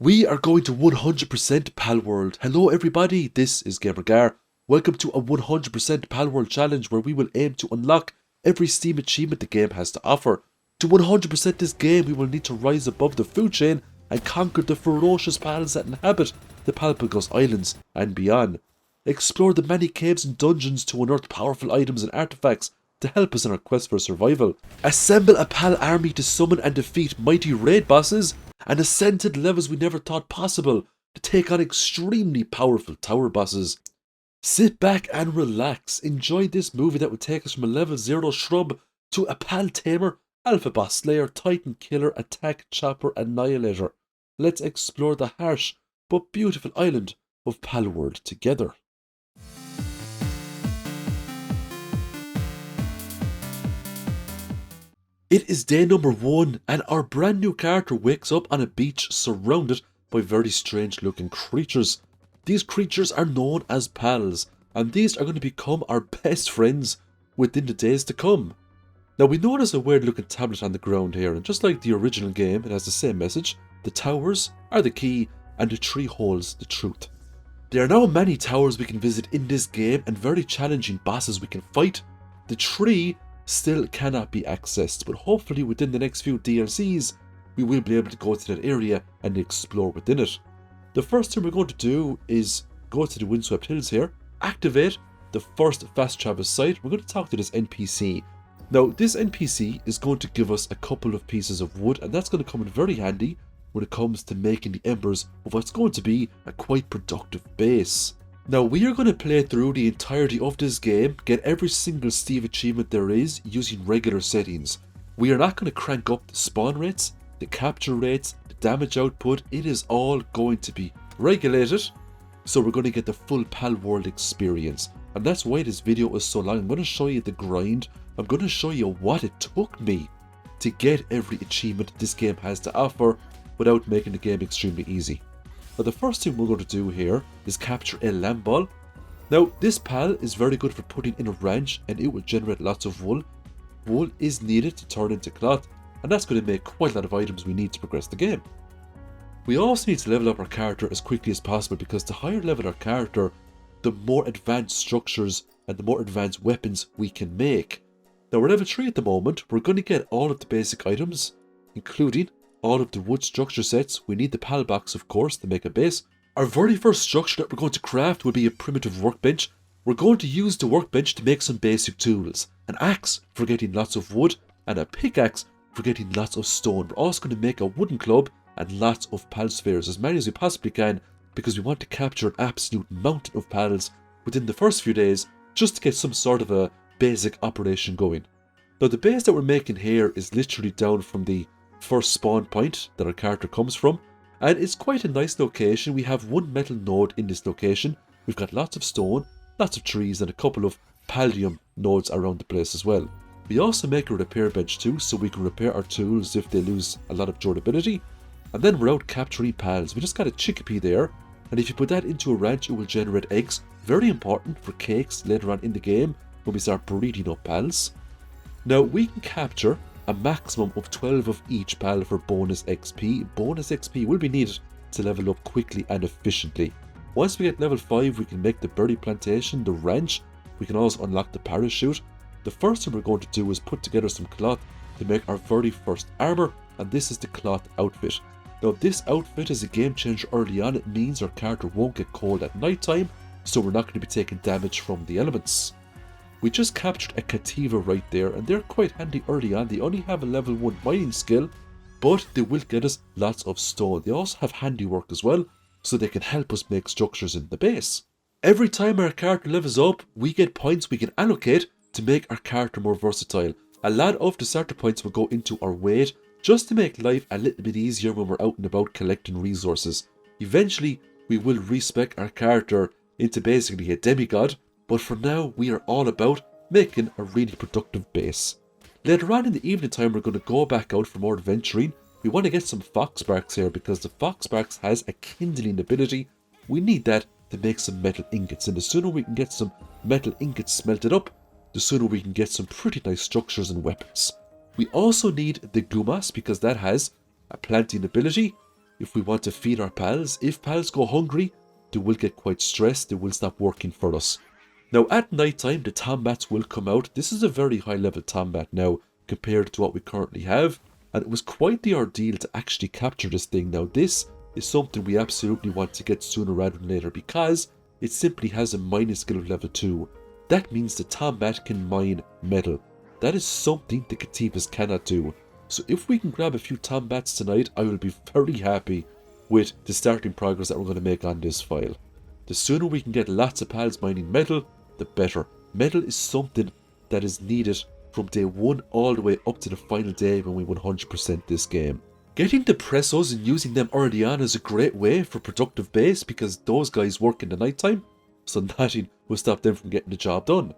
We are going to 100% Palworld. Hello everybody, this is GamerGar. Welcome to a 100% Palworld challenge where we will aim to unlock every Steam achievement the game has to offer. To 100% this game, we will need to rise above the food chain and conquer the ferocious pals that inhabit the Palpagos Islands and beyond. Explore the many caves and dungeons to unearth powerful items and artifacts to help us in our quest for survival. Assemble a pal army to summon and defeat mighty raid bosses, and ascend to levels we never thought possible to take on extremely powerful tower bosses. Sit back and relax, enjoy this movie that will take us from a level 0 shrub to a pal tamer, alpha boss slayer, titan killer, attack chopper, annihilator. Let's explore the harsh but beautiful island of Palworld together. It is day number 1 and our brand new character wakes up on a beach surrounded by very strange looking creatures. These creatures are known as pals, and these are going to become our best friends within the days to come. Now we notice a weird looking tablet on the ground here, and just like the original game, it has the same message: the towers are the key and the tree holds the truth. There are now many towers we can visit in this game and very challenging bosses we can fight. The tree still cannot be accessed, but hopefully within the next few DLCs we will be able to go to that area and explore within it. The first thing we're going to do is go to the Windswept Hills here, activate the first fast travel site. We're going to talk to this NPC. Now this NPC is going to give us a couple of pieces of wood, and that's going to come in very handy when it comes to making the embers of what's going to be a quite productive base. Now we are going to play through the entirety of this game, get every single Steve achievement there is using regular settings. We are not going to crank up the spawn rates, the capture rates, the damage output. It is all going to be regulated, so we're going to get the full Palworld experience. And that's why this video is so long. I'm going to show you the grind. I'm going to show you what it took me to get every achievement this game has to offer without making the game extremely easy. Now the first thing we're going to do here is capture a lamb ball. Now this pal is very good for putting in a ranch, and it will generate lots of wool. Wool is needed to turn into cloth, and that's going to make quite a lot of items we need to progress the game. We also need to level up our character as quickly as possible, because the higher level our character, the more advanced structures and the more advanced weapons we can make. Now we're level 3 at the moment. We're going to get all of the basic items, including all of the wood structure sets. We need the pal box, of course, to make a base. Our very first structure that we're going to craft will be a primitive workbench. We're going to use the workbench to make some basic tools. An axe for getting lots of wood, and a pickaxe for getting lots of stone. We're also going to make a wooden club and lots of pal spheres, as many as we possibly can, because we want to capture an absolute mountain of pals within the first few days, just to get some sort of a basic operation going. Now the base that we're making here is literally down from the first spawn point that our character comes from, and it's quite a nice location. We have one metal node in this location. We've got lots of stone, lots of trees, and a couple of pallium nodes around the place as well. We also make a repair bench too, so we can repair our tools if they lose a lot of durability. And then we're out capturing pals. We just got a chickpea there, and if you put that into a ranch, it will generate eggs. Very important for cakes later on in the game when we start breeding up pals. Now we can capture a maximum of 12 of each pal for bonus XP. Bonus XP will be needed to level up quickly and efficiently. Once we get level 5, we can make the berry plantation, the ranch. We can also unlock the parachute. The first thing we're going to do is put together some cloth to make our very first armor, and this is the cloth outfit. Now this outfit is a game changer early on. It means our character won't get cold at night time, so we're not going to be taking damage from the elements. We just captured a Cativa right there, and they're quite handy early on. They only have a level 1 mining skill, but they will get us lots of stone. They also have handiwork as well, so they can help us make structures in the base. Every time our character levels up, we get points we can allocate to make our character more versatile. A lot of the starter points will go into our weight, just to make life a little bit easier when we're out and about collecting resources. Eventually, we will respec our character into basically a demigod, but for now, we are all about making a really productive base. Later on in the evening time, we're going to go back out for more adventuring. We want to get some foxbarks here, because the foxbarks has a kindling ability. We need that to make some metal ingots, and the sooner we can get some metal ingots smelted up, the sooner we can get some pretty nice structures and weapons. We also need the gumas, because that has a planting ability. if we want to feed our pals. If pals go hungry, they will get quite stressed, they will stop working for us. Now at night time, the Tombats will come out. This is a very high level Tombat now compared to what we currently have, and it was quite the ordeal to actually capture this thing. Now this is something we absolutely want to get sooner rather than later, because it simply has a mining skill of level 2. That means the Tombat can mine metal. That is something the Cativas cannot do. So if we can grab a few Tombats tonight, I will be very happy with the starting progress that we're going to make on this file. The sooner we can get lots of pals mining metal, the better. Metal is something that is needed from day 1 all the way up to the final day when we 100% this game. Getting the Pressos and using them early on is a great way for productive base, because those guys work in the nighttime, so nothing will stop them from getting the job done.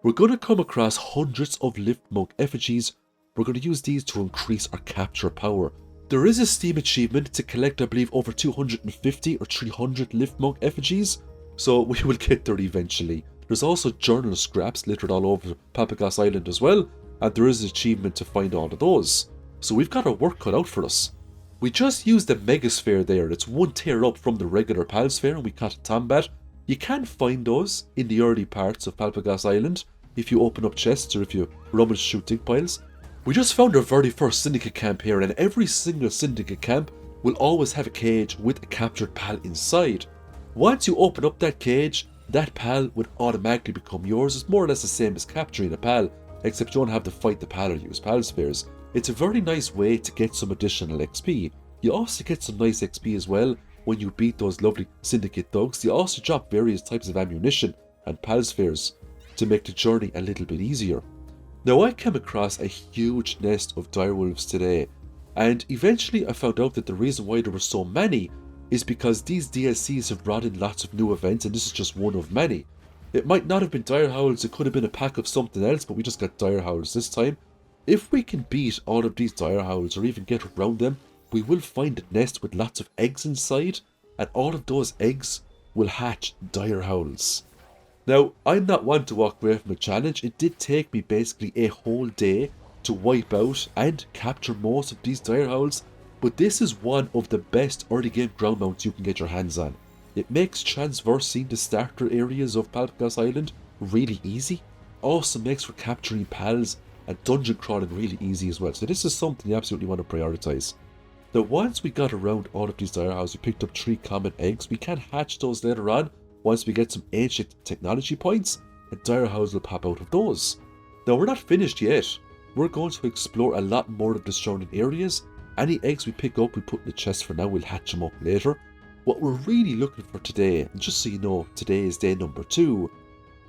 We're going to come across hundreds of Lift Monk effigies. We're going to use these to increase our capture power. There is a Steam achievement to collect, I believe, over 250 or 300 Lift Monk effigies, so we will get there eventually. There's also journal scraps littered all over Palworld Island as well, and there is an achievement to find all of those. So we've got our work cut out for us. We just used the Megasphere there. It's 1 tier up from the regular Palsphere, and we caught a Tombat. You can find those in the early parts of Palworld Island if you open up chests or if you rummage through dig piles. We just found our very first Syndicate camp here, and every single Syndicate camp will always have a cage with a captured pal inside. Once you open up that cage, that pal would automatically become yours. It's more or less the same as capturing a pal, except you don't have to fight the pal or use pal spheres. It's a very nice way to get some additional XP. You also get some nice XP as well when you beat those lovely Syndicate thugs. You also drop various types of ammunition and pal spheres to make the journey a little bit easier. Now I came across a huge nest of direwolves today, and eventually I found out that the reason why there were so many is because these DLCs have brought in lots of new events, and this is just one of many. It might not have been direhowls, it could have been a pack of something else, but we just got direhowls this time. If we can beat all of these direhowls or even get around them, we will find a nest with lots of eggs inside, and all of those eggs will hatch direhowls. Now, I'm not one to walk away from a challenge. It did take me basically a whole day to wipe out and capture most of these direhowls, but this is one of the best early game ground mounts you can get your hands on. It makes traversing the starter areas of Palworld Island really easy. Also makes for capturing pals and dungeon crawling really easy as well. So this is something you absolutely want to prioritize. Now once we got around all of these direhowls, we picked up 3 common eggs. We can hatch those later on once we get some ancient technology points, and direhowls will pop out of those. Now we're not finished yet. We're going to explore a lot more of the surrounding areas. Any eggs we pick up we put in the chest for now, we'll hatch them up later. What we're really looking for today, and just so you know, today is day number 2,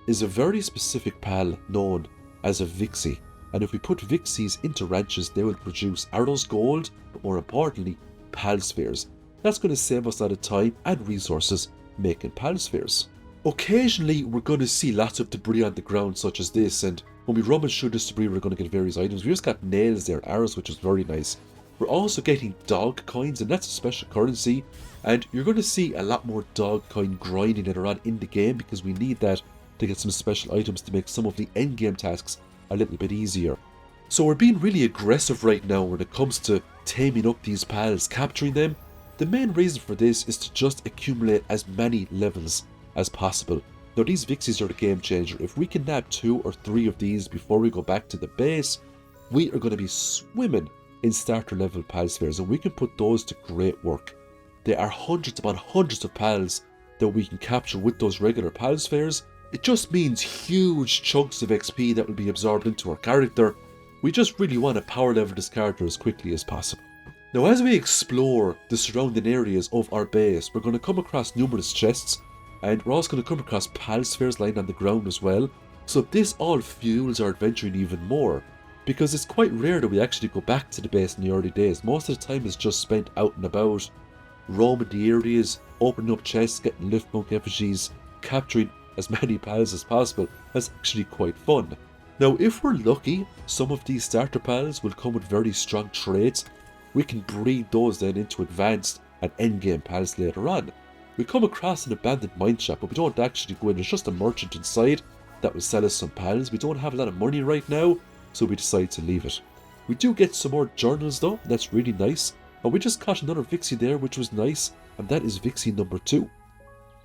is a very specific pal known as a Vixie. And if we put Vixies into ranches, they will produce arrows gold, but more importantly, pal spheres. That's going to save us a lot of time and resources making pal spheres. Occasionally we're going to see lots of debris on the ground such as this, and when we rummage through this debris we're going to get various items. We just got nails there, arrows, which is very nice. We're also getting dog coins, and that's a special currency, and you're going to see a lot more dog coin grinding later on in the game because we need that to get some special items to make some of the end game tasks a little bit easier. So we're being really aggressive right now when it comes to taming up these pals, capturing them. The main reason for this is to just accumulate as many levels as possible. Now these Vixies are the game changer. If we can nab 2 or 3 of these before we go back to the base, we are going to be swimming in starter level pal spheres, and we can put those to great work. There are hundreds upon hundreds of pals that we can capture with those regular pal spheres. It just means huge chunks of XP that will be absorbed into our character. We just really want to power level this character as quickly as possible. Now as we explore the surrounding areas of our base, we're going to come across numerous chests, and we're also going to come across pal spheres lying on the ground as well. So this all fuels our adventuring even more, because it's quite rare that we actually go back to the base in the early days. Most of the time is just spent out and about, roaming the areas, opening up chests, getting Lift Monk effigies, capturing as many pals as possible. That's actually quite fun. Now if we're lucky, some of these starter pals will come with very strong traits. We can breed those then into advanced and endgame pals later on. We come across an abandoned mine shop, but we don't actually go in. There's just a merchant inside that will sell us some pals. We don't have a lot of money right now, so we decide to leave it. We do get some more journals though, that's really nice. And we just caught another Vixie there, which was nice, and that is Vixie number 2.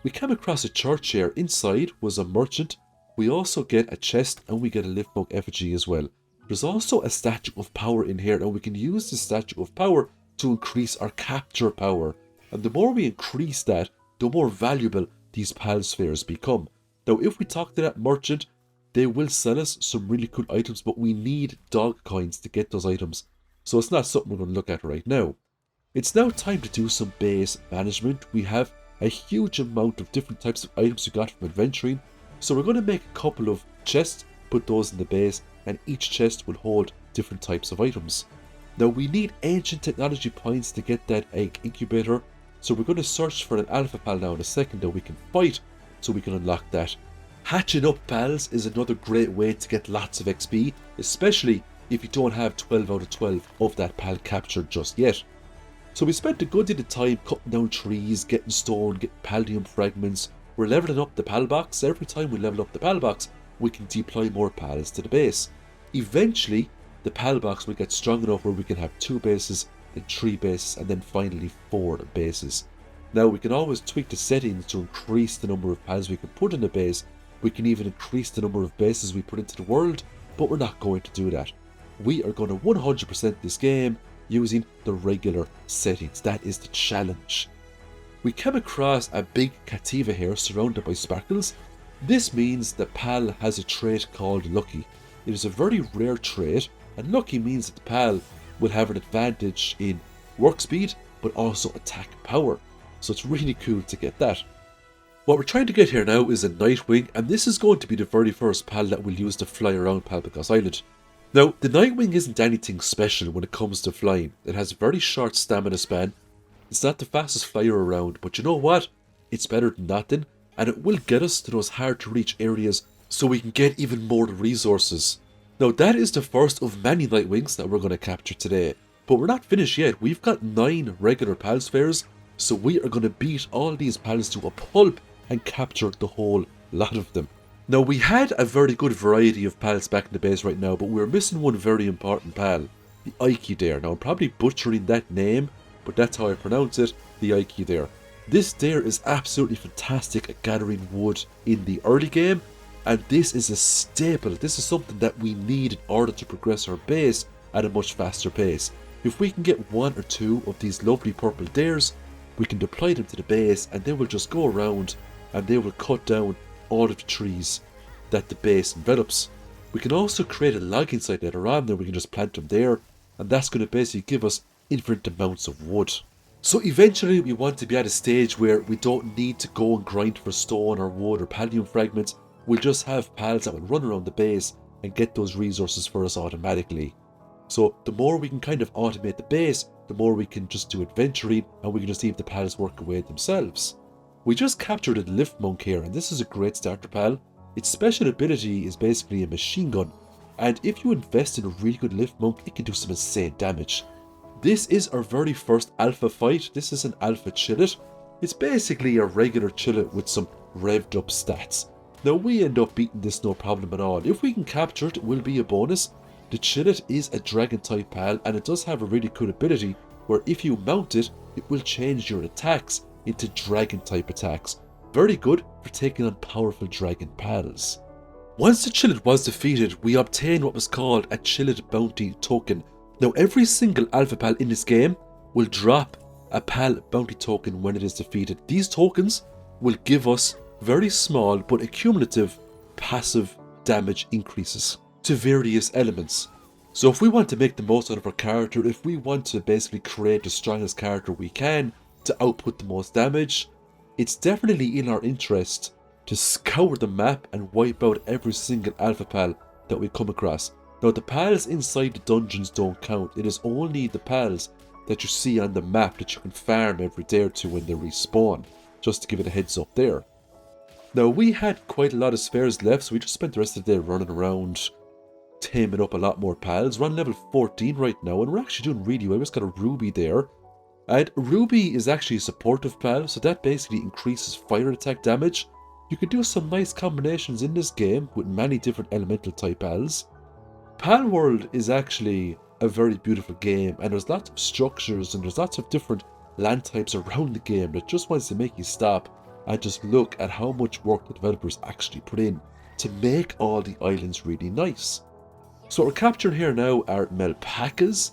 We came across a church here. Inside was a merchant. We also get a chest, and we get a lift monk effigy as well. There's also a statue of power in here, and we can use the statue of power to increase our capture power. And the more we increase that, the more valuable these pal spheres become. Now, if we talk to that merchant, they will sell us some really cool items, but we need dog coins to get those items. So it's not something we're going to look at right now. It's now time to do some base management. We have a huge amount of different types of items we got from adventuring. So we're going to make a couple of chests, put those in the base, and each chest will hold different types of items. Now we need ancient technology points to get that egg incubator. So we're going to search for an alpha pal now in a second that we can fight so we can unlock that. Hatching up pals is another great way to get lots of XP, especially if you don't have 12 out of 12 of that pal captured just yet. So we spent a good deal of time cutting down trees, getting stone, getting paldium fragments. We're leveling up the pal box. Every time we level up the pal box, we can deploy more pals to the base. Eventually, the pal box will get strong enough where we can have 2 bases, then 3 bases, and then finally 4 bases. Now we can always tweak the settings to increase the number of pals we can put in a base. We can even increase the number of bases we put into the world, but we're not going to do that. We are going to 100% this game using the regular settings. That is the challenge. We came across a big Cativa here surrounded by sparkles. This means the pal has a trait called Lucky. It is a very rare trait, and Lucky means that the pal will have an advantage in work speed, but also attack power. So it's really cool to get that. What we're trying to get here now is a Nightwing, and this is going to be the very first pal that we'll use to fly around Palpicos Island. Now, the Nightwing isn't anything special when it comes to flying. It has a very short stamina span. It's not the fastest flyer around, but you know what? It's better than nothing, and it will get us to those hard to reach areas so we can get even more resources. Now, that is the first of many Nightwings that we're going to capture today. But we're not finished yet. We've got 9 regular pal spheres, so we are going to beat all these pals to a pulp and capture the whole lot of them. Now, we had a very good variety of pals back in the base right now, but we're missing one very important pal, the Ike Dare. Now, I'm probably butchering that name, but that's how I pronounce it, the Ike Dare. This Dare is absolutely fantastic at gathering wood in the early game, and this is a staple. This is something that we need in order to progress our base at a much faster pace. If we can get 1 or 2 of these lovely purple Dares, we can deploy them to the base, and they will just go around and they will cut down all of the trees that the base envelops. We can also create a logging site later on, then we can just plant them there, and that's going to basically give us infinite amounts of wood. So eventually we want to be at a stage where we don't need to go and grind for stone or wood or paldium fragments. We'll just have pals that will run around the base and get those resources for us automatically. So the more we can kind of automate the base, the more we can just do adventuring, and we can just leave the pals work away themselves. We just captured a lift monk here, and this is a great starter pal. Its special ability is basically a machine gun, and if you invest in a really good lift monk, it can do some insane damage. This is our very first alpha fight. This is an alpha chillet. It's basically a regular chillet with some revved up stats. Now we end up beating this no problem at all. If we can capture it, it will be a bonus. The chillet is a dragon type pal, and it does have a really cool ability where if you mount it, it will change your attacks into dragon type attacks. Very good for taking on powerful dragon pals. Once the chillet was defeated, we obtained what was called a chillet bounty token. Now every single alpha pal in this game will drop a pal bounty token when it is defeated. These tokens will give us very small but accumulative passive damage increases to various elements. So if we want to make the most out of our character, if we want to basically create the strongest character we can to output the most damage, it's definitely in our interest to scour the map and wipe out every single alpha pal that we come across. Now the pals inside the dungeons don't count. It is only the pals that you see on the map that you can farm every day or two when they respawn, just to give it a heads up there. Now we had quite a lot of spheres left, so we just spent the rest of the day running around taming up a lot more pals. We're on level 14 right now, and we're actually doing really well. We just got a Ruby there. And Ruby is actually a supportive pal, so that basically increases fire attack damage. You can do some nice combinations in this game with many different elemental type pals. Palworld is actually a very beautiful game, and there's lots of structures and there's lots of different land types around the game that just wants to make you stop and just look at how much work the developers actually put in to make all the islands really nice. So what we're capturing here now are Melpacas.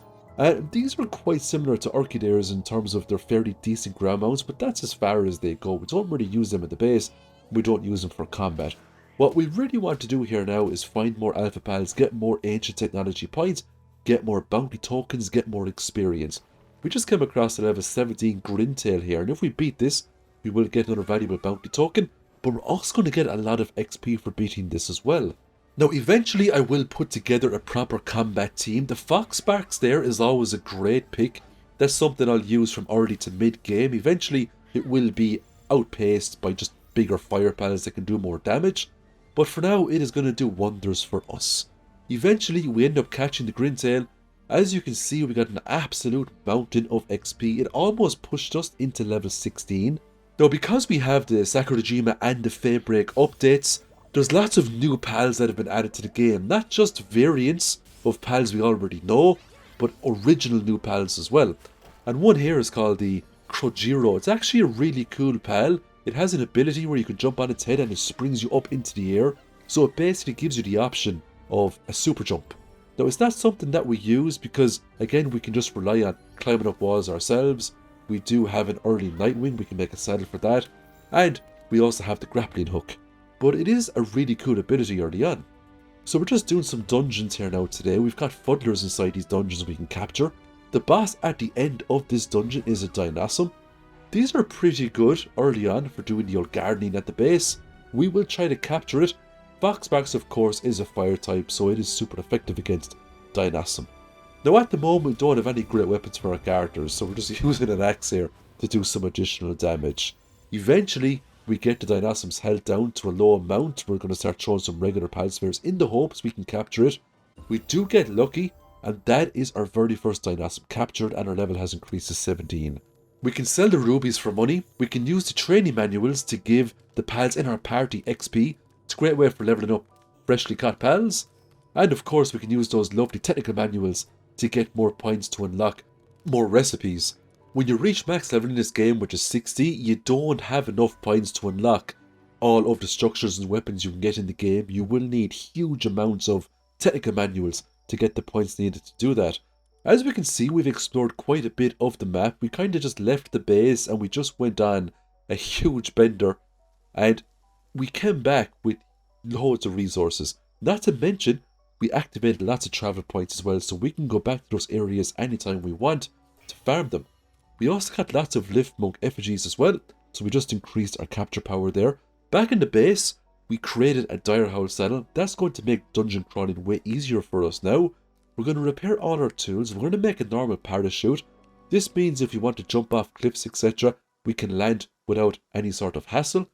These are quite similar to Orchidaires in terms of they're fairly decent ground mounts, but that's as far as they go. We don't really use them at the base, we don't use them for combat. What we really want to do here now is find more Alpha Pals, get more ancient technology points, get more bounty tokens, get more experience. We just came across a level 17 Grintail here, and if we beat this, we will get another valuable bounty token, but we're also going to get a lot of XP for beating this as well. Now eventually I will put together a proper combat team. The Foxbarks there is always a great pick. That's something I'll use from early to mid game. Eventually it will be outpaced by just bigger fire pals that can do more damage. But for now it is going to do wonders for us. Eventually we end up catching the Grintail. As you can see, we got an absolute mountain of XP. It almost pushed us into level 16. Now because we have the Sakurajima and the Feybreak updates, there's lots of new pals that have been added to the game, not just variants of pals we already know, but original new pals as well. And one here is called the Krojiro. It's actually a really cool pal. It has an ability where you can jump on its head and it springs you up into the air, so it basically gives you the option of a super jump. Now it's not something that we use because, again, we can just rely on climbing up walls ourselves. We do have an early Nightwing, we can make a saddle for that, and we also have the grappling hook. But it is a really cool ability early on. So we're just doing some dungeons here now today. We've got fuddlers inside these dungeons we can capture. The boss at the end of this dungeon is a Dinossum. These are pretty good early on for doing the old gardening at the base. We will try to capture it. Foxbarks of course is a fire type, so it is super effective against Dinossum. Now at the moment we don't have any great weapons for our characters, so we're just using an axe here to do some additional damage. Eventually we get the Dinossum's health down to a low amount. We're going to start throwing some regular Palspheres in the hopes we can capture it. We do get lucky, and that is our very first Dinossum captured, and our level has increased to 17. We can sell the rubies for money. We can use the training manuals to give the pals in our party XP. It's a great way for leveling up freshly caught pals. And of course we can use those lovely technical manuals to get more points to unlock more recipes. When you reach max level in this game, which is 60, you don't have enough points to unlock all of the structures and weapons you can get in the game. You will need huge amounts of technical manuals to get the points needed to do that. As we can see, we've explored quite a bit of the map. We kind of just left the base and we just went on a huge bender, and we came back with loads of resources. Not to mention, we activated lots of travel points as well, so we can go back to those areas anytime we want to farm them. We also got lots of Lift Monk effigies as well, so we just increased our capture power there. Back in the base, we created a Dire Howl saddle. That's going to make dungeon crawling way easier for us now. We're going to repair all our tools. We're going to make a normal parachute. This means if you want to jump off cliffs, etc., we can land without any sort of hassle.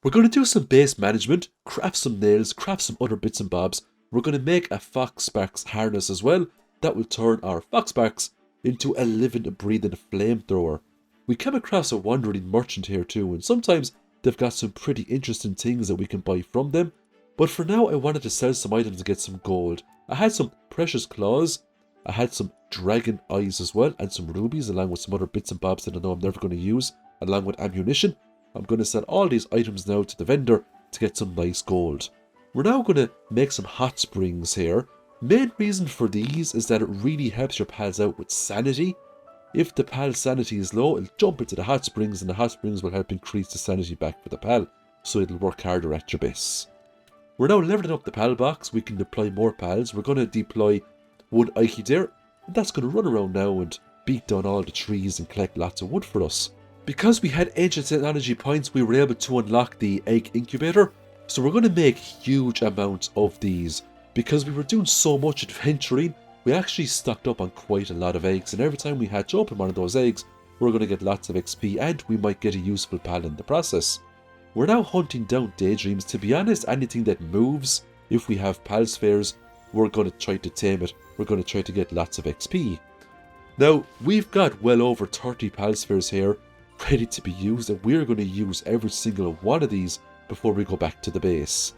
We're going to do some base management, craft some nails, craft some other bits and bobs. We're going to make a Foxbarks harness as well. That will turn our Foxbarks into a living, breathing flamethrower. We came across a wandering merchant here too, and sometimes they've got some pretty interesting things that we can buy from them. But for now I wanted to sell some items to get some gold. I had some precious claws, I had some dragon eyes as well, and some rubies along with some other bits and bobs that I know I'm never going to use, along with ammunition. I'm going to sell all these items now to the vendor to get some nice gold. We're now going to make some hot springs here. Main reason for these is that it really helps your pals out with sanity. If the pal's sanity is low, it'll jump into the hot springs, and the hot springs will help increase the sanity back for the pal, so it'll work harder at your base. We're now leveling up the pal box. We can deploy more pals. We're going to deploy one Orchidaire, and that's going to run around now and beat down all the trees and collect lots of wood for us. Because we had ancient technology points, we were able to unlock the egg incubator, so we're going to make huge amounts of these. Because we were doing so much adventuring, we actually stocked up on quite a lot of eggs, and every time we hatch open one of those eggs, we're going to get lots of XP, and we might get a useful pal in the process. We're now hunting down daydreams. To be honest, anything that moves, if we have Palspheres, we're going to try to tame it. We're going to try to get lots of XP. Now, we've got well over 30 Palspheres here, ready to be used, and we're going to use every single one of these before we go back to the base.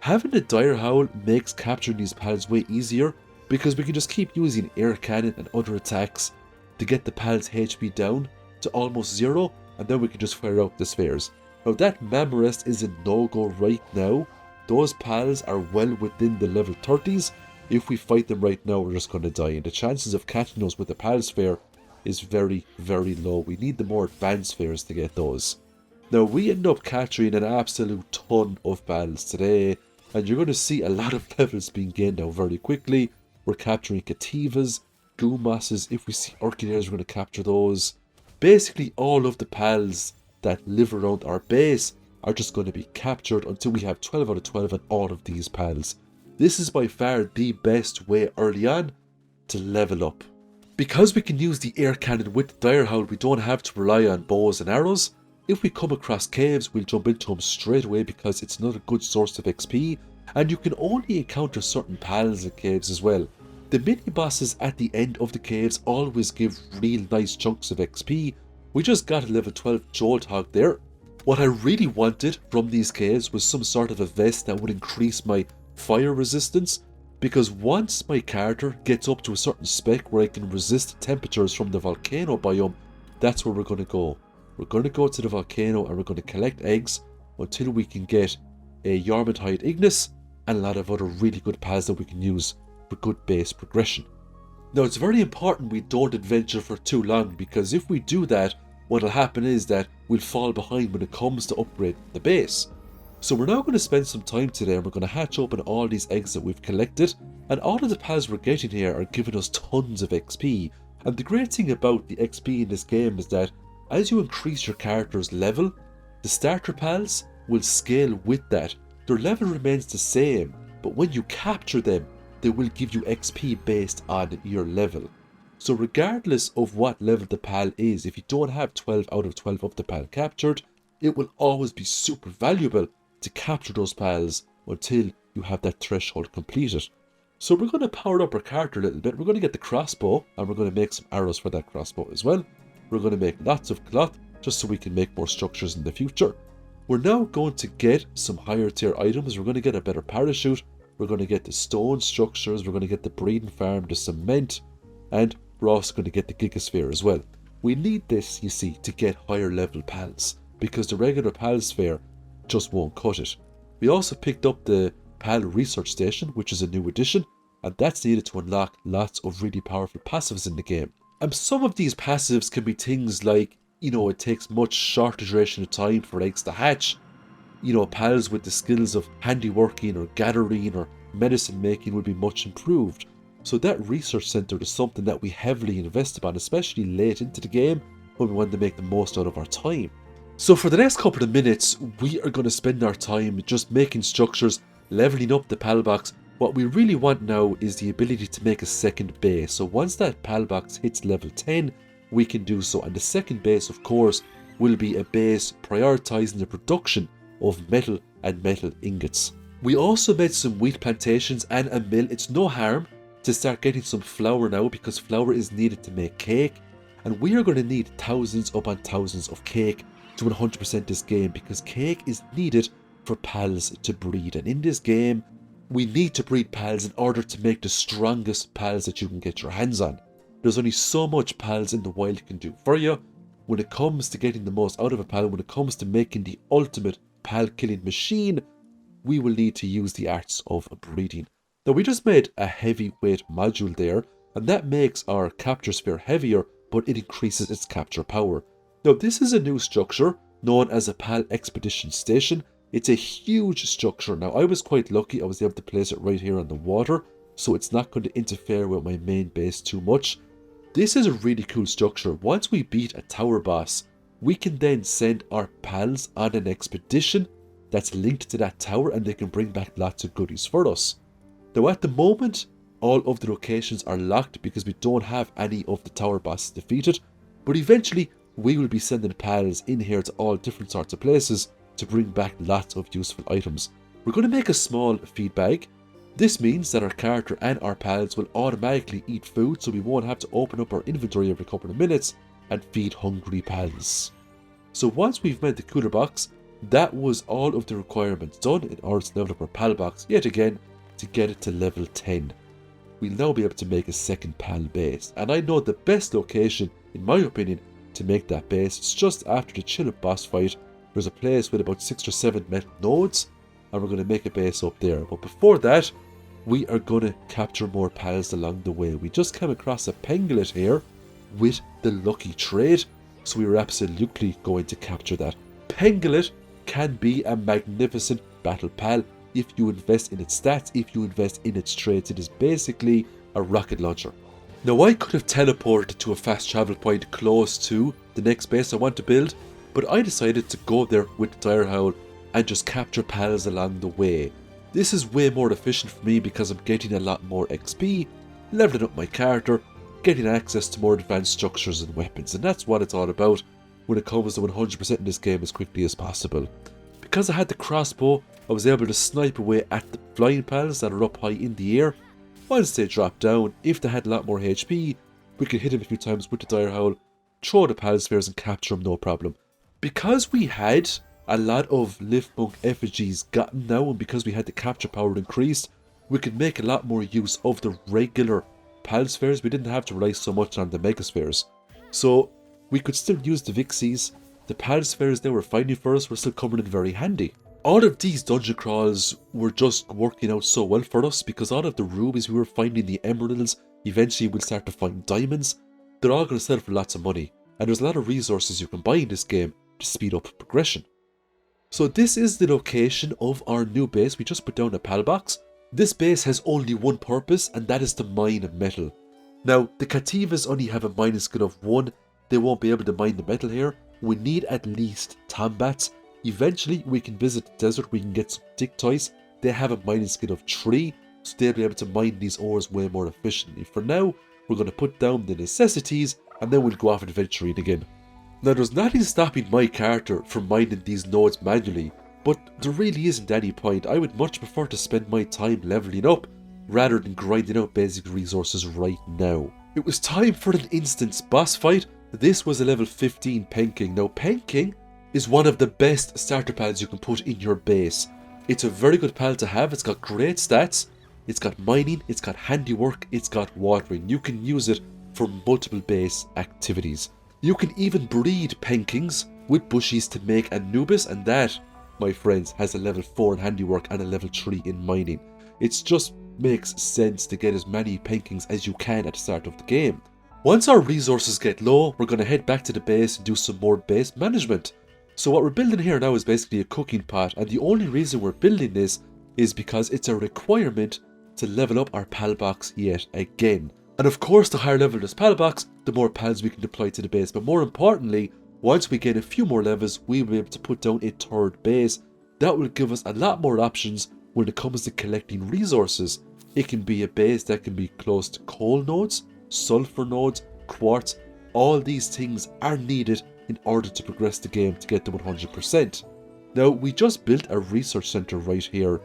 Having a Dire Howl makes capturing these pals way easier, because we can just keep using air cannon and other attacks to get the pals HP down to almost 0, and then we can just fire out the spheres. Now that Mamorest is a no-go right now. Those pals are well within the level 30s. If we fight them right now, we're just going to die, and the chances of catching those with the pal sphere is very, very low. We need the more advanced spheres to get those. Now we end up capturing an absolute ton of pals today, and you're going to see a lot of levels being gained now very quickly. We're capturing Cativas, Goomasses. If we see Orchideas, we're going to capture those. Basically all of the pals that live around our base are just going to be captured until we have 12 out of 12 on all of these pals. This is by far the best way early on to level up. Because we can use the air cannon with the Direhound, we don't have to rely on bows and arrows. If we come across caves, we'll jump into them straight away because it's not a good source of XP, and you can only encounter certain pals in caves as well. The mini bosses at the end of the caves always give real nice chunks of XP. We just got a level 12 Jolthog there. What I really wanted from these caves was some sort of a vest that would increase my fire resistance, because once my character gets up to a certain spec where I can resist temperatures from the Volcano biome, that's where we're going to go. We're going to go to the Volcano and we're going to collect eggs until we can get a Yarmithide Ignis and a lot of other really good pals that we can use for good base progression. Now it's very important we don't adventure for too long, because if we do that, what will happen is that we'll fall behind when it comes to upgrading the base. So we're now going to spend some time today and we're going to hatch open all these eggs that we've collected, and all of the pals we're getting here are giving us tons of XP. And the great thing about the XP in this game is that as you increase your character's level, the starter pals will scale with that. Their level remains the same, but when you capture them, they will give you XP based on your level. So regardless of what level the pal is, if you don't have 12 out of 12 of the pal captured, it will always be super valuable to capture those pals until you have that threshold completed. So we're going to power up our character a little bit. We're going to get the crossbow, and we're going to make some arrows for that crossbow as well. We're going to make lots of cloth just so we can make more structures in the future. We're now going to get some higher tier items. We're going to get a better parachute. We're going to get the stone structures. We're going to get the breeding farm, the cement, and we're also going to get the gigasphere as well. We need this, you see, to get higher level pals, because the regular pal sphere just won't cut it. We also picked up the pal research station, which is a new addition, and that's needed to unlock lots of really powerful passives in the game. And some of these passives can be things like, it takes much shorter duration of time for eggs to hatch. Pals with the skills of handiworking or gathering or medicine making will be much improved. So that research center is something that we heavily invest upon, especially late into the game when we want to make the most out of our time. So for the next couple of minutes, we are going to spend our time just making structures, leveling up the pal box. What we really want now is the ability to make a second base. So once that pal box hits level 10, we can do so. And the second base, of course, will be a base prioritizing the production of metal and metal ingots. We also made some wheat plantations and a mill. It's no harm to start getting some flour now, because flour is needed to make cake. And we are going to need thousands upon thousands of cake to 100% this game, because cake is needed for pals to breed. And in this game, we need to breed pals in order to make the strongest pals that you can get your hands on. There's only so much pals in the wild can do for you. When it comes to getting the most out of a pal, when it comes to making the ultimate pal killing machine, we will need to use the arts of breeding. Now we just made a heavyweight module there, and that makes our capture sphere heavier, but it increases its capture power. Now this is a new structure known as a pal expedition station. It's a huge structure. Now I was quite lucky, I was able to place it right here on the water, so it's not going to interfere with my main base too much. This is a really cool structure. Once we beat a tower boss, we can then send our pals on an expedition that's linked to that tower, and they can bring back lots of goodies for us. Now at the moment, all of the locations are locked because we don't have any of the tower bosses defeated, but eventually we will be sending pals in here to all different sorts of places to bring back lots of useful items. We're going to make a small feed bag. This means that our character and our pals will automatically eat food, so we won't have to open up our inventory every couple of minutes and feed hungry pals. So once we've made the cooler box, that was all of the requirements done in order to level up our pal box yet again to get it to level 10. we'll now be able to make a second pal base. And I know the best location, in my opinion, to make that base is just after the Chillip boss fight. There's a place with about 6 or 7 metal nodes, and we're going to make a base up there. But before that, we are going to capture more pals along the way. We just came across a Pangolin here with the lucky trade, so we were absolutely going to capture that. Pangolin can be a magnificent battle pal if you invest in its stats, if you invest in its traits. It is basically a rocket launcher. Now I could have teleported to a fast travel point close to the next base I want to build, but I decided to go there with the Dire Howl and just capture pals along the way. This is way more efficient for me because I'm getting a lot more XP, leveling up my character, getting access to more advanced structures and weapons, and that's what it's all about when it comes to 100% in this game as quickly as possible. Because I had the crossbow, I was able to snipe away at the flying pals that are up high in the air. Once they drop down, if they had a lot more HP, we could hit them a few times with the Dire Howl, throw the pal spheres and capture them no problem. Because we had a lot of Lift Monk effigies gotten now, and because we had the capture power increased, we could make a lot more use of the regular pal spheres. We didn't have to rely so much on the mega spheres. So we could still use the Vixies. The pal spheres they were finding for us were still coming in very handy. All of these dungeon crawls were just working out so well for us because all of the rubies we were finding, the emeralds, eventually we'll start to find diamonds. They're all going to sell for lots of money, and there's a lot of resources you can buy in this game to speed up progression. So this is the location of our new base. We just put down a pal box. This base has only one purpose, and that is to mine metal. Now, the Cativas only have a mining skill of 1. They won't be able to mine the metal here. We need at least Tombats. Eventually, we can visit the desert. We can get some Dictoys. They have a mining skill of 3, so they'll be able to mine these ores way more efficiently. For now, we're going to put down the necessities, and then we'll go off adventuring again. Now, there's nothing stopping my character from mining these nodes manually, but there really isn't any point. I would much prefer to spend my time leveling up rather than grinding out basic resources right now. It was time for an instance boss fight. This was a level 15 Penking. Now, Penking is one of the best starter pals you can put in your base. It's a very good pal to have. It's got great stats. It's got mining, it's got handiwork, it's got watering. You can use it for multiple base activities. You can even breed Penkings with bushies to make Anubis, and that, my friends, has a level 4 in handiwork and a level 3 in mining. It just makes sense to get as many Penkings as you can at the start of the game. Once our resources get low, we're going to head back to the base and do some more base management. So what we're building here now is basically a cooking pot, and the only reason we're building this is because it's a requirement to level up our pal box yet again. And of course, the higher level this pal box, the more pals we can deploy to the base. But more importantly, once we get a few more levels, we will be able to put down a third base. That will give us a lot more options when it comes to collecting resources. It can be a base that can be close to coal nodes, sulfur nodes, quartz. All these things are needed in order to progress the game to get to 100%. Now, we just built a research center right here.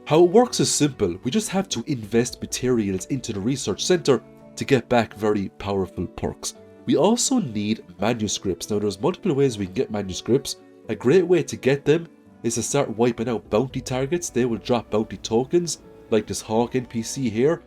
How it works is simple. We just have to invest materials into the research center to get back very powerful perks. We also need manuscripts. Now, there's multiple ways we can get manuscripts. A great way to get them is to start wiping out bounty targets. They will drop bounty tokens, like this Hawk NPC here.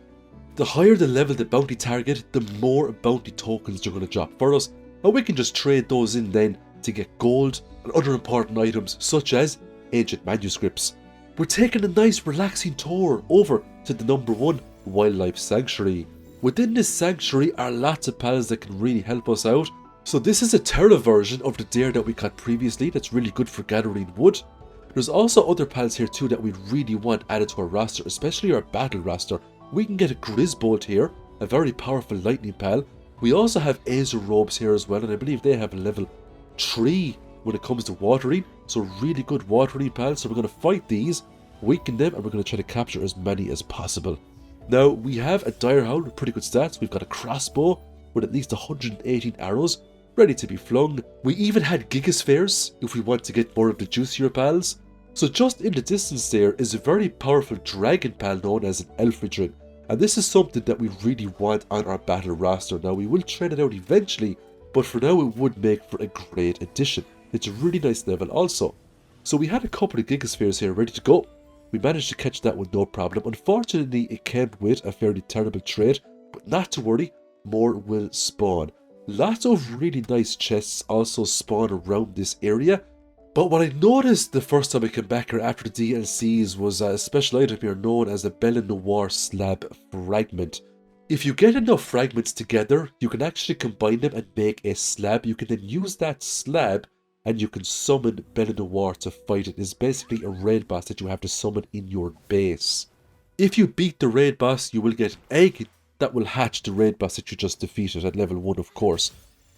The higher the level the bounty target, the more bounty tokens they're going to drop for us. And we can just trade those in then to get gold and other important items such as ancient manuscripts. We're taking a nice relaxing tour over to the #1 wildlife sanctuary. Within this sanctuary are lots of pals that can really help us out. So this is a Terra version of the deer that we caught previously that's really good for gathering wood. There's also other pals here too that we really want added to our roster, especially our battle roster. We can get a Grizzbolt here, a very powerful lightning pal. We also have Azer robes here as well, and I believe they have a level 3 when it comes to watering. So really good watering pals. So we're going to fight these, weaken them, and we're going to try to capture as many as possible. Now, we have a Dire Howl with pretty good stats. We've got a crossbow with at least 118 arrows ready to be flung. We even had Gigaspheres if we want to get more of the juicier pals. So just in the distance there is a very powerful dragon pal known as an Elfridrin. And this is something that we really want on our battle roster. Now, we will trade it out eventually, but for now it would make for a great addition. It's a really nice level also. So we had a couple of Gigaspheres here ready to go. We managed to catch that with no problem. Unfortunately, it came with a fairly terrible trait, but not to worry, more will spawn. Lots of really nice chests also spawn around this area. But what I noticed the first time I came back here after the DLCs was a special item here known as a Belle Noire slab fragment. If you get enough fragments together, you can actually combine them and make a slab. You can then use that slab and you can summon Belle Noire to fight it. It's basically a raid boss that you have to summon in your base. If you beat the raid boss, you will get an egg that will hatch the raid boss that you just defeated at level 1, of course.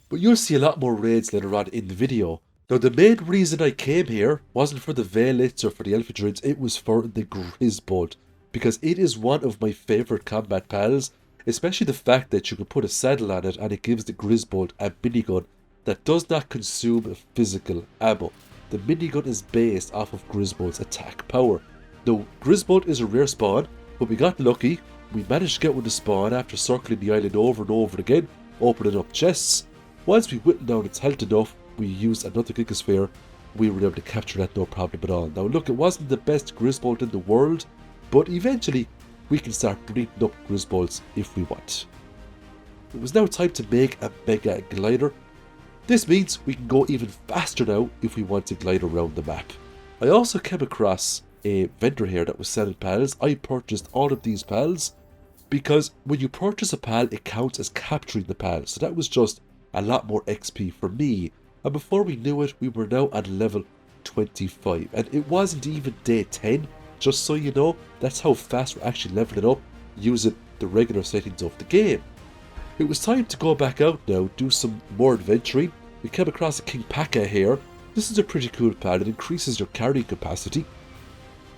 But you'll see a lot more raids later on in the video. Now, the main reason I came here wasn't for the Veilits or for the Alpha Druids, it was for the Grisbold, because it is one of my favourite combat pals, especially the fact that you can put a saddle on it and it gives the Grisbold a minigun that does not consume physical ammo. The minigun is based off of Grisbold's attack power. Now, Grisbold is a rare spawn, but we got lucky. We managed to get one to spawn after circling the island over and over again, opening up chests. Once we whittled down its health enough, we used another Gigasphere. We were able to capture that no problem at all. Now look, it wasn't the best Grisbold in the world, but eventually we can start breeding up Grisbolds if we want. It was now time to make a Mega Glider. This means we can go even faster now if we want to glide around the map. I also came across a vendor here that was selling pals. I purchased all of these pals because when you purchase a pal, it counts as capturing the pal. So that was just a lot more XP for me. And before we knew it, we were now at level 25. And it wasn't even day 10, just so you know. That's how fast we're actually leveling up using the regular settings of the game. It was time to go back out now, do some more adventuring. We came across a King Paka here. This is a pretty cool pal, it increases your carrying capacity.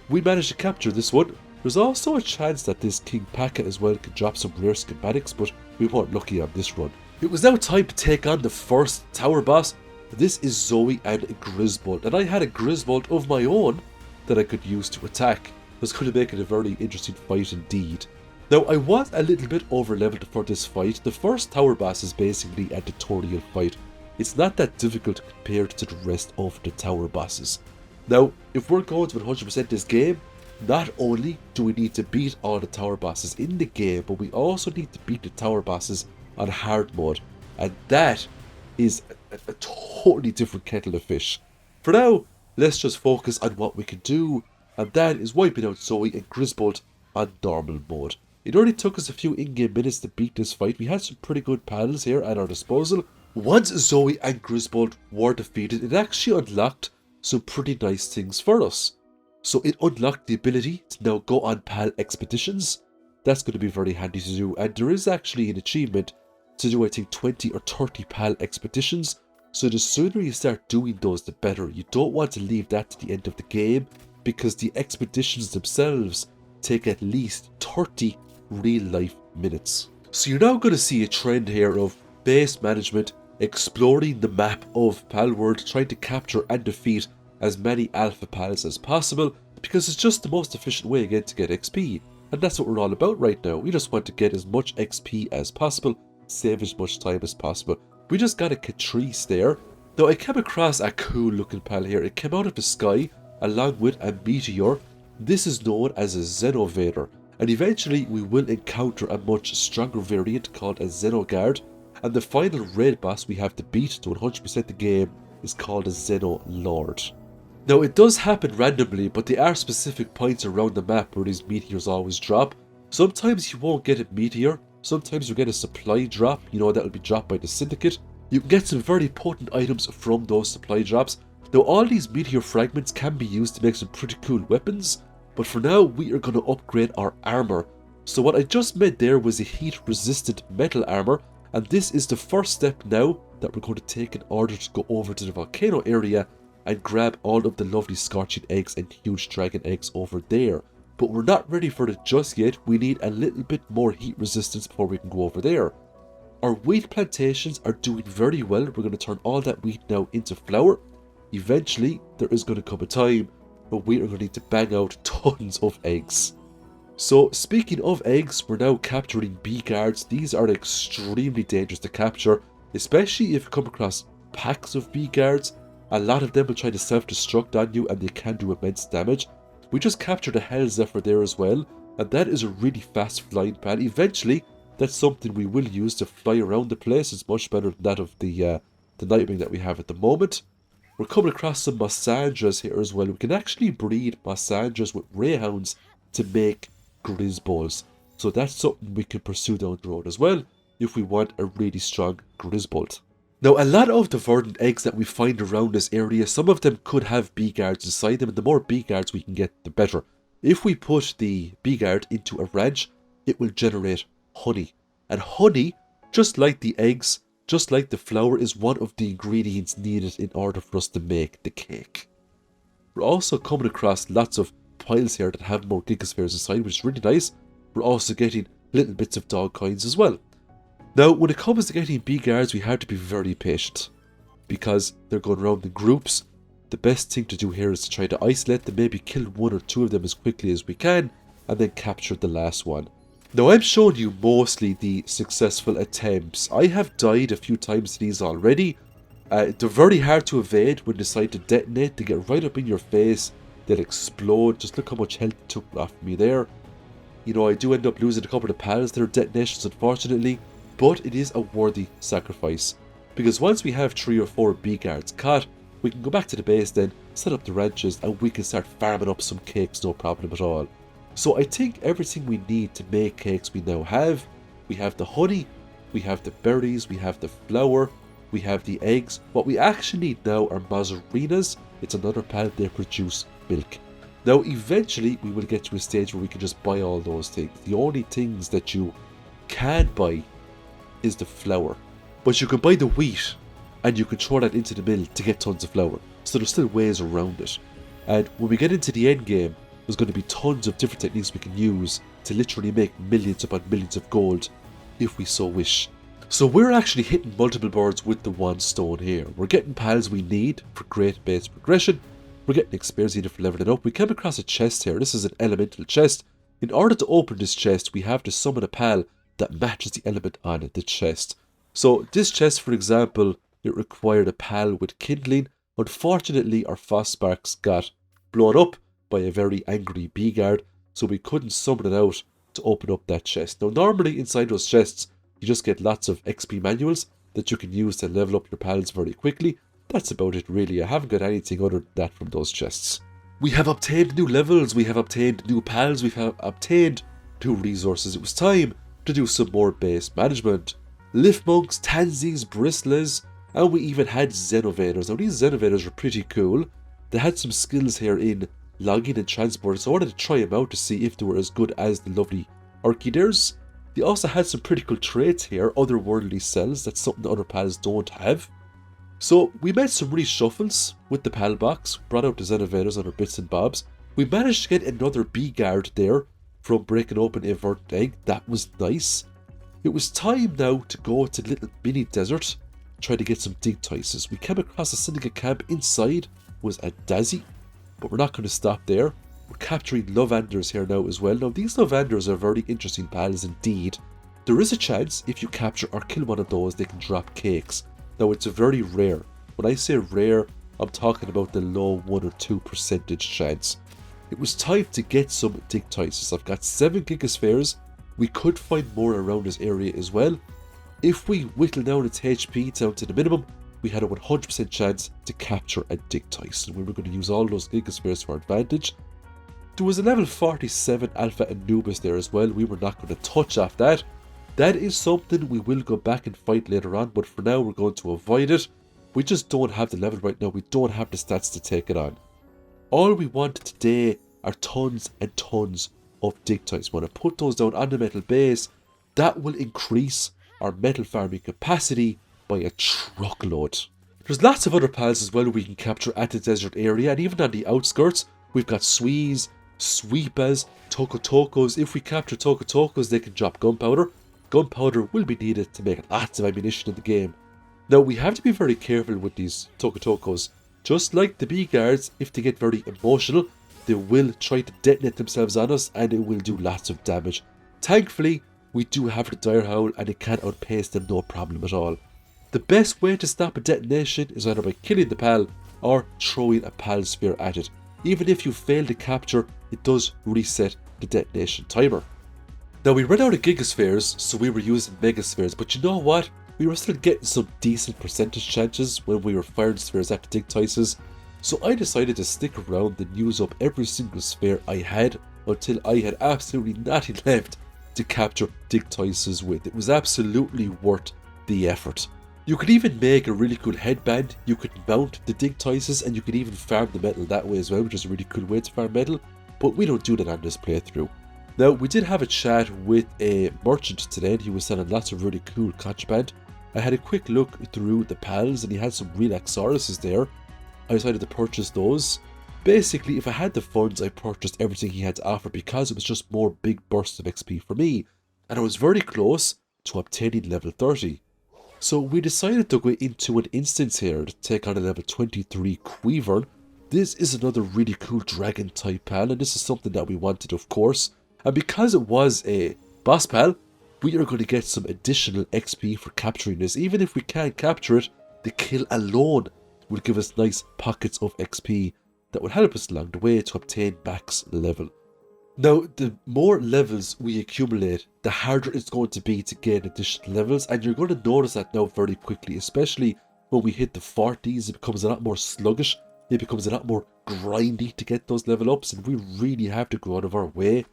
We managed to capture this one. There's also a chance that this King Paka as well could drop some rare schematics, but we weren't lucky on this run. It was now time to take on the first tower boss. This is Zoe and Grisbold, and I had a Grisbold of my own that I could use to attack. It was going to make it a very interesting fight indeed. Now, I was a little bit over leveled for this fight. The first tower boss is basically a tutorial fight. It's not that difficult compared to the rest of the tower bosses. Now, if we're going to 100% this game, not only do we need to beat all the tower bosses in the game, but we also need to beat the tower bosses on hard mode. And that is a totally different kettle of fish. For now, let's just focus on what we can do, and that is wiping out Zoe and Grisbold on normal mode. It only took us a few in-game minutes to beat this fight. We had some pretty good pals here at our disposal. Once Zoe and Grisbold were defeated, it actually unlocked some pretty nice things for us. So it unlocked the ability to now go on pal expeditions. That's going to be very handy to do, and there is actually an achievement to do, I think, 20 or 30 pal expeditions. So the sooner you start doing those, the better. You don't want to leave that to the end of the game, because the expeditions themselves take at least 30 real life minutes. So you're now going to see a trend here of base management, exploring the map of Palworld, trying to capture and defeat as many alpha pals as possible, because it's just the most efficient way again to get XP. And that's what we're all about right now. We just want to get as much XP as possible, save as much time as possible. We just got a Catrice there. Now, I came across a cool looking pal here. It came out of the sky along with a meteor. This is known as a Xenolord, and eventually we will encounter a much stronger variant called a Xenolord, and the final raid boss we have to beat to 100% the game is called a Xenolord. Now, it does happen randomly, but there are specific points around the map where these meteors always drop. Sometimes you won't get a meteor, sometimes you get a supply drop, you know, that will be dropped by the Syndicate. You can get some very potent items from those supply drops. Now, all these meteor fragments can be used to make some pretty cool weapons, but for now we are going to upgrade our armor. So what I just made there was a heat resistant metal armor, and this is the first step now that we're going to take in order to go over to the volcano area and grab all of the lovely scorching eggs and huge dragon eggs over there. But we're not ready for it just yet. We need a little bit more heat resistance before we can go over there. Our wheat plantations are doing very well. We're going to turn all that wheat now into flour. Eventually, there is going to come a time where we are going to need to bang out tons of eggs. So, speaking of eggs, we're now capturing bee guards. These are extremely dangerous to capture, especially if you come across packs of bee guards. A lot of them will try to self-destruct on you and they can do immense damage. We just captured a Hell Zephyr there as well, and that is a really fast flying pal. Eventually, that's something we will use to fly around the place. It's much better than that of the Nightwing that we have at the moment. We're coming across some Mossandras here as well. We can actually breed Mossandras with Greyhounds to make Grizzbolts. So that's something we can pursue down the road as well, if we want a really strong Grizzbolt. Now, a lot of the verdant eggs that we find around this area, some of them could have bee guards inside them, and the more bee guards we can get, the better. If we put the bee guard into a ranch, it will generate honey. And honey, just like the eggs, just like the flour, is one of the ingredients needed in order for us to make the cake. We're also coming across lots of piles here that have more gigaspheres inside, which is really nice. We're also getting little bits of dog coins as well. Now, when it comes to getting bee guards, we have to be very patient, because they're going around in groups. The best thing to do here is to try to isolate them, maybe kill one or two of them as quickly as we can, and then capture the last one. Now, I'm showing you mostly the successful attempts. I have died a few times to these already. They're very hard to evade when you decide to detonate. They get right up in your face. They'll explode. Just look how much health it took off me there. You know, I do end up losing a couple of pals that are detonations, unfortunately, but it is a worthy sacrifice. Because once we have 3 or 4 bee guards caught, we can go back to the base then, set up the ranches, and we can start farming up some cakes, no problem at all. So I think everything we need to make cakes we now have. We have the honey, we have the berries, we have the flour, we have the eggs. What we actually need now are mozzarinas. It's another pal, they produce milk. Now eventually we will get to a stage where we can just buy all those things. The only things that you can't buy is the flour. But you can buy the wheat and you can throw that into the mill to get tons of flour. So there's still ways around it. And when we get into the end game, there's going to be tons of different techniques we can use to literally make millions upon millions of gold, if we so wish. So we're actually hitting multiple birds with the one stone here. We're getting pals we need for great base progression. We're getting experience needed for leveling up. We came across a chest here. This is an elemental chest. In order to open this chest, we have to summon a pal that matches the element on the chest. So this chest, for example, it required a pal with kindling. Unfortunately, our Phospsparks got blown up by a very angry bee guard, so we couldn't summon it out to open up that chest. Now, normally inside those chests, you just get lots of XP manuals that you can use to level up your pals very quickly. That's about it really. I haven't got anything other than that from those chests. We have obtained new levels, we have obtained new pals, we have obtained new resources. It was time to do some more base management. Lift monks, tansies, bristlers, and we even had Xenovaders. Now these Xenovaders were pretty cool. They had some skills here in logging and transport, so I wanted to try them out to see if they were as good as the lovely Orchiders. They also had some pretty cool traits here, otherworldly cells. That's something the other pals don't have. So we made some reshuffles with the pal box, brought out the Xenovaders on our bits and bobs. We managed to get another bee guard there from breaking open a verdant egg. That was nice. It was time now to go to the little mini desert, try to get some Digtices. We came across a syndicate camp. Inside was a Dazzy, but we're not going to stop there. We're capturing Lovanders here now as well. Now these Lovanders are very interesting pals indeed. There is a chance if you capture or kill one of those, they can drop cakes. Now it's very rare. When I say rare, I'm talking about the low 1 or 2% chance. It was time to get some Digtices. I've got 7 gigaspheres. We could find more around this area as well. If we whittle down its HP down to the minimum, we had a 100% chance to capture a Digtice, and we were going to use all those gigaspheres for our advantage. There was a level 47 Alpha Anubis there as well. We were not going to touch off that. That is something we will go back and fight later on, but for now we're going to avoid it. We just don't have the level right now. We don't have the stats to take it on. All we want today are tons and tons of Digtites. When I put those down on the metal base, that will increase our metal farming capacity by a truckload. There's lots of other pals as well we can capture at the desert area, and even on the outskirts, we've got Swees, Sweepas, Tokotokos. If we capture Tokotokos, they can drop gunpowder. Gunpowder will be needed to make lots of ammunition in the game. Now, we have to be very careful with these Tokotokos. Just like the bee guards, if they get very emotional, they will try to detonate themselves on us, and it will do lots of damage. Thankfully, we do have the Dire Howl, and it can outpace them no problem at all. The best way to stop a detonation is either by killing the pal or throwing a pal sphere at it. even if you fail to capture, it does reset the detonation timer. Now we ran out of gigaspheres, so we were using megaspheres, but you know what? We were still getting some decent percentage chances when we were firing spheres at the Digtices, so I decided to stick around and use up every single sphere I had until I had absolutely nothing left to capture Digtices with. It was absolutely worth the effort. You could even make a really cool headband, you could mount the Digtices, and you could even farm the metal that way as well, which is a really cool way to farm metal, but we don't do that on this playthrough. Now, we did have a chat with a merchant today, and he was selling lots of really cool contraband. I had a quick look through the pals, and he had some real Axauruses there. I decided to purchase those. Basically, if I had the funds, I purchased everything he had to offer because it was just more big bursts of XP for me, and I was very close to obtaining level 30. So we decided to go into an instance here to take on a level 23 Quivern. This is another really cool dragon type pal, and this is something that we wanted, of course. And because it was a boss pal, we are going to get some additional XP for capturing this. Even if we can't capture it, the kill alone will give us nice pockets of XP that will help us along the way to obtain max level. Now, the more levels we accumulate, the harder it's going to be to gain additional levels, and you're going to notice that now very quickly, especially when we hit the 40s. It becomes a lot more sluggish, it becomes a lot more grindy to get those level ups, and we really have to go out of our way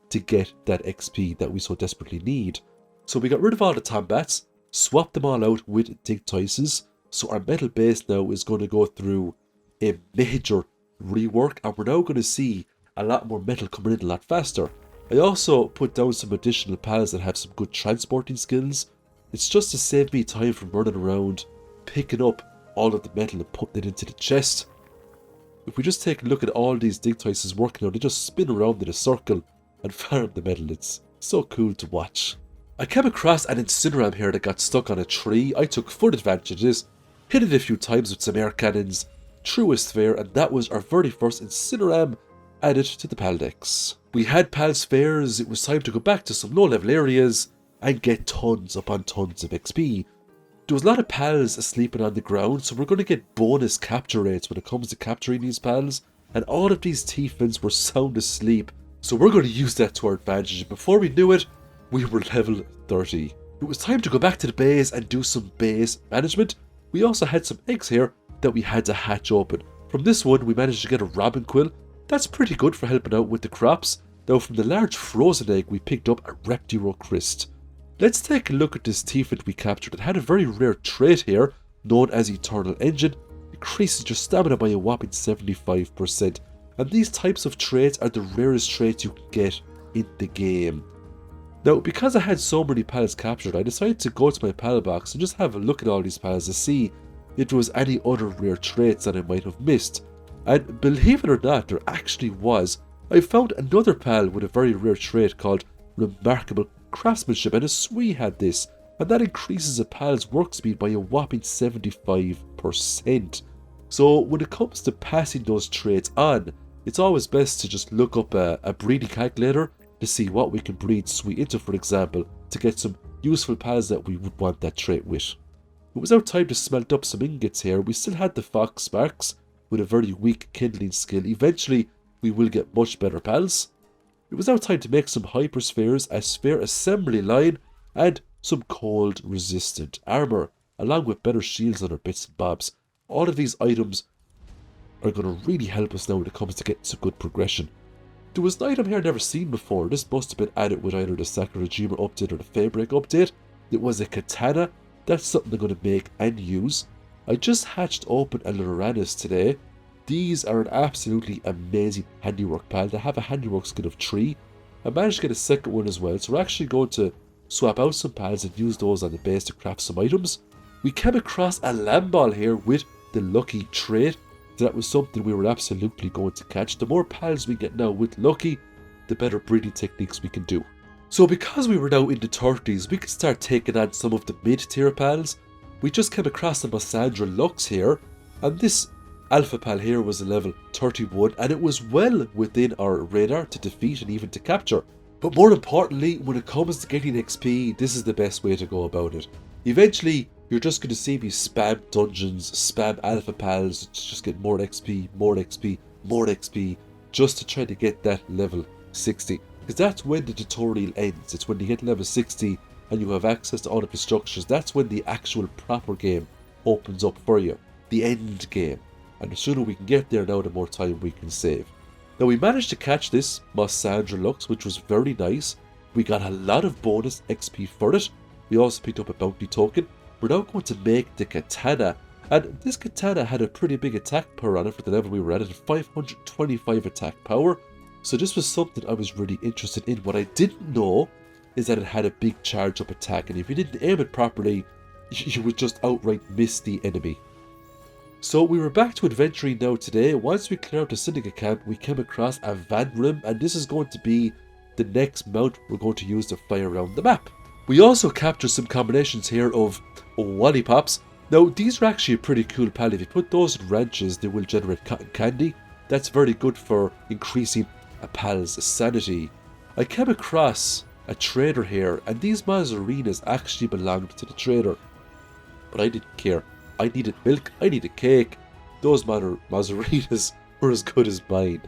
to get that XP that we so desperately need. So we got rid of all the Tombats, swapped them all out with Digtices, so our metal base now is going to go through a major rework, and we're now going to see a lot more metal coming in a lot faster. I also put down some additional pals that have some good transporting skills. It's just to save me time from running around, picking up all of the metal and putting it into the chest. If we just take a look at all these Digtices working out, they just spin around in a circle and farm the metal. It's so cool to watch. I came across an Incineram here that got stuck on a tree. I took full advantage of this, hit it a few times with some air cannons, threw a sphere, and that was our very first Incineram added to the pal decks. We had pal spheres, it was time to go back to some low level areas and get tons upon tons of XP. There was a lot of pals sleeping on the ground, so we're going to get bonus capture rates when it comes to capturing these pals, and all of these Tieflings were sound asleep, so we're going to use that to our advantage. Before we knew it, we were level 30. It was time to go back to the base and do some base management. We also had some eggs here that we had to hatch open. From this one, we managed to get a robin quill. That's pretty good for helping out with the crops. Now, from the large frozen egg, we picked up a Reptiro Crest. Let's take a look at this Tiefling we captured. It had a very rare trait here, known as Eternal Engine. It increases your stamina by a whopping 75%. And these types of traits are the rarest traits you can get in the game. Now, because I had so many pals captured, I decided to go to my pal box and just have a look at all these pals to see if there was any other rare traits that I might have missed. And believe it or not, there actually was. I found another pal with a very rare trait called Remarkable Craftsmanship, and a Swee had this, and that increases a pal's work speed by a whopping 75%. So when it comes to passing those traits on, it's always best to just look up a breeding calculator to see what we can breed Swee into, for example, to get some useful pals that we would want that trait with. It was our time to smelt up some ingots here. We still had the Fox Sparks with a very weak kindling skill. Eventually, we will get much better pals. It was now time to make some hyperspheres, a sphere assembly line, and some cold resistant armor, along with better shields and other bits and bobs. All of these items are going to really help us now when it comes to getting some good progression. There was an item here I'd never seen before. This must have been added with either the Sakurajima update or the Feybreak update. It was a katana. That's something I'm going to make and use. I just hatched open a Loranus today. These are an absolutely amazing handiwork pal. They have a handiwork skill of 3. I managed to get a second one as well, so we're actually going to swap out some pals and use those on the base to craft some items. We came across a Lamball here with the lucky trait. That was something we were absolutely going to catch. The more pals we get now with lucky, the better breeding techniques we can do. So because we were now in the 30s, we could start taking on some of the mid-tier pals. We just came across the Mossandra Lux here, and this Alpha pal here was a level 31, and it was well within our radar to defeat and even to capture. But more importantly, when it comes to getting XP, this is the best way to go about it. Eventually, you're just going to see me spam dungeons, spam alpha pals, just get more XP, more XP just to try to get that level 60. Because that's when the tutorial ends. It's when you hit level 60 and you have access to all of the structures. That's when the actual proper game opens up for you. The end game. And the sooner we can get there now, the more time we can save. Now we managed to catch this Mossandra Lux, which was very nice. We got a lot of bonus XP for it. We also picked up a bounty token. We're now going to make the katana. And this katana had a pretty big attack power on it for the level we were at. It had 525 attack power. So this was something I was really interested in. What I didn't know is that it had a big charge up attack. And if you didn't aim it properly, you would just outright miss the enemy. So we were back to adventuring now today. Once we cleared out the Syndicate camp, we came across a Van Rim, and this is going to be the next mount we're going to use to fly around the map. We also captured some combinations here of Wallipops. Now these are actually a pretty cool pal. If you put those in ranches, they will generate cotton candy. That's very good for increasing a pal's sanity. I came across a trader here, and these Mazzarinas actually belonged to the trader. But I didn't care. I needed milk, I needed cake. Those Mazzarinas were as good as mine.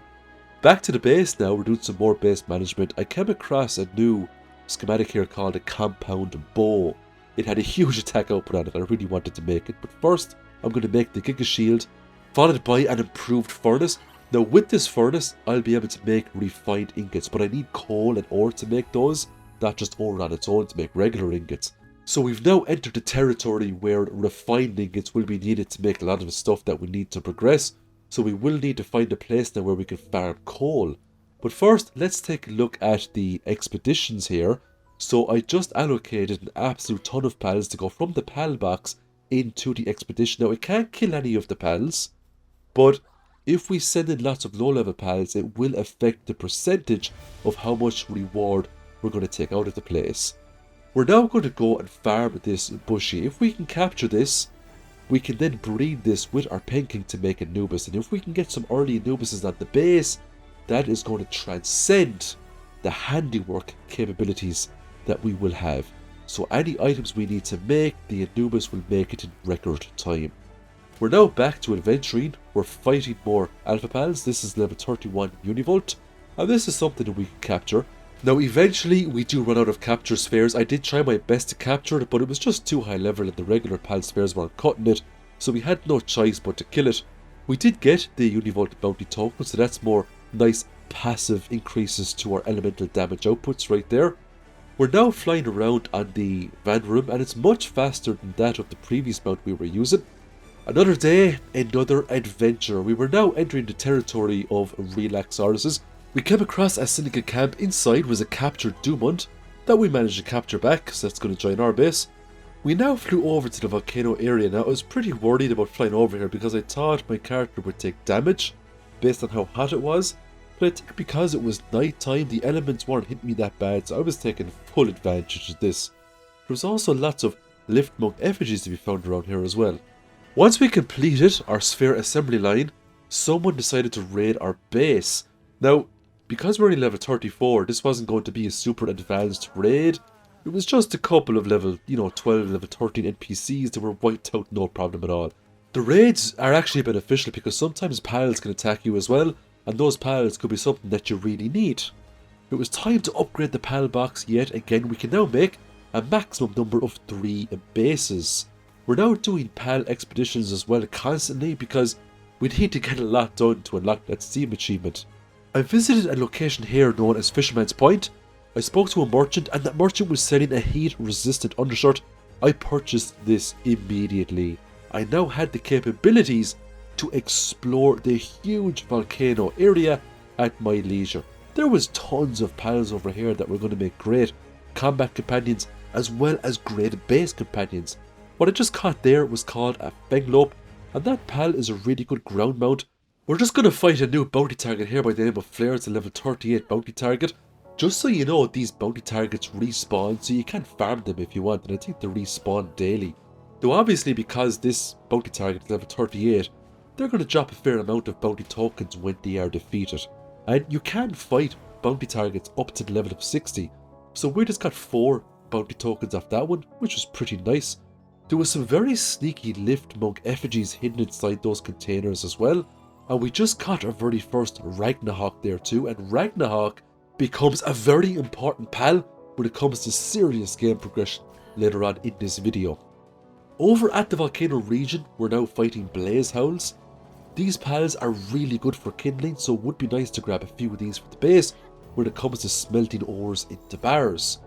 Back to the base now, we're doing some more base management. I came across a new schematic here called a compound bow. It had a huge attack output on it, I really wanted to make it. But first, I'm going to make the Giga Shield, followed by an improved furnace. Now with this furnace, I'll be able to make refined ingots, but I need coal and ore to make those, not just ore on its own to make regular ingots. So we've now entered the territory where refined ingots will be needed to make a lot of the stuff that we need to progress. So we will need to find a place now where we can farm coal. But first, let's take a look at the expeditions here. So I just allocated an absolute ton of pals to go from the pal box into the expedition. Now I can't kill any of the pals, but if we send in lots of low level pals, it will affect the percentage of how much reward we're going to take out of the place. We're now going to go and farm this bushy. If we can capture this, we can then breed this with our penking to make Anubis. And if we can get some early Anubises on the base, that is going to transcend the handiwork capabilities that we will have. So any items we need to make, the Anubis will make it in record time. We're now back to adventuring. We're fighting more Alpha Pals. This is level 31 Univolt. And this is something that we can capture. Now eventually we do run out of capture spheres. I did try my best to capture it, but it was just too high level and the regular pal spheres weren't cutting it, so we had no choice but to kill it. We did get the Univolt bounty token, so that's more nice passive increases to our elemental damage outputs right there. We're now flying around on the Van Rim, and it's much faster than that of the previous mount we were using. Another day, another adventure. We were now entering the territory of Relaxaurus. We came across a Syndicate camp. Inside was a captured Dumont that we managed to capture back, so that's going to join our base. We now flew over to the Volcano area. Now I was pretty worried about flying over here because I thought my character would take damage based on how hot it was. But I think because it was night time, the elements weren't hitting me that bad, so I was taking full advantage of this. There was also lots of lift monk effigies to be found around here as well. Once we completed our sphere assembly line, someone decided to raid our base. Now, because we're only level 34, this wasn't going to be a super advanced raid. It was just a couple of level, 12, level 13 NPCs that were wiped out no problem at all. The raids are actually beneficial because sometimes pals can attack you as well, and those pals could be something that you really need. It was time to upgrade the pal box yet again. We can now make a maximum number of 3 bases. We're now doing pal expeditions as well constantly because we need to get a lot done to unlock that Steam achievement. I visited a location here known as Fisherman's Point. I spoke to a merchant, and that merchant was selling a heat-resistant undershirt. I purchased this immediately. I now had the capabilities to explore the huge volcano area at my leisure. There was tons of pals over here that were going to make great combat companions as well as great base companions. What I just caught there was called a Fenglope, and that pal is a really good ground mount. We're just going to fight a new bounty target here by the name of Flare. It's a level 38 bounty target. Just so you know, these bounty targets respawn, so you can farm them if you want, and I think they respawn daily. Though obviously because this bounty target is level 38, they're going to drop a fair amount of bounty tokens when they are defeated. And you can fight bounty targets up to the level of 60. So we just got 4 bounty tokens off that one, which was pretty nice. There was some very sneaky lift monk effigies hidden inside those containers as well. And we just got our very first Ragnarok there too, and Ragnarok becomes a very important pal when it comes to serious game progression later on in this video. Over at the Volcano region, we're now fighting Blaze Howls. These pals are really good for kindling, so it would be nice to grab a few of these for the base when it comes to smelting ores into bars.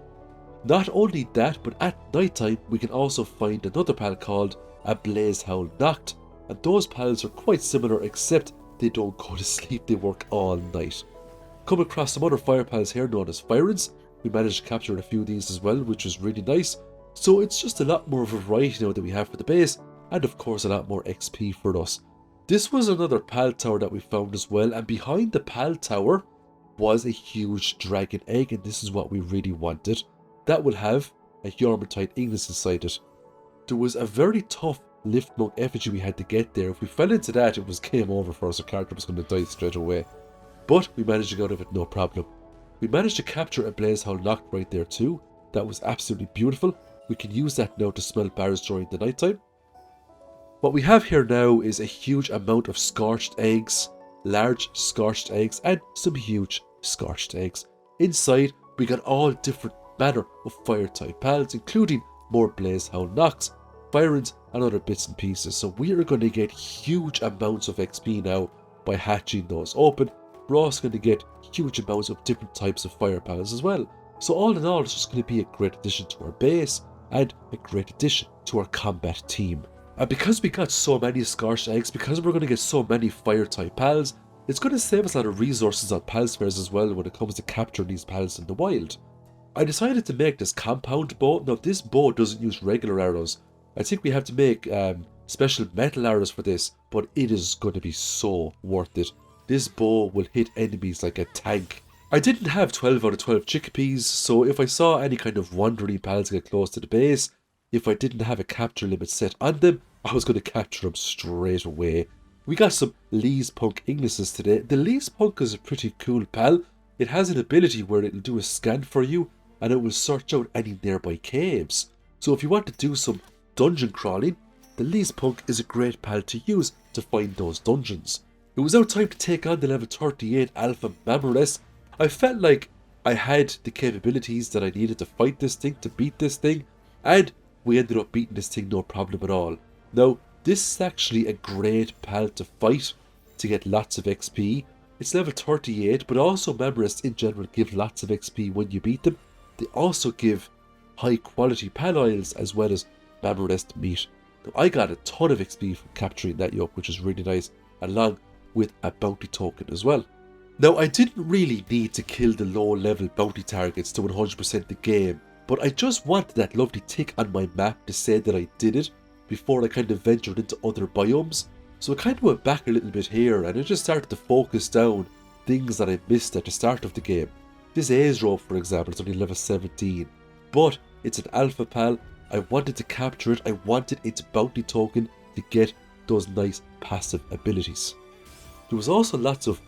Not only that, but at night time we can also find another pal called a Blaze Howl Noct, and those pals are quite similar except they don't go to sleep, they work all night. Come across some other fire pals here known as Firins. We managed to capture a few of these as well, which was really nice. So it's just a lot more variety now that we have for the base, and of course a lot more XP for us. This was another pal tower that we found as well, and behind the pal tower was a huge dragon egg, and this is what we really wanted. That will have a Yormertide Ignis inside it. There was a very tough lift monk effigy we had to get there. If we fell into that, it was game over for us. Our character was going to die straight away. But we managed to get out of it no problem. We managed to capture a Blaze Howl Noct right there too. That was absolutely beautiful. We can use that now to smell bars during the night time. What we have here now is a huge amount of scorched eggs, large scorched eggs, and some huge scorched eggs. Inside, we got all different manner of fire type pals, including more Blaze Howl Nocts, Firins, and other bits and pieces. So we are going to get huge amounts of XP now by hatching those open. We're also going to get huge amounts of different types of fire pals as well. So all in all, it's just going to be a great addition to our base and a great addition to our combat team. And because we got so many scorched eggs, because we're going to get so many fire type pals, it's going to save us a lot of resources on palspheres as well when it comes to capturing these pals in the wild. I decided to make this compound bow. Now this bow doesn't use regular arrows. I think we have to make special metal arrows for this, but it is going to be so worth it. This bow will hit enemies like a tank. I didn't have 12 out of 12 chickpeas, so if I saw any kind of wandering pals get close to the base, if I didn't have a capture limit set on them, I was going to capture them straight away. We got some Lee's Punk Ignises today. The Lee's Punk is a pretty cool pal. It has an ability where it'll do a scan for you and it will search out any nearby caves. So if you want to do some dungeon crawling, the Lee's Punk is a great pal to use to find those dungeons. It was now time to take on the level 38 Alpha Mammoth. I felt like I had the capabilities that I needed to fight this thing, to beat this thing, and we ended up beating this thing no problem at all. Now, this is actually a great pal to fight to get lots of XP. It's level 38, but also Mammoths in general give lots of XP when you beat them. They also give high quality pal oils as well as Mammoth meat. Now, I got a ton of XP from capturing that yoke, which is really nice, along with a bounty token as well. Now, I didn't really need to kill the low level bounty targets to 100% the game, but I just wanted that lovely tick on my map to say that I did it before I kind of ventured into other biomes. So I kind of went back a little bit here and I just started to focus down things that I missed at the start of the game. This Aesro, for example, is only level 17, but it's an alpha pal. I wanted to capture it. I wanted its bounty token to get those nice passive abilities. There was also lots of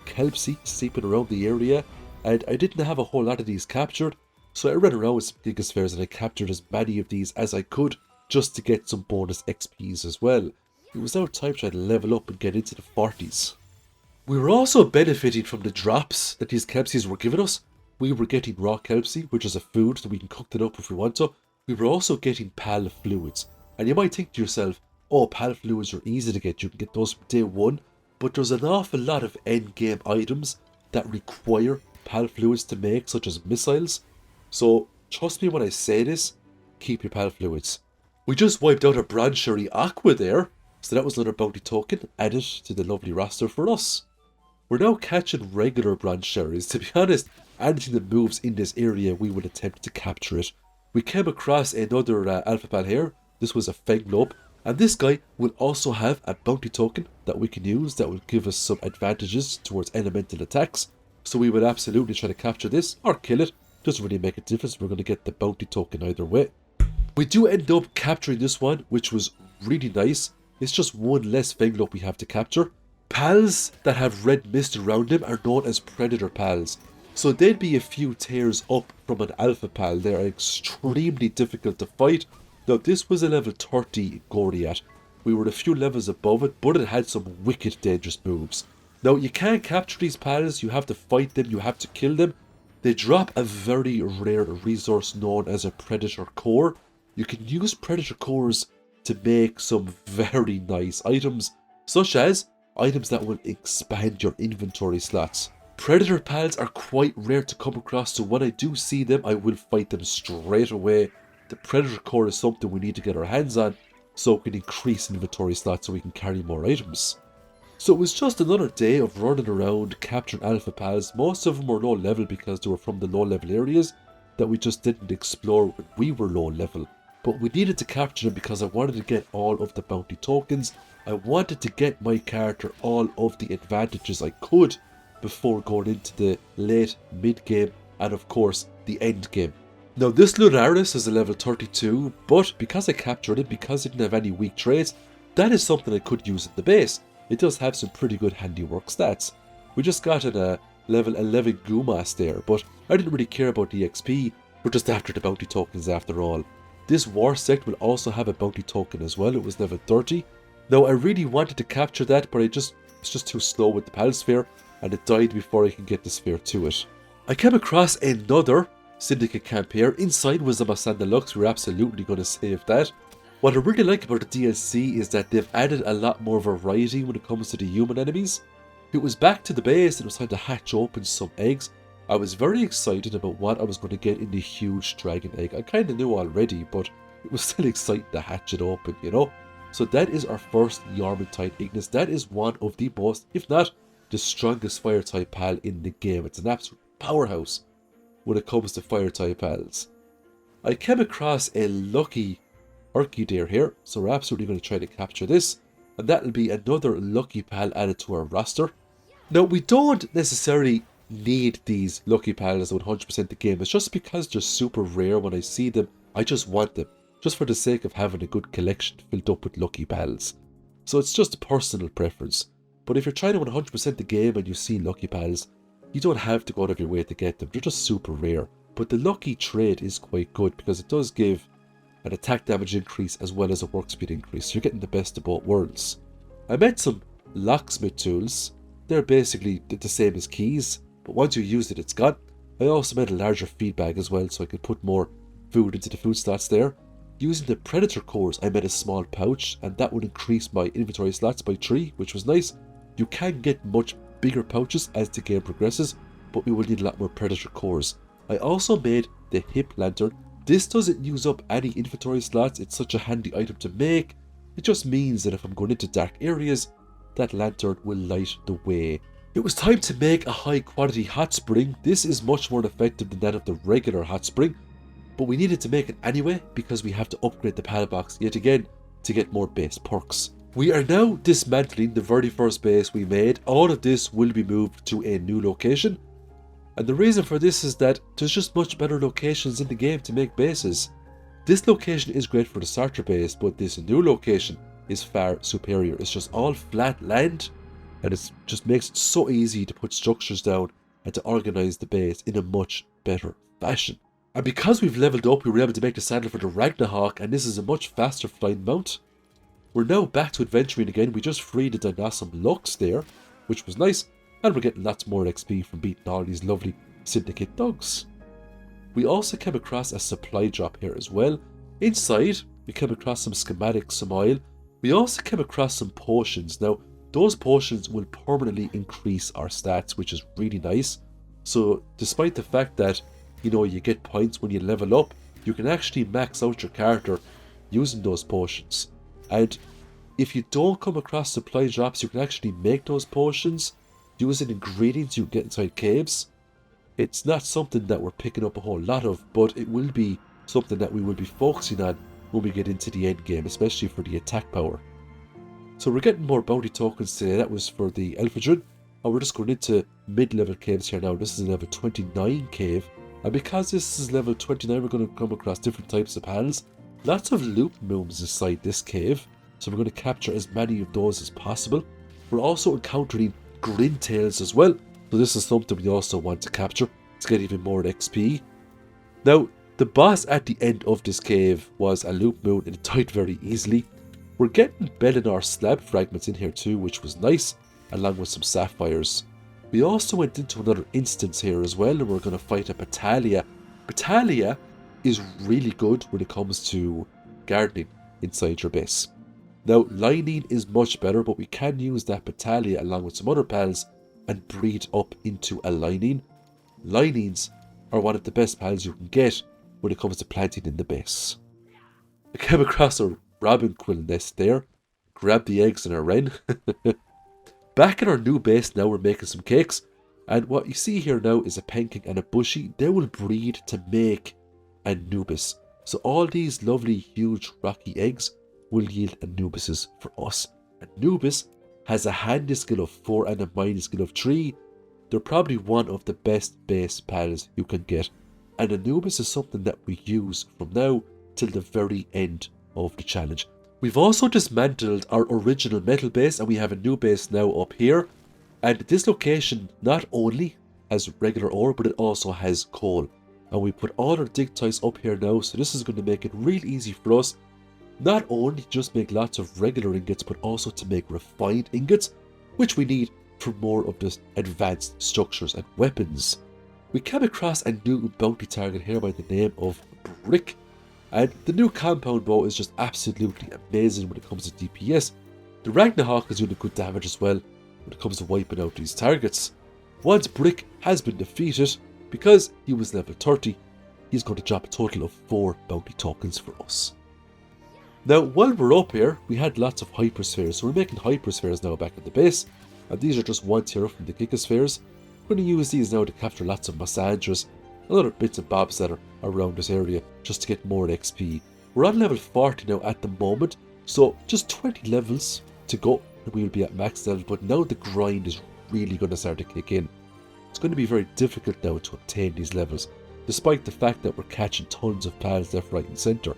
Kelpsy sleeping around the area, and I didn't have a whole lot of these captured, so I ran around with some Gigaspheres and I captured as many of these as I could just to get some bonus XPs as well. It was now time to try to level up and get into the 40s. We were also benefiting from the drops that these Kelpsies were giving us. We were getting raw Kelpsy, which is a food that we can cook it up if we want to. We were also getting pal fluids, and you might think to yourself, oh, pal fluids are easy to get, you can get those from day one. But there's an awful lot of endgame items that require pal fluids to make, such as missiles. So trust me when I say this, keep your pal fluids. We just wiped out a Bronze Sherry Aqua there, so that was another bounty token added to the lovely roster for us. We're now catching regular Bronze Sherries. To be honest, anything that moves in this area, we will attempt to capture it. We came across another alpha pal here. This was a Fenglope. And this guy will also have a bounty token that we can use that will give us some advantages towards elemental attacks. So we will absolutely try to capture this or kill it. Doesn't really make a difference. We're going to get the bounty token either way. We do end up capturing this one, which was really nice. It's just one less Fenglope we have to capture. Pals that have red mist around them are known as Predator Pals. So they'd be a few tiers up from an Alpha Pal. They're extremely difficult to fight. Now this was a level 30 Goriat. We were a few levels above it, but it had some wicked dangerous moves. Now, you can't capture these pals, you have to fight them, you have to kill them. They drop a very rare resource known as a predator core. You can use predator cores to make some very nice items, such as items that will expand your inventory slots. Predator pals are quite rare to come across, so when I do see them, I will fight them straight away. The predator core is something we need to get our hands on, so we can increase inventory slots so we can carry more items. So it was just another day of running around capturing alpha pals. Most of them were low level because they were from the low level areas that we just didn't explore when we were low level. But we needed to capture them because I wanted to get all of the bounty tokens. I wanted to get my character all of the advantages I could before going into the late mid game and of course the end game. Now this Lunaris is a level 32, but because I captured it, because it didn't have any weak traits, that is something I could use in the base. It does have some pretty good handiwork stats. We just got it a level 11 Gumas there, but I didn't really care about the XP. We're just after the bounty tokens after all. This war sect will also have a bounty token as well. It was level 30. Now I really wanted to capture that, but it's just too slow with the Pal Sphere, and it died before I could get the sphere to it. I came across another Syndicate camp here. Inside was the Masanda Lux. We're absolutely going to save that. What I really like about the DLC is that they've added a lot more variety when it comes to the human enemies. It was back to the base and it was time to hatch open some eggs. I was very excited about what I was going to get in the huge dragon egg. I kind of knew already, but it was still exciting to hatch it open, you know. So that is our first Yarmantine Ignis. That is one of the most, if not the strongest fire type pal in the game. It's an absolute powerhouse when it comes to fire type pals. I came across a lucky Orchidare here, so we're absolutely going to try to capture this, and that'll be another lucky pal added to our roster. Now we don't necessarily need these lucky pals 100% the game. It's just because they're super rare. When I see them, I just want them, just for the sake of having a good collection filled up with lucky pals. So it's just a personal preference. But if you're trying to 100% the game and you see lucky pals, you don't have to go out of your way to get them. They're just super rare. But the lucky trait is quite good because it does give an attack damage increase as well as a work speed increase. So you're getting the best of both worlds. I made some locksmith tools. They're basically the same as keys, but once you use it, it's gone. I also made a larger feed bag as well, so I could put more food into the food slots there. Using the predator cores, I made a small pouch, and that would increase my inventory slots by 3, which was nice. You can get much bigger pouches as the game progresses, but we will need a lot more predator cores. I also made the hip lantern. This doesn't use up any inventory slots. It's such a handy item to make. It just means that if I'm going into dark areas, that lantern will light the way. It was time to make a high quality hot spring. This is much more effective than that of the regular hot spring, but we needed to make it anyway because we have to upgrade the pal box yet again to get more base perks. We are now dismantling the very first base we made. All of this will be moved to a new location. And the reason for this is that there's just much better locations in the game to make bases. This location is great for the starter base, but this new location is far superior. It's just all flat land, and it just makes it so easy to put structures down and to organize the base in a much better fashion. And because we've leveled up, we were able to make the saddle for the Ragnarhawk, and this is a much faster flying mount. We're now back to adventuring again. We just freed the Dinosaur Lux there, which was nice. And we're getting lots more XP from beating all these lovely syndicate dogs. We also came across a supply drop here as well. Inside, we came across some schematics, some oil. We also came across some potions. Now, those potions will permanently increase our stats, which is really nice. So, despite the fact that, you know, you get points when you level up, you can actually max out your character using those potions. And if you don't come across supply drops, you can actually make those potions using ingredients you get inside caves. It's not something that we're picking up a whole lot of, but it will be something that we will be focusing on when we get into the end game, especially for the attack power. So we're getting more bounty tokens today. That was for the Elphadron, and we're just going into mid-level caves here now. This is a level 29 cave, and because this is level 29, we're going to come across different types of pals. Lots of loop moons inside this cave, so we're going to capture as many of those as possible. We're also encountering Grintails as well, so this is something we also want to capture to get even more XP. Now, the boss at the end of this cave was a loop moon, and it died very easily. We're getting Bellinar slab fragments in here too, which was nice, along with some sapphires. We also went into another instance here as well, and we're going to fight a Battalia. Battalia is really good when it comes to gardening inside your base. Now, lining is much better, but we can use that Battalia along with some other pals and breed up into a lining. Linings are one of the best pals you can get when it comes to planting in the base. I came across a robin quill nest there. Grabbed the eggs and a wren. Back in our new base now, we're making some cakes. And what you see here now is a penking and a bushy. They will breed to make Anubis. So all these lovely, huge, rocky eggs will yield Anubises for us. Anubis has a handy skill of 4 and a mighty skill of 3. They're probably one of the best base pals you can get. And Anubis is something that we use from now till the very end of the challenge. We've also dismantled our original metal base and we have a new base now up here. And this location not only has regular ore, but it also has coal. And we put all our dig ties up here now, so this is going to make it real easy for us. Not only to just make lots of regular ingots, but also to make refined ingots, which we need for more of the advanced structures and weapons. We came across a new bounty target here by the name of Brick. And the new compound bow is just absolutely amazing when it comes to DPS. The Ragnarok is doing good damage as well when it comes to wiping out these targets. Once Brick has been defeated, because he was level 30, he's going to drop a total of 4 bounty tokens for us. Now, while we're up here, we had lots of hyperspheres, so we're making hyperspheres now back at the base, and these are just ones here from the gigaspheres. We're going to use these now to capture lots of Massandras and other bits and bobs that are around this area, just to get more XP. We're on level 40 now at the moment, so just 20 levels to go, and we will be at max level, but now the grind is really going to start to kick in. It's going to be very difficult now to obtain these levels, despite the fact that we're catching tons of pals left, right and centre.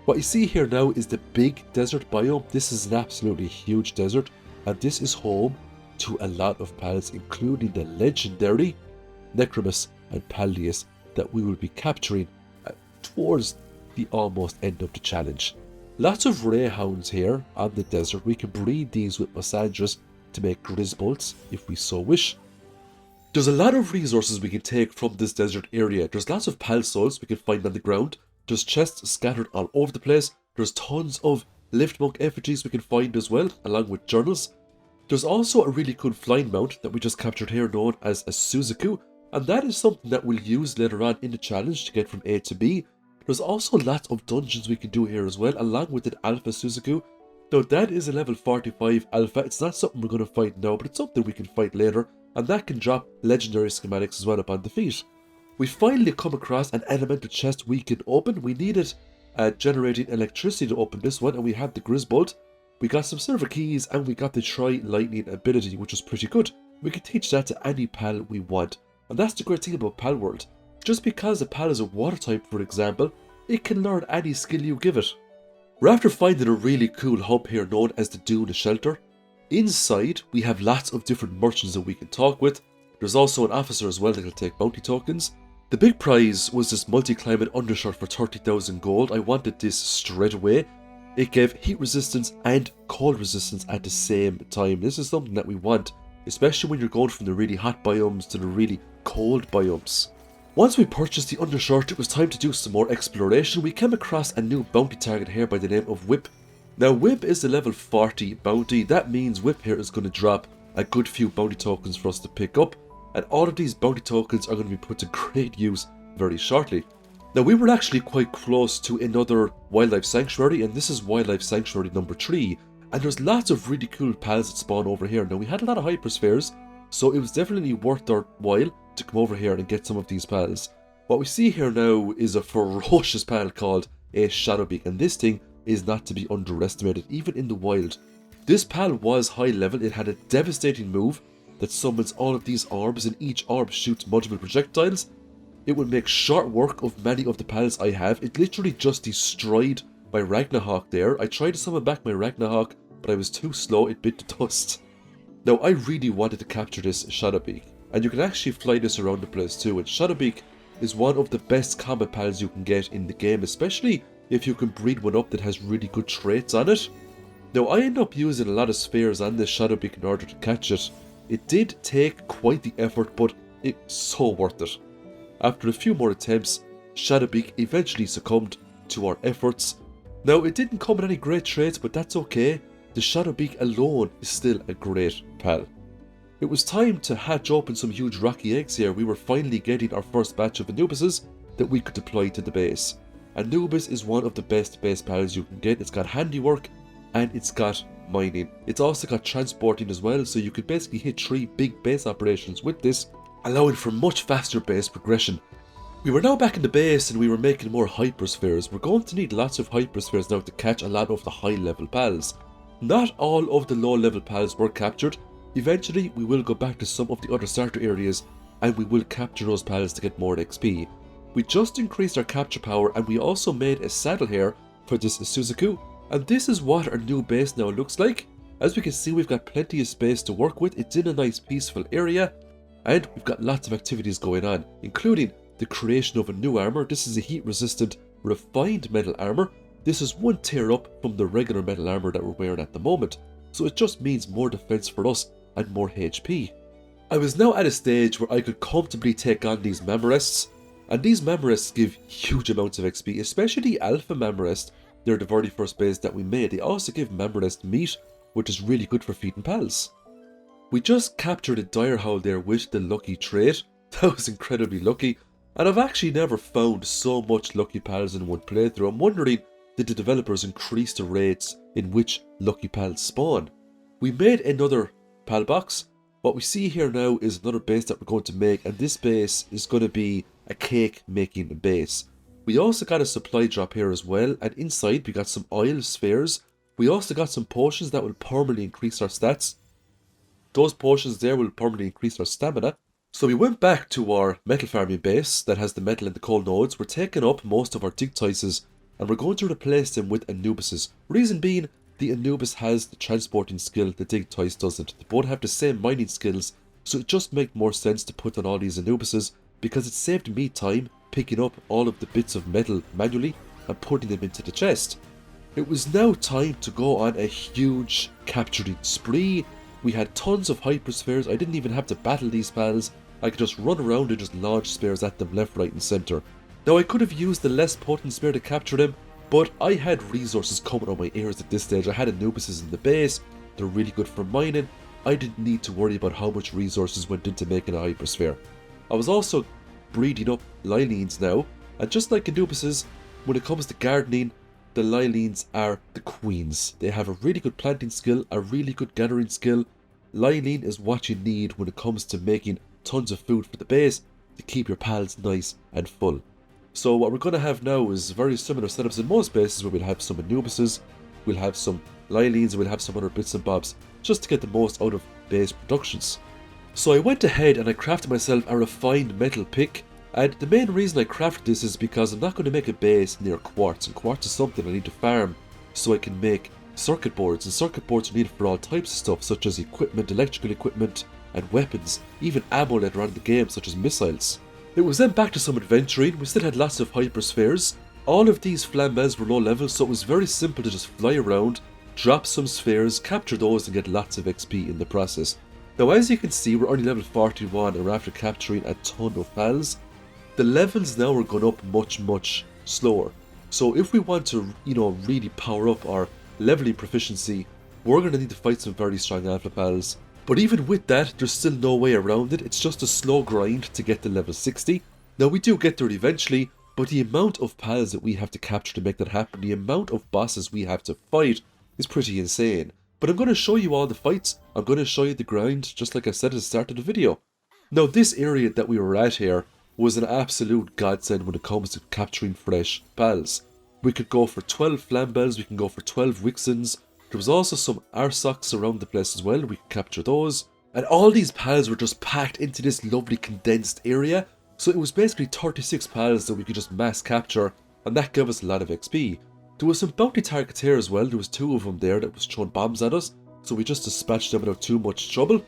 What you see here now is the big desert biome. This is an absolutely huge desert, and this is home to a lot of pals, including the legendary Necromus and Paldius that we will be capturing towards the almost end of the challenge. Lots of Rayhounds here on the desert. We can breed these with Massandras to make Grizzbolts if we so wish. There's a lot of resources we can take from this desert area. There's lots of pal souls we can find on the ground. There's chests scattered all over the place. There's tons of lift monk effigies we can find as well, along with journals. There's also a really cool flying mount that we just captured here known as a Suzaku, and that is something that we'll use later on in the challenge to get from A to B. There's also lots of dungeons we can do here as well, along with an Alpha Suzaku. Now that is a level 45 Alpha. It's not something we're going to fight now, but it's something we can fight later, and that can drop legendary schematics as well upon defeat. We finally come across an elemental chest we can open. We needed generating electricity to open this one, and we had the Grizzbolt. We got some server keys, and we got the Tri-Lightning ability, which was pretty good. We can teach that to any pal we want. And that's the great thing about Palworld. Just because a pal is a water type, for example, it can learn any skill you give it. We're after finding a really cool hub here known as the Dune Shelter. Inside, we have lots of different merchants that we can talk with. There's also an officer as well that will take bounty tokens. The big prize was this multi-climate undershirt for 30,000 gold. I wanted this straight away. It gave heat resistance and cold resistance at the same time. This is something that we want, especially when you're going from the really hot biomes to the really cold biomes. Once we purchased the undershirt, it was time to do some more exploration. We came across a new bounty target here by the name of Whip. Now Whip is a level 40 bounty. That means Whip here is going to drop a good few bounty tokens for us to pick up. And all of these bounty tokens are going to be put to great use very shortly. Now we were actually quite close to another wildlife sanctuary, and this is wildlife sanctuary number 3. And there's lots of really cool pals that spawn over here. Now we had a lot of hyperspheres, so it was definitely worth our while to come over here and get some of these pals. What we see here now is a ferocious pal called a Shadowbeak, and this thing is not to be underestimated, even in the wild. This pal was high level. It had a devastating move that summons all of these orbs, and each orb shoots multiple projectiles. It will make short work of many of the pals I have. It literally just destroyed my Ragnarok there. I tried to summon back my Ragnarok, but I was too slow, it bit the dust. Now I really wanted to capture this Shadowbeak, and you can actually fly this around the place too, and Shadowbeak is one of the best combat pals you can get in the game, especially if you can breed one up that has really good traits on it. Now I ended up using a lot of spheres on this Shadowbeak in order to catch it. It did take quite the effort, but it's so worth it. After a few more attempts, Shadowbeak eventually succumbed to our efforts. Now it didn't come with any great traits, but that's okay. The Shadowbeak alone is still a great pal. It was time to hatch open some huge rocky eggs here. We were finally getting our first batch of Anubises that we could deploy to the base. Anubis is one of the best base pals you can get. It's got handiwork and it's got mining. It's also got transporting as well, so you could basically hit 3 big base operations with this, allowing for much faster base progression. We were now back in the base and we were making more hyperspheres. We're going to need lots of hyperspheres now to catch a lot of the high level pals. Not all of the low level pals were captured. Eventually we will go back to some of the other starter areas and we will capture those pals to get more XP. We just increased our capture power and we also made a saddle here for this Suzaku. And this is what our new base now looks like. As we can see, we've got plenty of space to work with. It's in a nice peaceful area and we've got lots of activities going on, including the creation of a new armor. This is a heat resistant refined metal armor. This is 1 tier up from the regular metal armor that we're wearing at the moment, so it just means more defense for us and more HP. I was now at a stage where I could comfortably take on these Mamorests, and these Mamorests give huge amounts of XP, especially the Alpha Mamorest. They're the very first base that we made. They also give Mamorest meat, which is really good for feeding pals. We just captured a dire howl there with the lucky trait. That was incredibly lucky, and I've actually never found so much lucky pals in one playthrough. I'm wondering, did the developers increase the rates in which lucky pals spawn? We made another pal box. What we see here now is another base that we're going to make, and this base is going to be a cake making base. We also got a supply drop here as well, and inside we got some oil spheres. We also got some potions that will permanently increase our stats. Those potions there will permanently increase our stamina. So we went back to our metal farming base that has the metal and the coal nodes. We're taking up most of our Digtices and we're going to replace them with Anubises. Reason being, the Anubis has the transporting skill, the Digtice doesn't. They both have the same mining skills, so it just makes more sense to put on all these Anubises because it saved me time picking up all of the bits of metal manually and putting them into the chest. It was now time to go on a huge capturing spree. We had tons of hyperspheres. I didn't even have to battle these pals. I could just run around and just launch spheres at them left, right and centre. Now I could have used the less potent sphere to capture them, but I had resources coming on my ears at this stage. I had Anubises in the base. They're really good for mining. I didn't need to worry about how much resources went into making a hypersphere. I was also breeding up Lylines now, and just like Anubises, when it comes to gardening, the Lylines are the queens. They have a really good planting skill, a really good gathering skill. Liline is what you need when it comes to making tons of food for the base to keep your pals nice and full. So what we're going to have now is very similar setups in most bases where we'll have some Anubises, we'll have some Lylines, we'll have some other bits and bobs just to get the most out of base productions. So I went ahead and I crafted myself a refined metal pick, and the main reason I crafted this is because I'm not going to make a base near quartz, and quartz is something I need to farm so I can make circuit boards, and circuit boards are needed for all types of stuff such as equipment, electrical equipment and weapons, even ammo later on in the game such as missiles. It was then back to some adventuring. We still had lots of hyperspheres. All of these flambels were low level, so it was very simple to just fly around, drop some spheres, capture those and get lots of XP in the process. Now as you can see, we're only level 41 and we're after capturing a ton of pals. The levels now are going up much slower. So if we want to, really power up our leveling proficiency, we're going to need to fight some very strong alpha pals. But even with that, there's still no way around it. It's just a slow grind to get to level 60. Now we do get there eventually, but the amount of pals that we have to capture to make that happen, the amount of bosses we have to fight is pretty insane. But I'm going to show you all the fights. I'm going to show you the grind, just like I said at the start of the video. Now this area that we were at here was an absolute godsend when it comes to capturing fresh pals. We could go for 12 flambels, we can go for 12 Wixens. There was also some Arsocs around the place as well, we could capture those. And all these pals were just packed into this lovely condensed area. So it was basically 36 pals that we could just mass capture, and that gave us a lot of XP. There was some bounty targets here as well. There was 2 of them there that was throwing bombs at us, so we just dispatched them without too much trouble.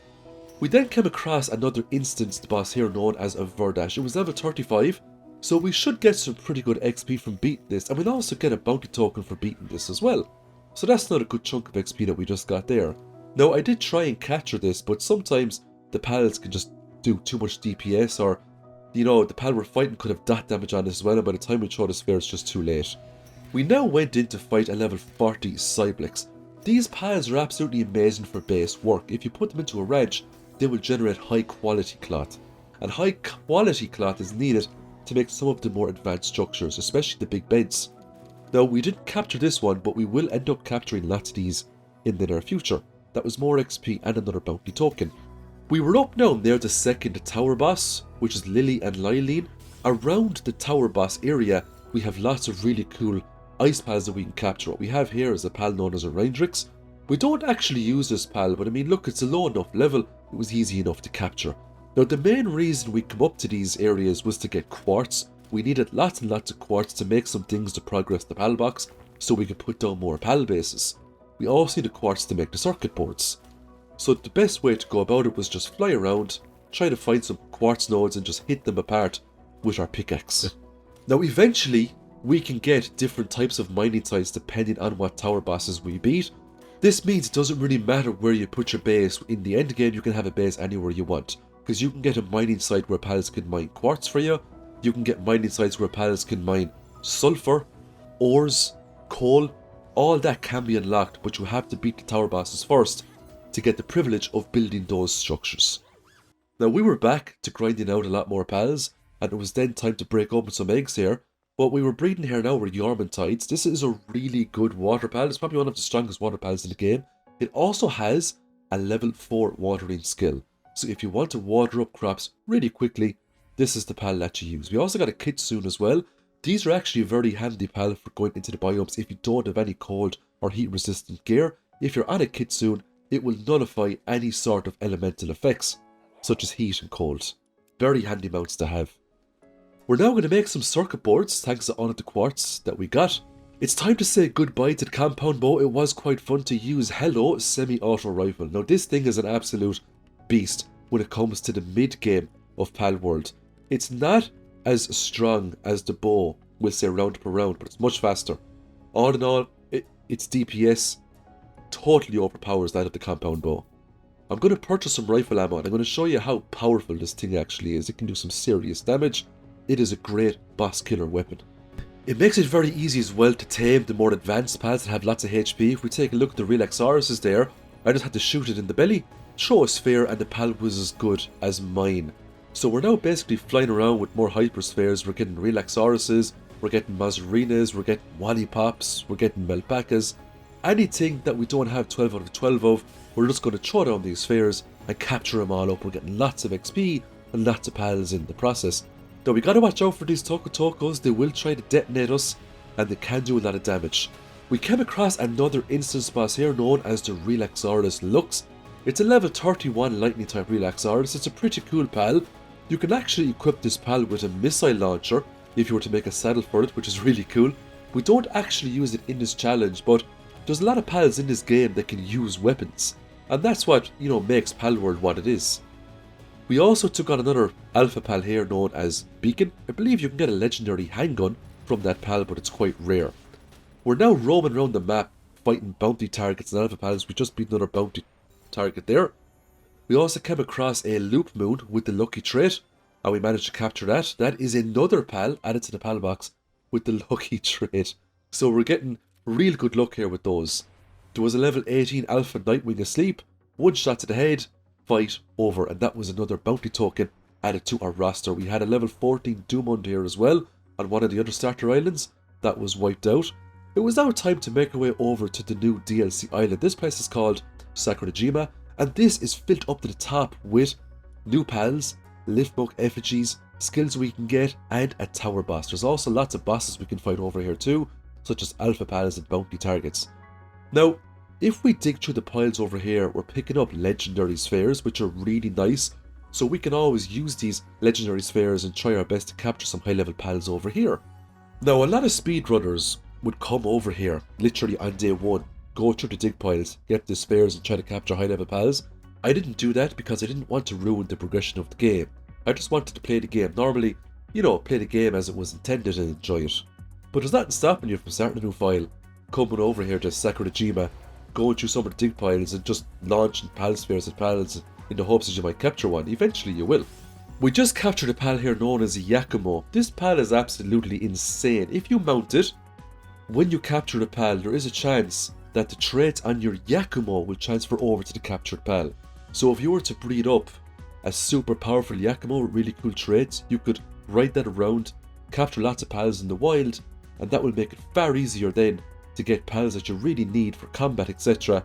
We then came across another instanced boss here known as a Verdash. It was level 35, so we should get some pretty good XP from beating this, and we'll also get a bounty token for beating this as well. So that's not a good chunk of XP that we just got there. Now I did try and capture this, but sometimes the pals can just do too much DPS, or the pal we're fighting could have dot damage on this as well, and by the time we throw the sphere it's just too late. We now went in to fight a level 40 Cyblix. These pals are absolutely amazing for base work. If you put them into a reg, they will generate high quality cloth. And high quality cloth is needed to make some of the more advanced structures, especially the big beds. Now we didn't capture this one, but we will end up capturing lots of these in the near future. That was more XP and another bounty token. We were up now near the second tower boss, which is Lily and Lylene. Around the tower boss area, we have lots of really cool ice pals that we can capture. What we have here is a pal known as a Reindrix. We don't actually use this pal, but I mean, look, it's a low enough level, it was easy enough to capture. Now the main reason we come up to these areas was to get quartz. We needed lots and lots of quartz to make some things to progress the pal box, so we could put down more pal bases. We also needed quartz to make the circuit boards. So the best way to go about it was just fly around, try to find some quartz nodes and just hit them apart with our pickaxe. Now eventually, we can get different types of mining sites depending on what tower bosses we beat. This means it doesn't really matter where you put your base. In the end game, you can have a base anywhere you want, because you can get a mining site where pals can mine quartz for you. You can get mining sites where pals can mine sulfur, ores, coal. All that can be unlocked, but you have to beat the tower bosses first to get the privilege of building those structures. Now we were back to grinding out a lot more pals, and it was then time to break open some eggs here. What we were breeding here now were Yormantides. This is a really good water pal. It's probably one of the strongest water pals in the game. It also has a level 4 watering skill. So if you want to water up crops really quickly, this is the pal that you use. We also got a Kitsune as well. These are actually a very handy pal for going into the biomes if you don't have any cold or heat resistant gear. If you're on a Kitsune, it will nullify any sort of elemental effects, such as heat and cold. Very handy mounts to have. We're now going to make some circuit boards thanks to all of the quartz that we got. It's time to say goodbye to the compound bow. It was quite fun to use. Hello, semi-auto rifle. Now this thing is an absolute beast when it comes to the mid-game of Palworld. It's not as strong as the bow, we'll say round per round, but it's much faster. All in all, its DPS totally overpowers that of the compound bow. I'm going to purchase some rifle ammo and I'm going to show you how powerful this thing actually is. It can do some serious damage. It is a great boss killer weapon. It makes it very easy as well to tame the more advanced pals that have lots of HP. If we take a look at the real Exaurus is there, I just had to shoot it in the belly, throw a sphere, and the pal was as good as mine. So we're now basically flying around with more hyperspheres. We're getting real Exauruses, we're getting Mazarinas, we're getting Wallipops, we're getting Melpacas. Anything that we don't have 12 out of 12 of, we're just going to throw down these spheres and capture them all up. We're getting lots of XP and lots of pals in the process. Now we gotta watch out for these Tokotokos. They will try to detonate us and they can do a lot of damage. We came across another instance boss here known as the Real Exaurus Lux. It's a level 31 lightning type Real Exaurus. It's a pretty cool pal. You can actually equip this pal with a missile launcher if you were to make a saddle for it, which is really cool. We don't actually use it in this challenge, but there's a lot of pals in this game that can use weapons. And that's what, makes Palworld what it is. We also took on another alpha pal here known as Beacon. I believe you can get a legendary handgun from that pal, but it's quite rare. We're now roaming around the map fighting bounty targets and alpha pals. We just beat another bounty target there. We also came across a loop moon with the lucky trait, and we managed to capture that. That is another pal added to the pal box with the lucky trait. So we're getting real good luck here with those. There was a level 18 alpha Nightwing asleep, one shot to the head, fight over, and that was another bounty token added to our roster. We had a level 14 Doomund here as well on one of the other starter islands that was wiped out. It was now time to make our way over to the new DLC island. This place is called Sakurajima, and this is filled up to the top with new pals, liftmug effigies, skills we can get, and a tower boss. There's also lots of bosses we can fight over here too, such as alpha pals and bounty targets. Now, if we dig through the piles over here, we're picking up legendary spheres, which are really nice, so we can always use these legendary spheres and try our best to capture some high level pals over here. Now, a lot of speedrunners would come over here, literally on day one, go through the dig piles, get the spheres and try to capture high level pals. I didn't do that because I didn't want to ruin the progression of the game. I just wanted to play the game normally, play the game as it was intended and enjoy it. But there's nothing stopping you from starting a new file coming over here to Sakurajima, going through some of the dig piles and just launching pal spheres at pals in the hopes that you might capture one. Eventually you will. We just captured a pal here known as Yakumo. This pal is absolutely insane. If you mount it, when you capture a pal, there is a chance that the traits on your Yakumo will transfer over to the captured pal. So if you were to breed up a super powerful Yakumo with really cool traits, you could ride that around, capture lots of pals in the wild, and that will make it far easier then to get pals that you really need for combat, etc.,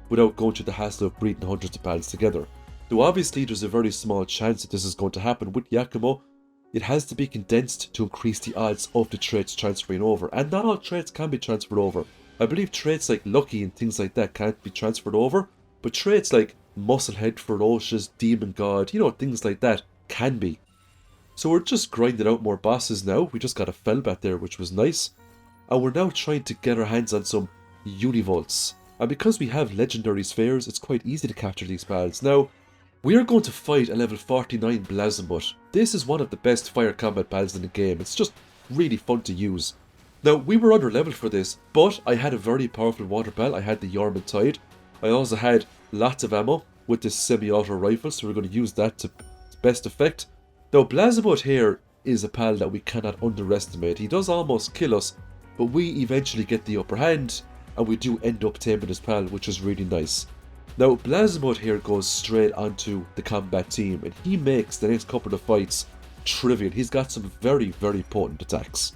without going through the hassle of breeding hundreds of pals together. Though obviously there's a very small chance that this is going to happen with Yakumo, it has to be condensed to increase the odds of the traits transferring over, and not all traits can be transferred over. I believe traits like Lucky and things like that can't be transferred over, but traits like Musclehead, Ferocious, Demon God, things like that can be. So we're just grinding out more bosses now. We just got a Felbat there, which was nice. And we're now trying to get our hands on some Univolts. And because we have legendary spheres, it's quite easy to capture these pals. Now, we are going to fight a level 49 Blazamut. This is one of the best fire combat pals in the game. It's just really fun to use. Now, we were under leveled for this, but I had a very powerful water pal. I had the Yarman Tide. I also had lots of ammo with this semi-auto rifle, so we're going to use that to best effect. Now, Blazamut here is a pal that we cannot underestimate. He does almost kill us, but we eventually get the upper hand, and we do end up taming this pal, which is really nice. Now, Blazamut here goes straight onto the combat team, and he makes the next couple of fights trivial. He's got some very, very potent attacks.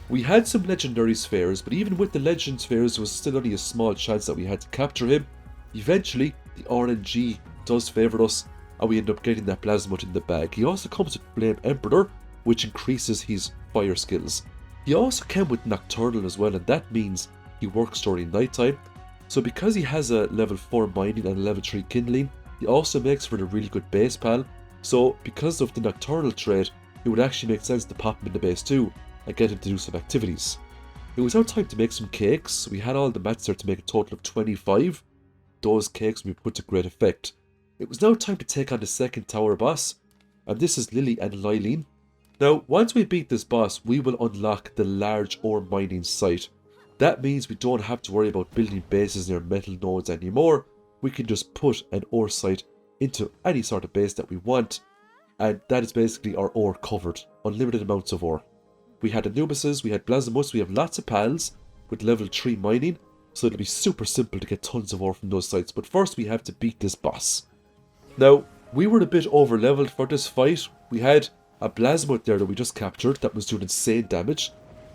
We had some legendary spheres, but even with the legend spheres, there was still only a small chance that we had to capture him. Eventually, the RNG does favour us, and we end up getting that Blazamut in the bag. He also comes with Flame Emperor, which increases his fire skills. He also came with Nocturnal as well, and that means he works during nighttime. So because he has a level 4 mining and a level 3 kindling, he also makes for a really good base pal. So because of the Nocturnal trait, it would actually make sense to pop him in the base too, and get him to do some activities. It was now time to make some cakes. We had all the mats there to make a total of 25. Those cakes will be put to great effect. It was now time to take on the second tower boss, and this is Lily and Lylene. Now, once we beat this boss, we will unlock the large ore mining site. That means we don't have to worry about building bases near metal nodes anymore. We can just put an ore site into any sort of base that we want, and that is basically our ore covered. Unlimited amounts of ore. We had Anubises, we had Blazamuts, we have lots of pals with level 3 mining, so it'll be super simple to get tons of ore from those sites. But first we have to beat this boss. Now, we were a bit over leveled for this fight. We had a Blazamut there that we just captured that was doing insane damage.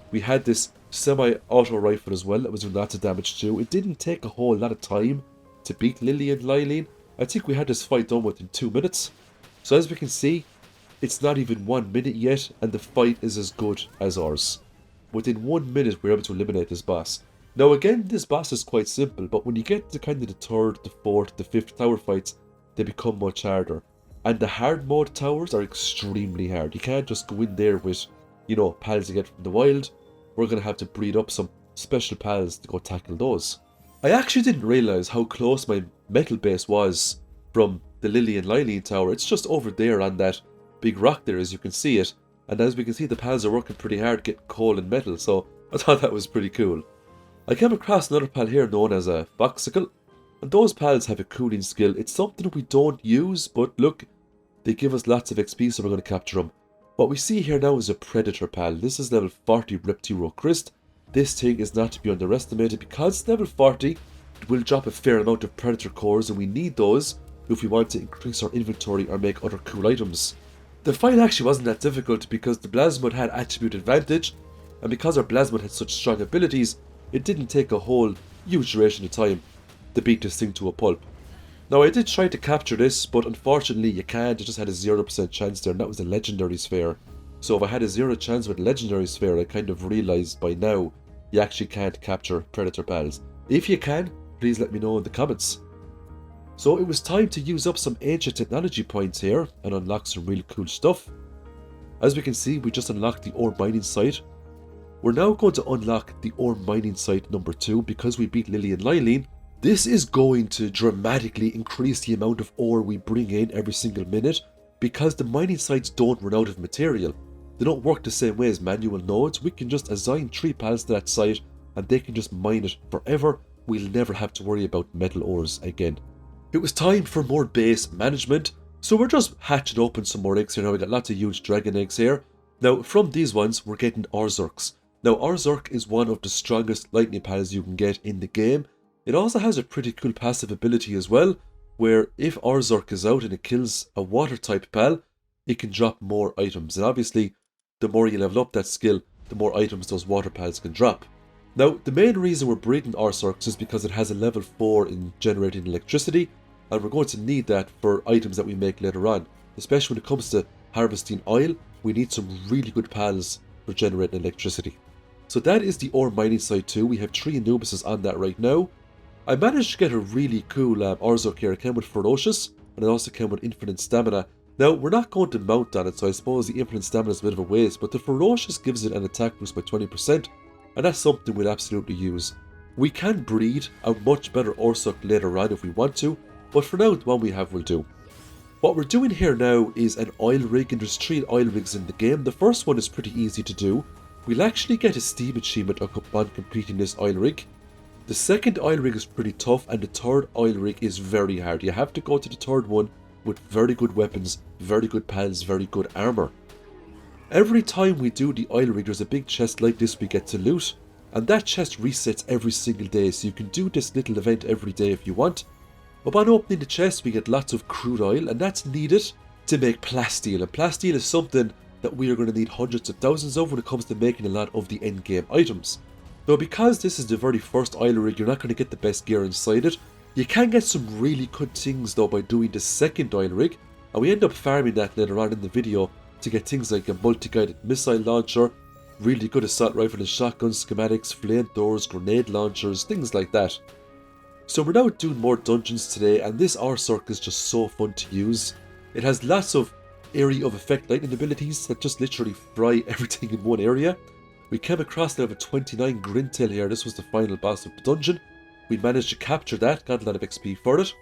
We had this semi-auto rifle as well that was doing lots of damage too. It didn't take a whole lot of time to beat Lily and Lylene. I think we had this fight done within 2 minutes. So as we can see, it's not even 1 minute yet, and the fight is as good as ours. Within 1 minute, we're able to eliminate this boss. Now again, this boss is quite simple, but when you get to kind of the 3rd, the 4th, the 5th tower fights, they become much harder. And the hard mode towers are extremely hard. You can't just go in there with, pals you get from the wild. We're going to have to breed up some special pals to go tackle those. I actually didn't realise how close my metal base was from the Lily and Lylene tower. It's just over there on that big rock there, as you can see it. And as we can see, the pals are working pretty hard getting coal and metal, so I thought that was pretty cool. I came across another pal here known as a Foxicle, and those pals have a cooling skill. It's something we don't use, but look, they give us lots of XP, so we're going to capture them. What we see here now is a Predator pal. This is level 40 Reptiro Christ. This thing is not to be underestimated because level 40 it will drop a fair amount of Predator cores, and we need those if we want to increase our inventory or make other cool items. The fight actually wasn't that difficult because the Blazamut had attribute advantage, and because our Blazamut had such strong abilities, it didn't take a whole huge duration of time to beat this thing to a pulp. Now I did try to capture this, but unfortunately you can't. It just had a 0% chance there, and that was a legendary sphere. So if I had a 0 chance with a legendary sphere, I kind of realised by now you actually can't capture Predator pals. If you can, please let me know in the comments. So it was time to use up some ancient technology points here and unlock some really cool stuff. As we can see, we just unlocked the ore mining site. We're now going to unlock the ore mining site number 2 because we beat Lily and Lylene. This is going to dramatically increase the amount of ore we bring in every single minute because the mining sites don't run out of material. They don't work the same way as manual nodes. We can just assign 3 pals to that site and they can just mine it forever. We'll never have to worry about metal ores again. It was time for more base management, so we're just hatching open some more eggs here now. We got lots of huge dragon eggs here. Now from these ones we're getting Orzurks. Now Orzurk is one of the strongest lightning pals you can get in the game. It also has a pretty cool passive ability as well, where if Orzurk is out and it kills a water type pal, it can drop more items, and obviously the more you level up that skill, the more items those water pals can drop. Now the main reason we're breeding Orzurks is because it has a level 4 in generating electricity, and we're going to need that for items that we make later on. Especially when it comes to harvesting oil, we need some really good pals for generating electricity. So that is the ore mining side too. We have 3 Anubises on that right now. I managed to get a really cool Orzurk here. It came with Ferocious, and it also came with Infinite Stamina. Now, we're not going to mount on it, so I suppose the Infinite Stamina is a bit of a waste, but the Ferocious gives it an attack boost by 20%, and that's something we'll absolutely use. We can breed a much better Orzurk later on if we want to, but for now, the one we have will do. What we're doing here now is an oil rig, and there's 3 oil rigs in the game. The first one is pretty easy to do. We'll actually get a Steam achievement upon completing this oil rig. The second oil rig is pretty tough, and the third oil rig is very hard. You have to go to the third one with very good weapons, very good pals, very good armor. Every time we do the oil rig, there's a big chest like this we get to loot, and that chest resets every single day, so you can do this little event every day if you want. Upon opening the chest, we get lots of crude oil, and that's needed to make plasteel, and plasteel is something that we are going to need hundreds of thousands of when it comes to making a lot of the endgame items. Though because this is the very first oil rig, you're not going to get the best gear inside it. You can get some really good things though by doing the second oil rig, and we end up farming that later on in the video to get things like a multi-guided missile launcher, really good assault rifle and shotgun schematics, flamethrowers, grenade launchers, things like that. So we're now doing more dungeons today, and this Orzurk is just so fun to use. It has lots of area of effect lightning abilities that just literally fry everything in one area. We came across level 29 Grintail here. This was the final boss of the dungeon. We managed to capture that, got a lot of XP for it.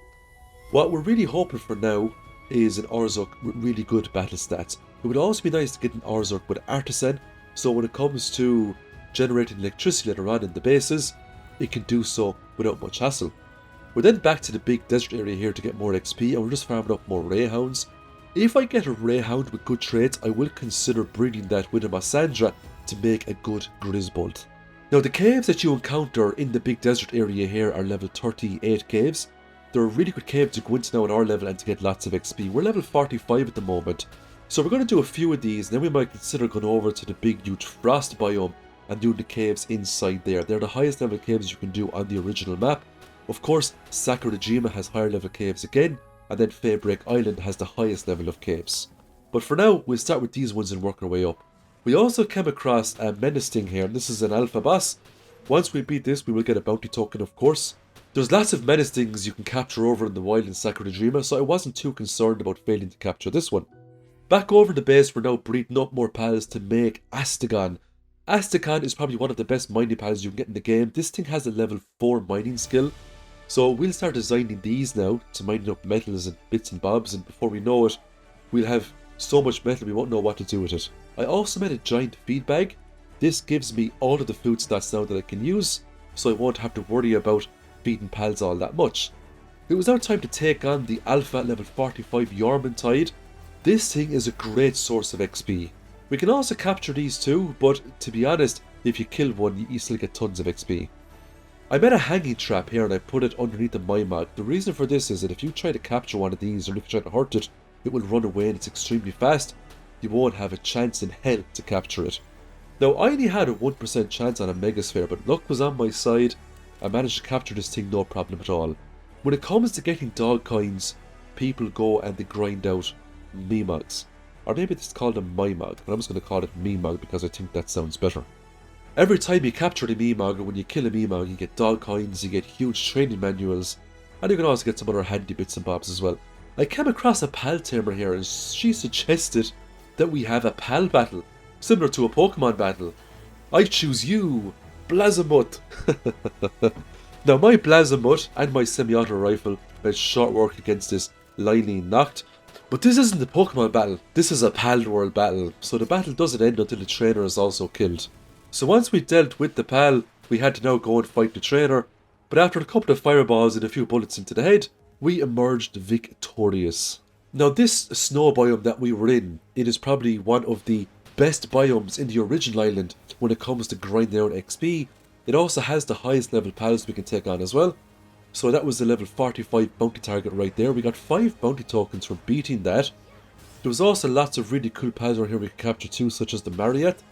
What we're really hoping for now is an Orzurk with really good battle stats. It would also be nice to get an Orzurk with Artisan, so when it comes to generating electricity later on in the bases, it can do so without much hassle. We're then back to the big desert area here to get more XP, and we're just farming up more Rayhounds. If I get a Rayhound with good traits, I will consider breeding that with a Massandra to make a good Grisbold. Now the caves that you encounter in the big desert area here are level 38 caves. They're a really good cave to go into now at our level and to get lots of XP. We're level 45 at the moment, so we're going to do a few of these, and then we might consider going over to the big huge frost biome and doing the caves inside there. They're the highest level caves you can do on the original map. Of course, Sakurajima has higher level caves again, and then Feybreak Island has the highest level of caves. But for now, we'll start with these ones and work our way up. We also came across a Menacing here, and this is an alpha boss. Once we beat this, we will get a bounty token, of course. There's lots of Menacings you can capture over in the wild in Sakurajima, so I wasn't too concerned about failing to capture this one. Back over the base, we're now breeding up more pals to make Astagon. Astagon is probably one of the best mining pals you can get in the game. This thing has a level 4 mining skill, so we'll start designing these now to mining up metals and bits and bobs, and before we know it, we'll have so much metal we won't know what to do with it. I also made a giant feed bag. This gives me all of the food stats now that I can use, so I won't have to worry about feeding pals all that much. It was now time to take on the alpha level 45 Yormantide. This thing is a great source of XP. We can also capture these too, but to be honest, if you kill one, you still get tons of XP. I made a hanging trap here and I put it underneath the Mimog. The reason for this is that if you try to capture one of these, or if you try to hurt it, it will run away and it's extremely fast. You won't have a chance in hell to capture it. Now, I only had a 1% chance on a Megasphere, but luck was on my side. I managed to capture this thing no problem at all. When it comes to getting dog coins, people go and they grind out Mimogs. Or maybe it's called a Mimog, but I'm just going to call it Mimog because I think that sounds better. Every time you capture a Mimog, or when you kill a Mimog, you get dog coins, you get huge training manuals, and you can also get some other handy bits and bobs as well. I came across a pal tamer here, and she suggested that we have a pal battle, similar to a Pokemon battle. I choose you, Blazamut. Now my Blazamut and my semi-auto rifle made short work against this Lylene Noct, but this isn't a Pokemon battle, this is a Palworld battle, so the battle doesn't end until the trainer is also killed. So once we dealt with the pal, we had to now go and fight the trainer, but after a couple of fireballs and a few bullets into the head, we emerged victorious. Now this snow biome that we were in, it is probably one of the best biomes in the original island when it comes to grinding out XP. It also has the highest level pals we can take on as well. So that was the level 45 bounty target right there. We got 5 bounty tokens for beating that. There was also lots of really cool pals around here we could capture too, such as the Marriott.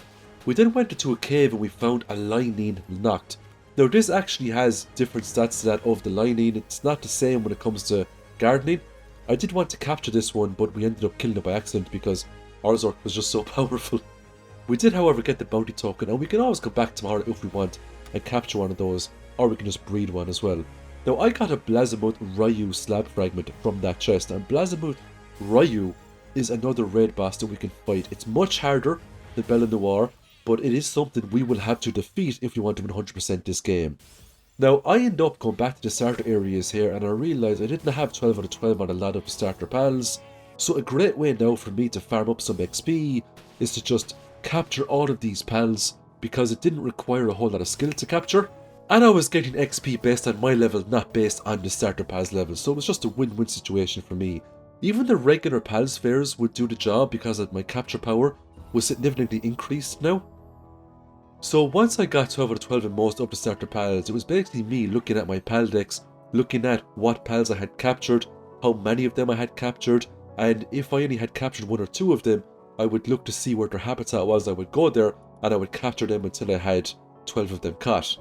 We then went into a cave and we found a lightning knocked. Now this actually has different stats to that of the lightning. It's not the same when it comes to gardening. I did want to capture this one, but we ended up killing it by accident because Orzhok was just so powerful. We did however get the bounty token, and we can always go back tomorrow if we want and capture one of those, or we can just breed one as well. Now I got a Blazimuth Ryu slab fragment from that chest, and Blazimuth Ryu is another raid boss that we can fight. It's much harder than Bella Noir, but it is something we will have to defeat if we want to 100% this game. Now I end up going back to the starter areas here, and I realised I didn't have 12 out of 12 on a lot of starter pals, so a great way now for me to farm up some XP is to just capture all of these pals, because it didn't require a whole lot of skill to capture. And I was getting XP based on my level, not based on the starter pals level, so it was just a win-win situation for me. Even the regular pals fairs would do the job because my capture power was significantly increased now. So once I got 12 out of 12 in most of the starter pals, it was basically me looking at my pal decks, looking at what pals I had captured, how many of them I had captured, and if I only had captured 1 or 2 of them, I would look to see where their habitat was. I would go there and I would capture them until I had 12 of them caught.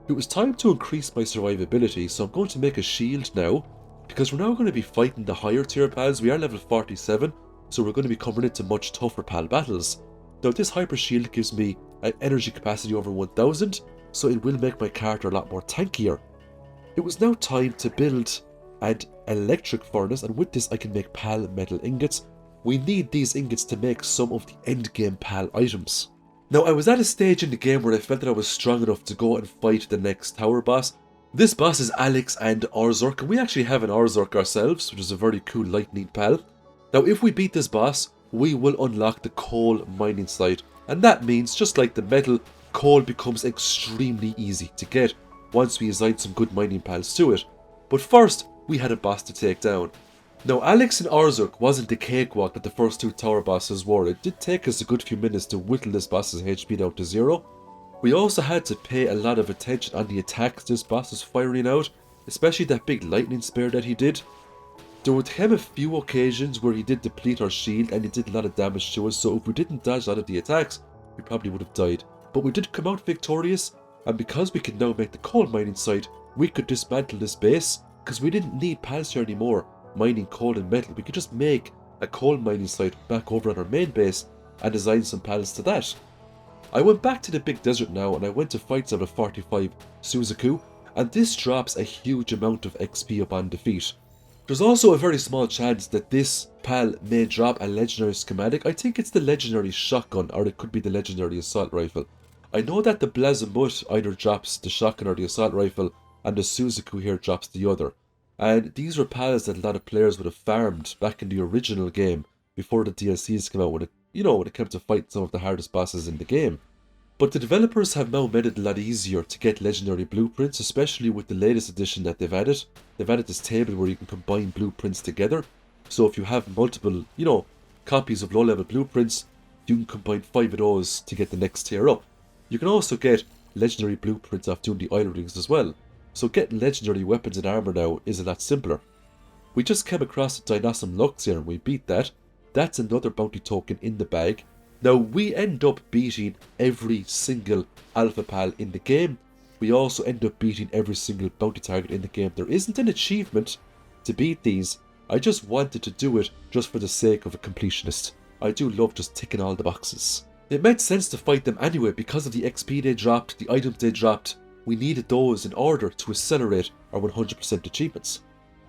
It was time to increase my survivability, so I'm going to make a shield now, because we're now going to be fighting the higher tier pals. We are level 47, so we're going to be coming into much tougher pal battles. Now this hyper shield gives me an energy capacity over 1000, so it will make my character a lot more tankier. It was now time to build an electric furnace, and with this I can make pal metal ingots. We need these ingots to make some of the endgame pal items. Now I was at a stage in the game where I felt that I was strong enough to go and fight the next tower boss. This boss is Alex and Orzhok, and we actually have an Orzhok ourselves, which is a very cool lightning pal. Now if we beat this boss, we will unlock the coal mining site, and that means, just like the metal, coal becomes extremely easy to get once we assign some good mining pals to it. But first, we had a boss to take down. Now Alex and Orzhok wasn't the cakewalk that the first 2 tower bosses were. It did take us a good few minutes to whittle this boss's HP down to 0. We also had to pay a lot of attention on the attacks this boss was firing out, especially that big lightning spear that he did. There would come a few occasions where he did deplete our shield and he did a lot of damage to us, so if we didn't dodge a lot of the attacks, we probably would have died. But we did come out victorious, and because we could now make the coal mining site, we could dismantle this base, because we didn't need pals here anymore mining coal and metal. We could just make a coal mining site back over on our main base and assign some pals to that. I went back to the big desert now, and I went to fight level 45 Suzaku, and this drops a huge amount of XP upon defeat. There's also a very small chance that this pal may drop a legendary schematic. I think it's the legendary shotgun, or it could be the legendary assault rifle. I know that the Blazimuth either drops the shotgun or the assault rifle, and the Suzaku here drops the other. And these were pals that a lot of players would have farmed back in the original game before the DLCs came out, when it came to fight some of the hardest bosses in the game. But the developers have now made it a lot easier to get legendary blueprints, especially with the latest edition that they've added. They've added this table where you can combine blueprints together. So if you have multiple, copies of low-level blueprints, you can combine 5 of those to get the next tier up. You can also get legendary blueprints off doing the oil rigs as well. So getting legendary weapons and armor now is a lot simpler. We just came across Dinosaur Lux here and we beat that. That's another bounty token in the bag. Now we end up beating every single alpha pal in the game. We also end up beating every single bounty target in the game. There isn't an achievement to beat these. I just wanted to do it just for the sake of a completionist. I do love just ticking all the boxes. It made sense to fight them anyway because of the XP they dropped, the items they dropped. We needed those in order to accelerate our 100% achievements.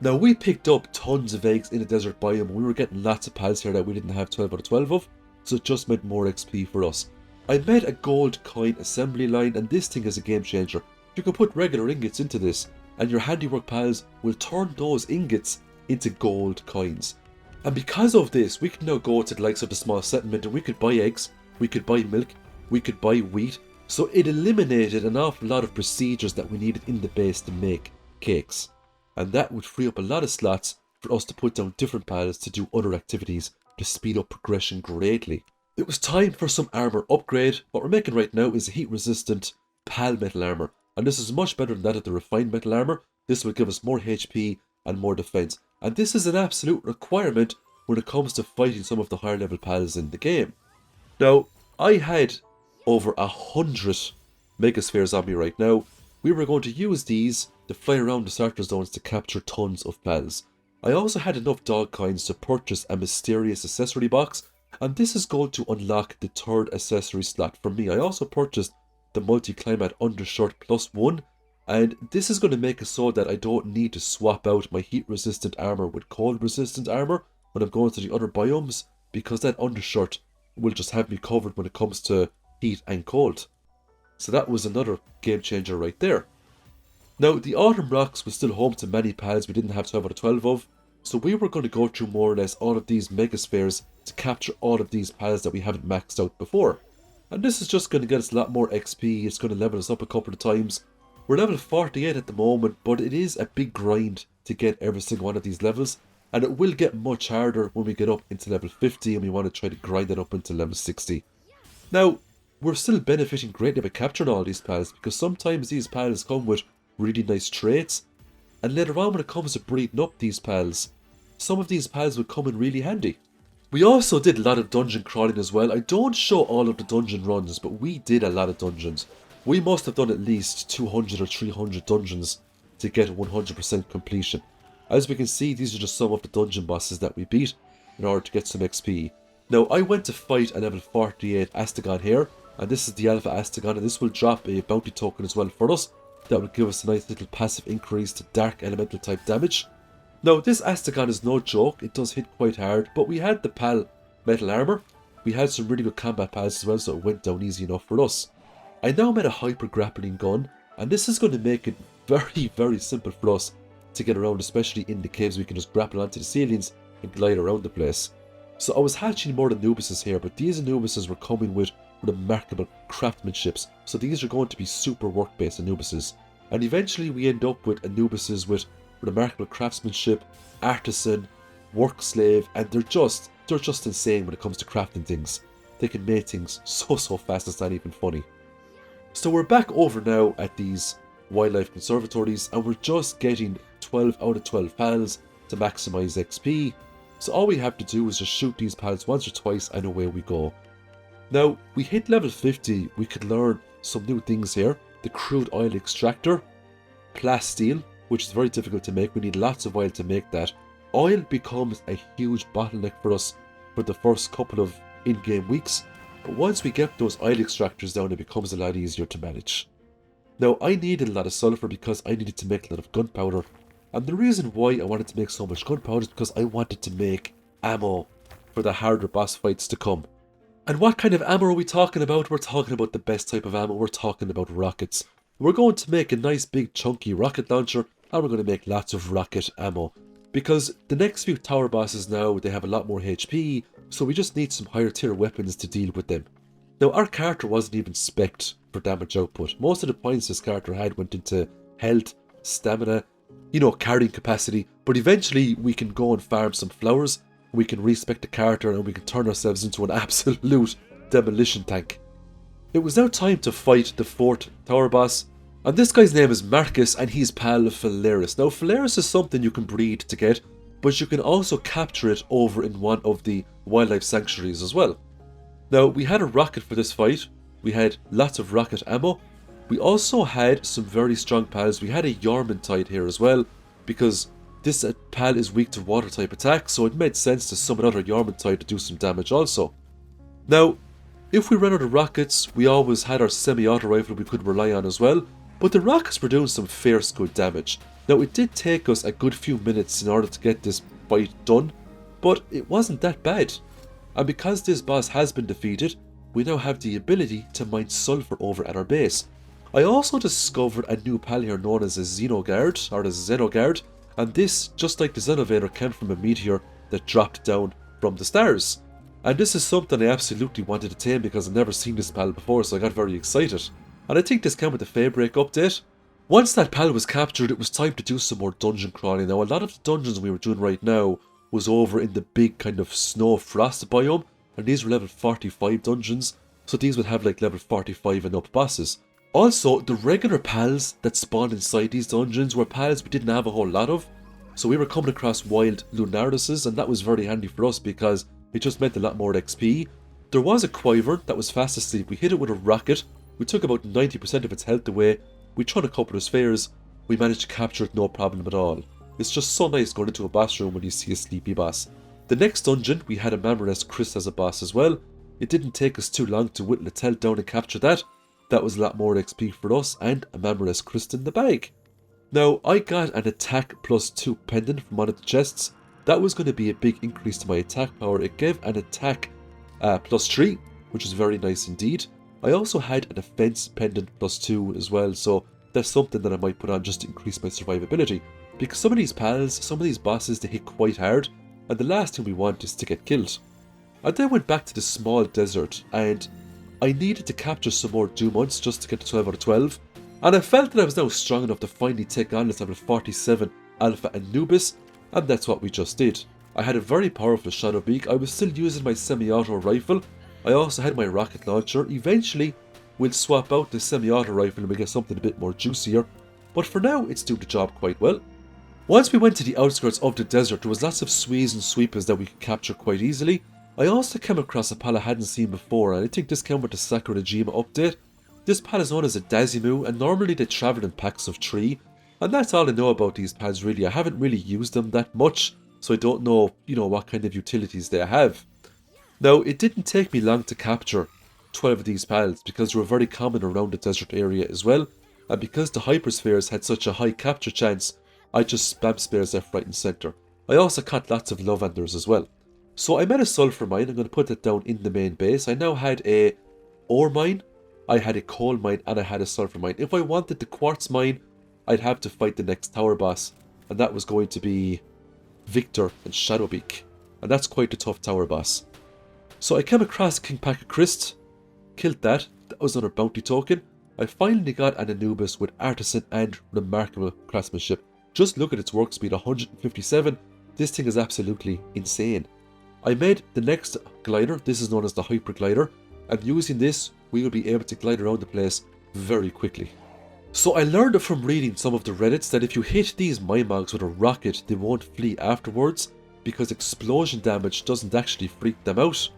Now we picked up tons of eggs in the desert biome. We were getting lots of pals here that we didn't have 12 out of 12 of, so it just meant more XP for us. I made a gold coin assembly line, and this thing is a game changer. You can put regular ingots into this and your handiwork pals will turn those ingots into gold coins. And because of this, we can now go to the likes of the small settlement and we could buy eggs, we could buy milk, we could buy wheat, So it eliminated an awful lot of procedures that we needed in the base to make cakes. And that would free up a lot of slots for us to put down different pals to do other activities to speed up progression greatly. It was time for some armor upgrade. What we're making right now is a heat resistant pal metal armor. And this is much better than that of the refined metal armor. This will give us more HP and more defense. And this is an absolute requirement when it comes to fighting some of the higher level pals in the game. Now, I had over 100 megaspheres on me right now. We were going to use these to fly around the starter zones to capture tons of pals. I also had enough dog coins to purchase a mysterious accessory box, and this is going to unlock the third accessory slot for me. I also purchased the multi-climate undershirt +1, and this is going to make it so that I don't need to swap out my heat resistant armor with cold resistant armor when I'm going to the other biomes, because that undershirt will just have me covered when it comes to heat and cold. So that was another game changer right there. Now, the Autumn Rocks was still home to many pals we didn't have 12 out of 12 of, so we were going to go through more or less all of these megaspheres to capture all of these pals that we haven't maxed out before. And this is just going to get us a lot more XP, it's going to level us up a couple of times. We're level 48 at the moment, but it is a big grind to get every single one of these levels, and it will get much harder when we get up into level 50 and we want to try to grind it up into level 60. Now, we're still benefiting greatly by capturing all these pals, because sometimes these pals come with really nice traits, and later on when it comes to breeding up these pals, some of these pals will come in really handy. We also did a lot of dungeon crawling as well. I don't show all of the dungeon runs, but we did a lot of dungeons. We must have done at least 200 or 300 dungeons to get 100% completion. As we can see, these are just some of the dungeon bosses that we beat in order to get some XP. Now, I went to fight a level 48 Astagon here, and this is the Alpha Astagon, and this will drop a bounty token as well for us. That will give us a nice little passive increase to dark elemental type damage. Now, this Astagon is no joke, it does hit quite hard, but we had the pal metal armor. We had some really good combat pals as well, so it went down easy enough for us. I now made a hyper grappling gun, and this is going to make it very, very simple for us to get around, especially in the caves. We can just grapple onto the ceilings and glide around the place. So I was hatching more Anubises here, but these Anubises were coming with remarkable craftsmanships, so these are going to be super work-based Anubises. And eventually we end up with Anubises with remarkable craftsmanship, artisan, work slave, and they're just insane when it comes to crafting things. They can make things so fast it's not even funny. So we're back over now at these wildlife conservatories, and we're just getting 12 out of 12 pals to maximize XP. So all we have to do is just shoot these pals once or twice and away we go. Now, we hit level 50, we could learn some new things here. The crude oil extractor, plasteel, which is very difficult to make. We need lots of oil to make that. Oil becomes a huge bottleneck for us for the first couple of in-game weeks, but once we get those oil extractors down, it becomes a lot easier to manage. Now, I needed a lot of sulfur because I needed to make a lot of gunpowder, and the reason why I wanted to make so much gunpowder is because I wanted to make ammo for the harder boss fights to come. And what kind of ammo are we talking about? We're talking about the best type of ammo. We're talking about rockets. We're going to make a nice big chunky rocket launcher, and we're going to make lots of rocket ammo. Because the next few tower bosses now, they have a lot more HP, so we just need some higher tier weapons to deal with them. Now, our character wasn't even spec'd for damage output. Most of the points this character had went into health, stamina, carrying capacity, but eventually we can go and farm some flowers, we can respec the character, and we can turn ourselves into an absolute demolition tank. It was now time to fight the 4th tower boss, and this guy's name is Marcus, and he's pal Phalaris. Now, Phalaris is something you can breed to get, but you can also capture it over in one of the wildlife sanctuaries as well. Now, we had a rocket for this fight, we had lots of rocket ammo, we also had some very strong pals. We had a Yarmantide here as well, because this pal is weak to water type attacks, so it made sense to summon another Yarmantide to do some damage also. Now, if we ran out of rockets, we always had our semi-auto rifle we could rely on as well, but the rockets were doing some fierce good damage. Now, it did take us a good few minutes in order to get this fight done, but it wasn't that bad. And because this boss has been defeated, we now have the ability to mine sulfur over at our base. I also discovered a new pal here known as a Xenolord, or the Xenolord, and this, just like the Xenovator, came from a meteor that dropped down from the stars. And this is something I absolutely wanted to tame because I've never seen this pal before, so I got very excited. And I think this came with the Feybreak update. Once that pal was captured, it was time to do some more dungeon crawling. Now, a lot of the dungeons we were doing right now was over in the big kind of snow frost biome, and these were level 45 dungeons, so these would have like level 45 and up bosses. Also, the regular pals that spawned inside these dungeons were pals we didn't have a whole lot of, so we were coming across wild Lunarduses, and that was very handy for us because it just meant a lot more XP. There was a Quiver that was fast asleep. We hit it with a rocket, we took about 90% of its health away, we tried a couple of spheres, we managed to capture it no problem at all. It's just so nice going into a boss room when you see a sleepy boss. The next dungeon, we had a Mammoth Chris as a boss as well. It didn't take us too long to whittle its health down and capture that. That was a lot more XP for us, and a Mammoth Chris in the bag. Now, I got an attack +2 pendant from one of the chests. That was going to be a big increase to my attack power. It gave an attack +3, which is very nice indeed. I also had a defense pendant +2 as well, so that's something that I might put on just to increase my survivability. Because some of these pals, some of these bosses, they hit quite hard, and the last thing we want is to get killed. I then went back to the small desert, and I needed to capture some more Doomunts just to get to 12 out of 12, and I felt that I was now strong enough to finally take on this level 47 Alpha Anubis, and that's what we just did. I had a very powerful Shadow Beak. I was still using my semi-auto rifle. I also had my rocket launcher. Eventually, we'll swap out the semi-auto rifle and we'll get something a bit more juicier, but for now, it's doing the job quite well. Once we went to the outskirts of the desert, there was lots of Swees and Sweepers that we could capture quite easily. I also came across a pal I hadn't seen before, and I think this came with the Sakurajima update. This pal is known as a Dazimu, and normally they travel in packs of 3, and that's all I know about these pals really. I haven't really used them that much, so I don't know, what kind of utilities they have. Now, it didn't take me long to capture 12 of these pals, because they were very common around the desert area as well, and because the hyperspheres had such a high capture chance, I just spammed spares left, right and centre. I also caught lots of Lovanders as well. So I made a sulphur mine. I'm going to put that down in the main base. I now had a ore mine, I had a coal mine, and I had a sulphur mine. If I wanted the quartz mine, I'd have to fight the next tower boss, and that was going to be Victor and Shadowbeak, and that's quite a tough tower boss. So I came across King Pack-a-Christ, killed that. That was another bounty token. I finally got an Anubis with artisan and remarkable craftsmanship. Just look at its work speed, 157. This thing is absolutely insane. I made the next glider. This is known as the Hyper Glider, and using this, we will be able to glide around the place very quickly. So I learned from reading some of the Reddits that if you hit these Mimogs with a rocket, they won't flee afterwards, because explosion damage doesn't actually freak them out.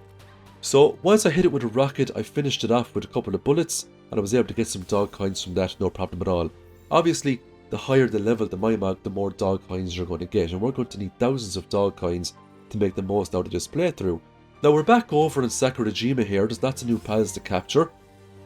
So once I hit it with a rocket, I finished it off with a couple of bullets, and I was able to get some dog coins from that, no problem at all. Obviously, the higher the level the Mimog, the more dog coins you're going to get, and we're going to need thousands of dog coins to make the most out of this playthrough. Now we're back over in Sakurajima here. There's lots of new pals to capture.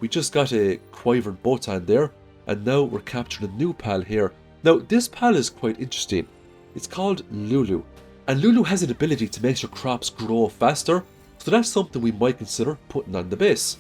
We just got a Quiver Botan there, and now we're capturing a new pal here. Now this pal is quite interesting. It's called Lulu, and Lulu has an ability to make your crops grow faster, so that's something we might consider putting on the base.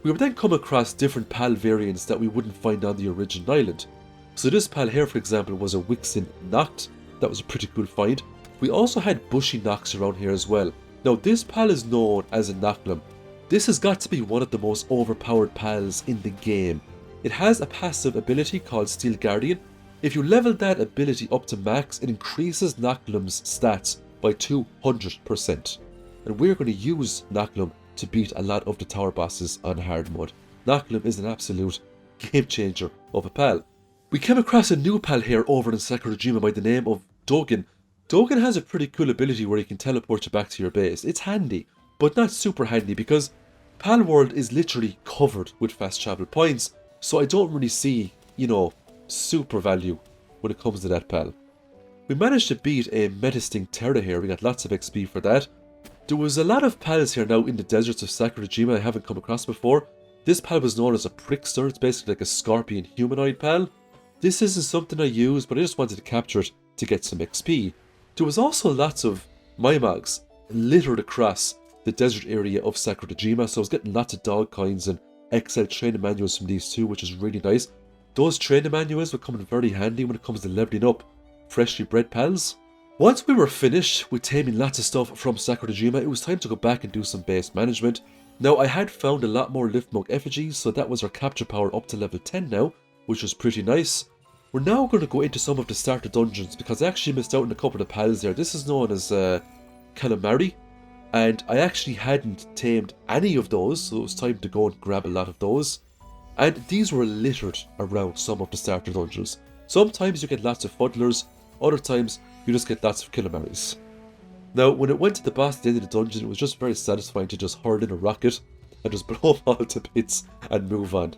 We would then come across different pal variants that we wouldn't find on the original island. So this pal here, for example, was a Wixen Noct. That was a pretty cool find. We also had Bushy Nocts around here as well. Now this pal is known as a Noctlum. This has got to be one of the most overpowered pals in the game. It has a passive ability called Steel Guardian. If you level that ability up to max, it increases Noctlum's stats by 200%. And we're going to use Noctlum to beat a lot of the tower bosses on hard mode. Noctlum is an absolute game changer of a pal. We came across a new pal here over in Sakurajima by the name of Dogen. Dogen has a pretty cool ability where he can teleport you back to your base. It's handy, but not super handy because Palworld is literally covered with fast travel points, so I don't really see, super value when it comes to that pal. We managed to beat a Metasting Terra here. We got lots of XP for that. There was a lot of pals here now in the deserts of Sakurajima I haven't come across before. This pal was known as a Prickster. It's basically like a scorpion humanoid pal. This isn't something I use, but I just wanted to capture it to get some XP. There was also lots of Mimogs littered across the desert area of Sakurajima, so I was getting lots of dog coins and XL training manuals from these too, which is really nice. Those training manuals will come in very handy when it comes to leveling up freshly bred pals. Once we were finished with taming lots of stuff from Sakurajima, it was time to go back and do some base management. Now, I had found a lot more Liftmug effigies, so that was our capture power up to level 10 now, which was pretty nice. We're now going to go into some of the starter dungeons, because I actually missed out on a couple of pals there. This is known as Calamari, and I actually hadn't tamed any of those, so it was time to go and grab a lot of those. And these were littered around some of the starter dungeons. Sometimes you get lots of fuddlers, other times you just get lots of Calamaris. Now, when it went to the boss at the end of the dungeon, it was just very satisfying to just hurl in a rocket and just blow them all to bits and move on.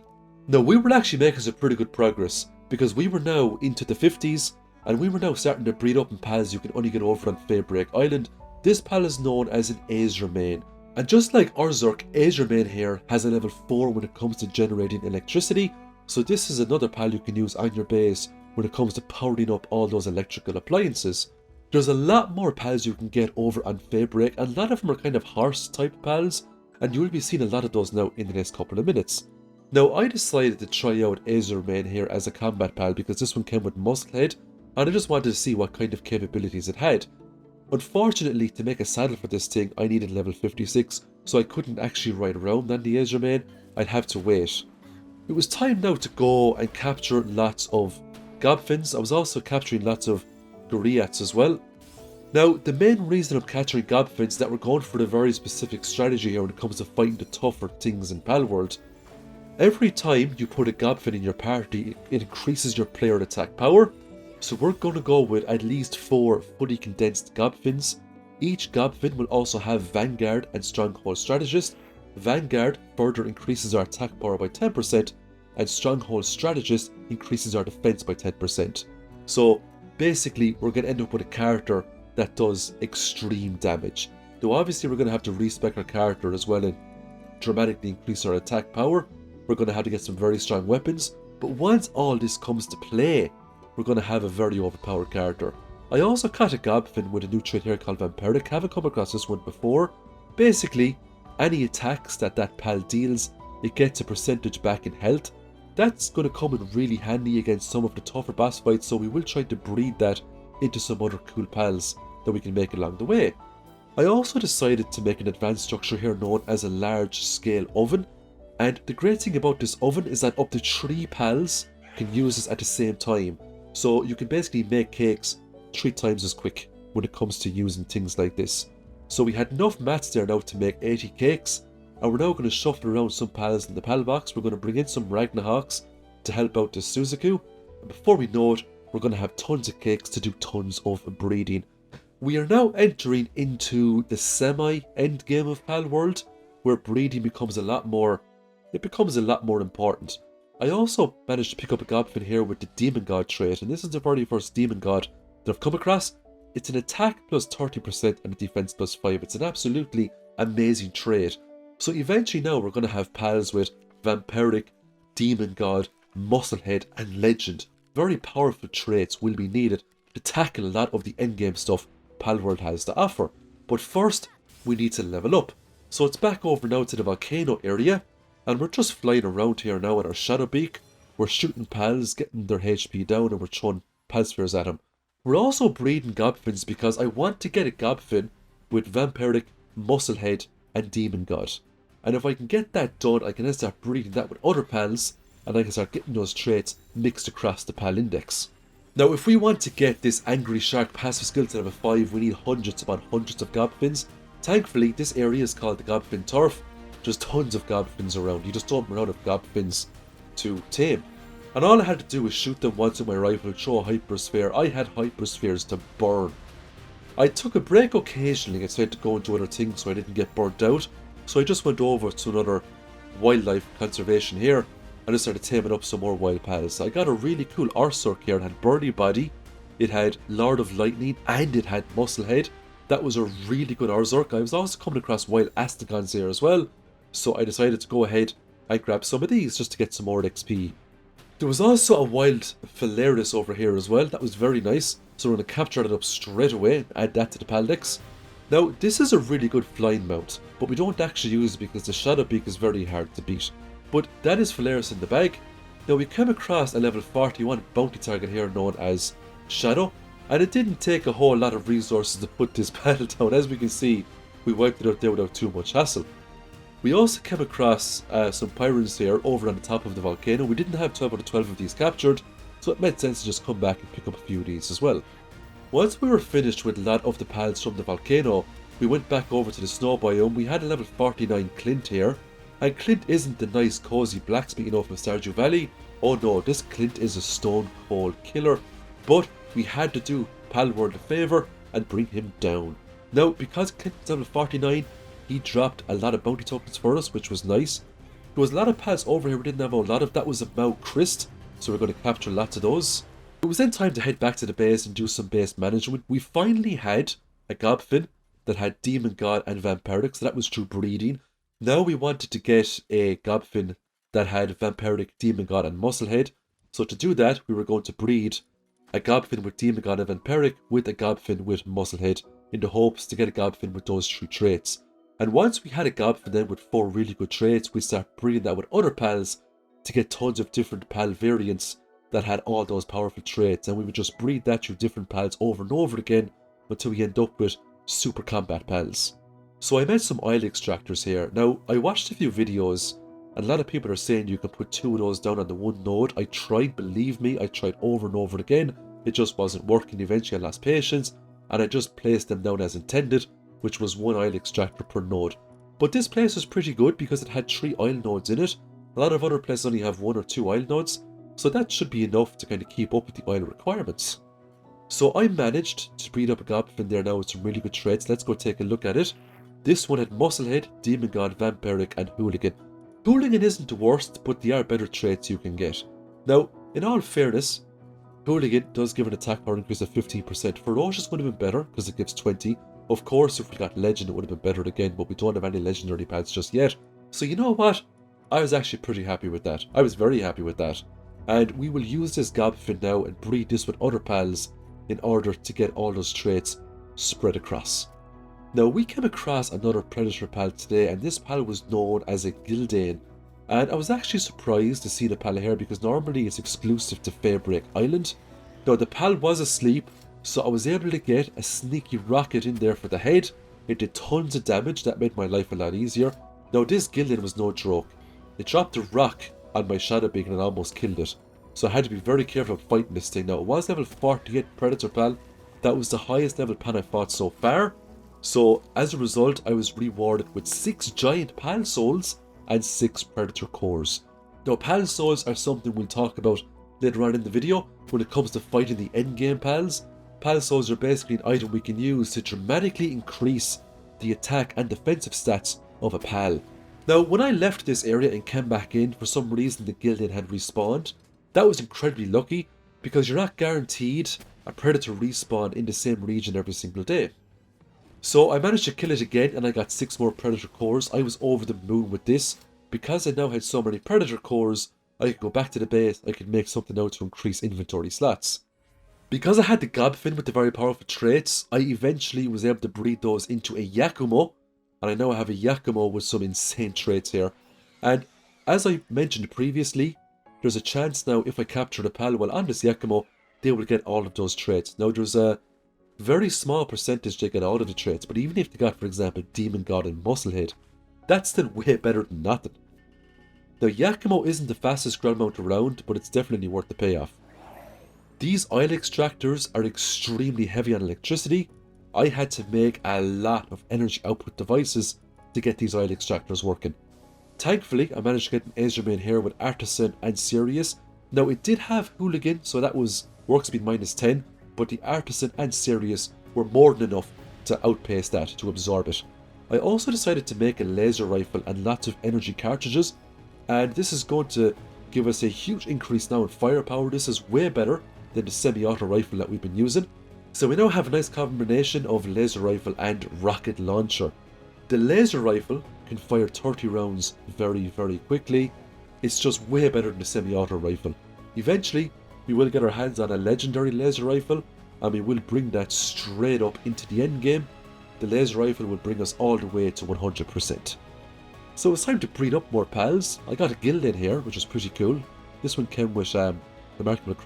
Now, we were actually making some pretty good progress, because we were now into the 50s, and we were now starting to breed up in pals you can only get over on Feybreak Island. This pal is known as an Azure main, and just like Urzurk, Azure main here has a level 4 when it comes to generating electricity, so this is another pal you can use on your base when it comes to powering up all those electrical appliances. There's a lot more pals you can get over on Feybreak, and a lot of them are kind of horse type pals, and you will be seeing a lot of those now in the next couple of minutes. Now, I decided to try out Azure main here as a combat pal because this one came with Musclehead, and I just wanted to see what kind of capabilities it had. Unfortunately, to make a saddle for this thing, I needed level 56, so I couldn't actually ride around on the Azure main. I'd have to wait. It was time now to go and capture lots of Gobfins. I was also capturing lots of Goriats as well. Now, the main reason I'm capturing Gobfins is that we're going for a very specific strategy here when it comes to fighting the tougher things in Palworld. Every time you put a Gobfin in your party, it increases your player attack power. So we're going to go with at least 4 fully condensed Gobfins. Each Gobfin will also have Vanguard and Stronghold Strategist. Vanguard further increases our attack power by 10%, and Stronghold Strategist increases our defense by 10%. So basically, we're going to end up with a character that does extreme damage. Though obviously we're going to have to respec our character as well and dramatically increase our attack power. We're going to have to get some very strong weapons. But once all this comes to play, we're going to have a very overpowered character. I also caught a Gobfin with a new trait here called Vampiric. Haven't come across this one before. Basically, any attacks that pal deals, it gets a percentage back in health. That's going to come in really handy against some of the tougher boss fights, so we will try to breed that into some other cool pals that we can make along the way. I also decided to make an advanced structure here known as a large scale oven, and the great thing about this oven is that up to 3 pals can use this at the same time. So you can basically make cakes 3 times as quick when it comes to using things like this. So we had enough mats there now to make 80 cakes, and we're now going to shuffle around some pals in the pal box. We're going to bring in some Ragnahawks to help out the Suzaku, and before we know it, we're going to have tons of cakes to do tons of breeding. We are now entering into the semi-end game of Palworld, where breeding becomes a lot more important. I also managed to pick up a Gobfin here with the Demon God trait, and this is the very first Demon God that I've come across. It's an attack plus 30% and a defense plus 5. It's an absolutely amazing trait. So eventually now we're going to have pals with Vampiric, Demon God, Musclehead and Legend. Very powerful traits will be needed to tackle a lot of the endgame stuff Palworld has to offer. But first, we need to level up. So it's back over now to the Volcano area, and we're just flying around here now with our Shadow Beak. We're shooting pals, getting their HP down, and we're throwing pal spheres at them. We're also breeding Gobfins because I want to get a Gobfin with Vampiric, Musclehead and Demon God. And if I can get that done, I can then start breeding that with other pals, and I can start getting those traits mixed across the pal index. Now, if we want to get this Angry Shark passive skill to level 5, we need hundreds upon hundreds of Gobfins. Thankfully, this area is called the Gobfin Turf. There's tons of Gobfins around. You just don't run out of Gobfins to tame. And all I had to do was shoot them once with my rifle, throw a Hypersphere. I had Hyperspheres to burn. I took a break occasionally. I decided to go and do other things so I didn't get burnt out. So I just went over to another wildlife conservation here and just started taming up some more wild pals. I got a really cool Urzurk here. It had Birdie Body, it had Lord of Lightning, and it had Musclehead. That was a really good Urzurk. I was also coming across wild Astigons here as well, so I decided to go ahead and grab some of these just to get some more XP. There was also a wild Phalaris over here as well. That was very nice, so we're going to capture that up straight away and add that to the pal dex. Now, this is a really good flying mount, but we don't actually use it because the Shadow Beak is very hard to beat. But that is Phalaris in the bag. Now, we came across a level 41 bounty target here known as Shadow. And it didn't take a whole lot of resources to put this pal down. As we can see, we wiped it out there without too much hassle. We also came across some pirates here over on the top of the volcano. We didn't have 12 out of 12 of these captured, so it made sense to just come back and pick up a few of these as well. Once we were finished with a lot of the pals from the volcano, we went back over to the snow biome. We had a level 49 Clint here, and Clint isn't the nice cozy blacksmith you know from Stardew Valley. Oh no, this Clint is a stone cold killer, but we had to do Palworld a favour and bring him down. Now, because Clint is level 49, he dropped a lot of bounty tokens for us, which was nice. There was a lot of pals over here we didn't have a lot of. That was a Mao Christ, so we're going to capture lots of those. It was then time to head back to the base and do some base management. We finally had a Gobfin that had Demon God and Vampiric, so that was through breeding. Now we wanted to get a Gobfin that had Vampiric, Demon God and Musclehead. So to do that, we were going to breed a Gobfin with Demon God and Vampiric with a Gobfin with Musclehead in the hopes to get a Gobfin with those 3 traits. And once we had a Gobfin then with 4 really good traits, we start breeding that with other pals to get tons of different pal variants that had all those powerful traits, and we would just breed that through different pals over and over again until we end up with super combat pals. So I made some oil extractors here. Now, I watched a few videos, and a lot of people are saying you can put 2 of those down on the one node. I tried, believe me, I tried over and over again. It just wasn't working. Eventually I lost patience, and I just placed them down as intended, which was 1 oil extractor per node. But this place was pretty good because it had 3 oil nodes in it. A lot of other places only have 1 or 2 oil nodes, so that should be enough to kind of keep up with the oil requirements. So I managed to breed up a Gobfin there now with some really good traits. Let's go take a look at it. This one had Musclehead, Demon God, Vampiric and Hooligan. Hooligan isn't the worst, but they are better traits you can get. Now, in all fairness, Hooligan does give an attack power increase of 15%. Ferocious would have been better because it gives 20. Of course, if we got Legend, it would have been better again, but we don't have any Legendary pads just yet. So you know what? I was actually pretty happy with that. I was very happy with that. And we will use this Gobfin now and breed this with other pals in order to get all those traits spread across. Now, we came across another Predator pal today, and this pal was known as a Gildane. And I was actually surprised to see the pal here because normally it's exclusive to Feybreak Island. Now, the pal was asleep, so I was able to get a sneaky rocket in there for the head. It did tons of damage, that made my life a lot easier. Now, this Gildane was no joke. It dropped a rock on my Shadow Beacon and almost killed it. So I had to be very careful fighting this thing. Now, it was level 48 Predator pal. That was the highest level pal I fought so far. So as a result, I was rewarded with 6 giant pal souls and 6 Predator cores. Now, pal souls are something we'll talk about later on in the video when it comes to fighting the endgame pals. Pal souls are basically an item we can use to dramatically increase the attack and defensive stats of a pal. Now, when I left this area and came back in, for some reason the Gildane had respawned. That was incredibly lucky because you're not guaranteed a Predator respawn in the same region every single day. So I managed to kill it again and I got 6 more Predator cores. I was over the moon with this. Because I now had so many Predator cores, I could go back to the base, I could make something out to increase inventory slots. Because I had the Gobfin with the very powerful traits, I eventually was able to breed those into a Yakumo. And I now have a Yakumo with some insane traits here. And as I mentioned previously, there's a chance now if I capture the pal while on this Yakumo, they will get all of those traits. Now there's a very small percentage they get out of the traits, but even if they got, for example, Demon God and Musclehead, that's still way better than nothing. Now, Yakumo isn't the fastest ground mount around, but it's definitely worth the payoff. These oil extractors are extremely heavy on electricity. I had to make a lot of energy output devices to get these oil extractors working. Thankfully, I managed to get an Azurman here with Artisan and Sirius. Now, it did have Hooligan, so that was work speed -10, but the Artisan and Sirius were more than enough to outpace that, to absorb it. I also decided to make a laser rifle and lots of energy cartridges, and this is going to give us a huge increase now in firepower. This is way better than the semi-auto rifle that we've been using. So we now have a nice combination of laser rifle and rocket launcher. The laser rifle can fire 30 rounds very, very quickly. It's just way better than the semi-auto rifle. Eventually, we will get our hands on a legendary laser rifle, and we will bring that straight up into the end game. The laser rifle will bring us all the way to 100%. So it's time to breed up more pals. I got a Gildane here, which is pretty cool. This one came with remarkable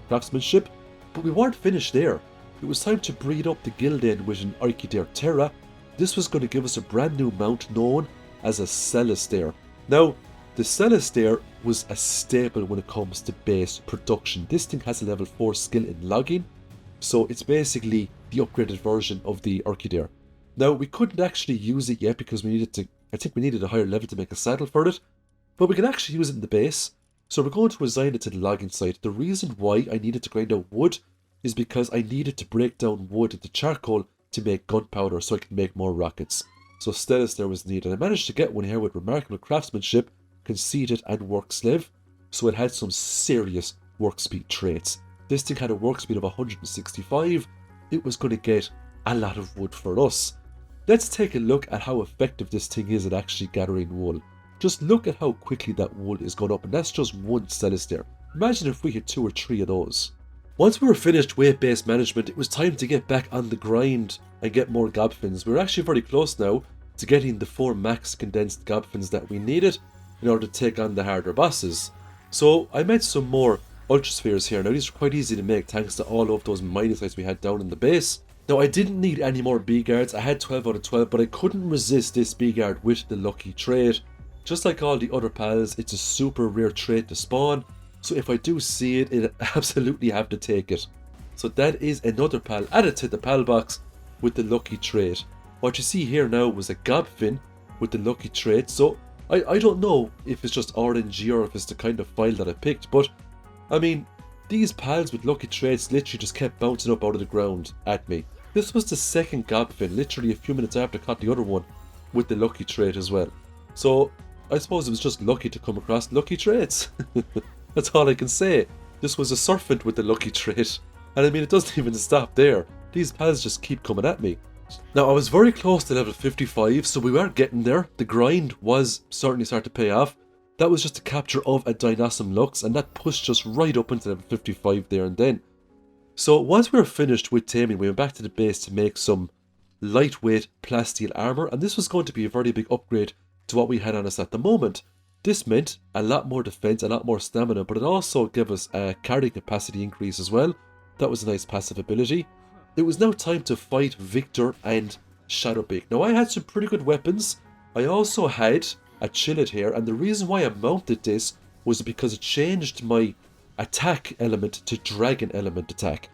craftsmanship, but we weren't finished there. it was time to breed up the guild in with an Orchidere Terra. This was going to give us a brand new mount known as a Celestere. Now, the Celestere was a staple when it comes to base production. This thing has a level 4 skill in logging, so it's basically the upgraded version of the Orchidere. Now, we couldn't actually use it yet because I think we needed a higher level to make a saddle for it, but we can actually use it in the base, so we're going to assign it to the logging site. The reason why I needed to grind out wood is because I needed to break down wood into charcoal to make gunpowder so I could make more rockets. So Celestere was needed. I managed to get one here with remarkable craftsmanship, conceited and work slave, so it had some serious work speed traits. This thing had a work speed of 165. It was going to get a lot of wood for us. Let's take a look at how effective this thing is at actually gathering wool. Just look at how quickly that wool is going up, and that's just one Celestere. Imagine if we had 2 or 3 of those. Once we were finished weight-based management, it was time to get back on the grind and get more gobfins. We're actually very close now to getting the 4 max condensed gobfins that we needed in order to take on the harder bosses. So I made some more ultraspheres here. Now these are quite easy to make thanks to all of those mining sites we had down in the base. Now I didn't need any more B-guards. I had 12 out of 12, but I couldn't resist this B-guard with the lucky trait. Just like all the other pals, it's a super rare trait to spawn, so if I do see it, I absolutely have to take it. So that is another pal added to the pal box with the lucky trait. What you see here now was a gobfin with the lucky trait, so I don't know if it's just RNG or if it's the kind of file that I picked, but I mean, these pals with lucky traits literally just kept bouncing up out of the ground at me. This was the second gobfin, literally a few minutes after I caught the other one with the lucky trait as well. So I suppose it was just lucky to come across lucky traits. That's all I can say. This was a serpent with the lucky trait. And I mean, it doesn't even stop there. These pals just keep coming at me. Now, I was very close to level 55, so we were getting there. The grind was certainly starting to pay off. That was just a capture of a Dinosaur Lux, and that pushed us right up into level 55 there and then. So once we were finished with taming, we went back to the base to make some lightweight plasteel armor, and this was going to be a very big upgrade to what we had on us at the moment. This meant a lot more defense, a lot more stamina, but it also gave us a carrying capacity increase as well. That was a nice passive ability. It was now time to fight Victor and Shadowbeak. Now I had some pretty good weapons. I also had a Chillet here, and the reason why I mounted this was because it changed my attack element to dragon element attack.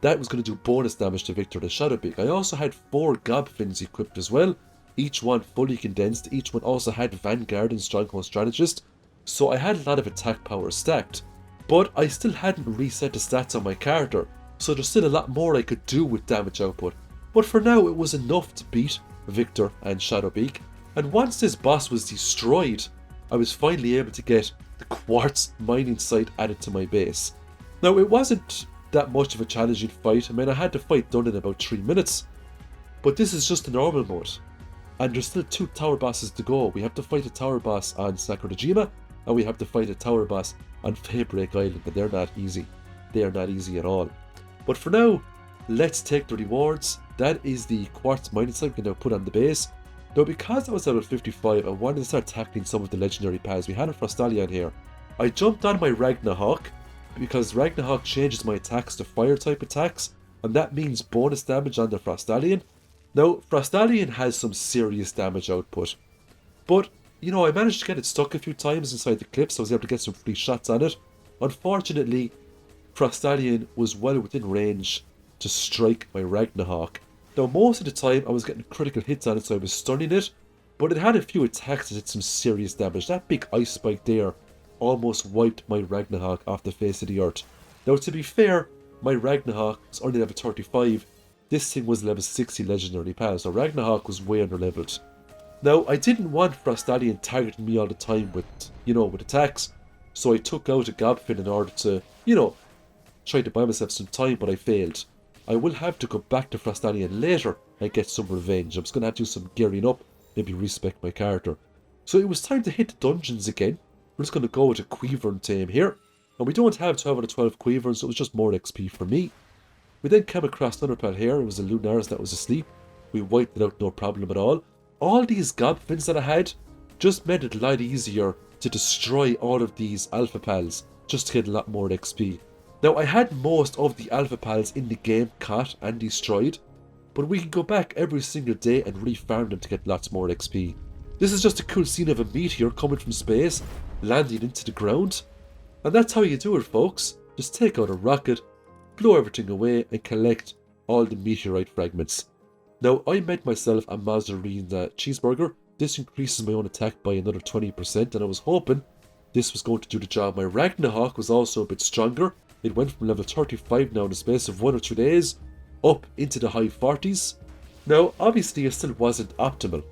That was going to do bonus damage to Victor and Shadowbeak. I also had 4 gobfins equipped as well. Each one fully condensed, each one also had Vanguard and Stronghold Strategist, so I had a lot of attack power stacked. But I still hadn't reset the stats on my character, so there's still a lot more I could do with damage output. But for now it was enough to beat Victor and Shadowbeak, and once this boss was destroyed, I was finally able to get the quartz mining site added to my base. Now it wasn't that much of a challenging fight. I mean, I had the fight done in about 3 minutes, but this is just the normal mode. And there's still 2 tower bosses to go. We have to fight a tower boss on Sakuradajima, and we have to fight a tower boss on Feybreak Island, and they're not easy. They are not easy at all. But for now, let's take the rewards. That is the quartz mining site we can now put on the base. Now, because I was level 55, I wanted to start tackling some of the legendary paths. We had a Frostalion here. I jumped on my Ragnahawk, because Ragnahawk changes my attacks to fire type attacks, and that means bonus damage on the Frostalion. Now, Frostalion has some serious damage output, but, you know, I managed to get it stuck a few times inside the cliff, so I was able to get some free shots on it. Unfortunately, Frostalion was well within range to strike my Ragnahawk. Now, most of the time I was getting critical hits on it, so I was stunning it, but it had a few attacks that did some serious damage. That big ice spike there almost wiped my Ragnahawk off the face of the earth. Now, to be fair, my Ragnahawk was only level 35. This thing was level 60 legendary pal, so Ragnahawk was way under leveled. Now, I didn't want Frostalion targeting me all the time with, with attacks, so I took out a Gobfin in order to, try to buy myself some time, but I failed. I will have to go back to Frostalion later and get some revenge. I'm just going to have to do some gearing up, maybe respec my character. So it was time to hit the dungeons again. We're just going to go with a Quivern tame here. And we don't have 12 out of 12 Quiverns, so it was just more XP for me. We then came across another pal here. It was a Lunaris that was asleep. We wiped it out, no problem at all. All these Gobfins that I had just made it a lot easier to destroy all of these Alpha pals, just to get a lot more XP. Now I had most of the alpha pals in the game caught and destroyed, but we can go back every single day and refarm them to get lots more XP. This is just a cool scene of a meteor coming from space, landing into the ground. And that's how you do it, folks. Just take out a rocket, blow everything away, and collect all the meteorite fragments. Now, I made myself a Mazzarina cheeseburger. This increases my own attack by another 20%, and I was hoping this was going to do the job. My Ragnarok was also a bit stronger. It went from level 35 now in the space of 1 or 2 days, up into the high 40s. Now, obviously, it still wasn't optimal.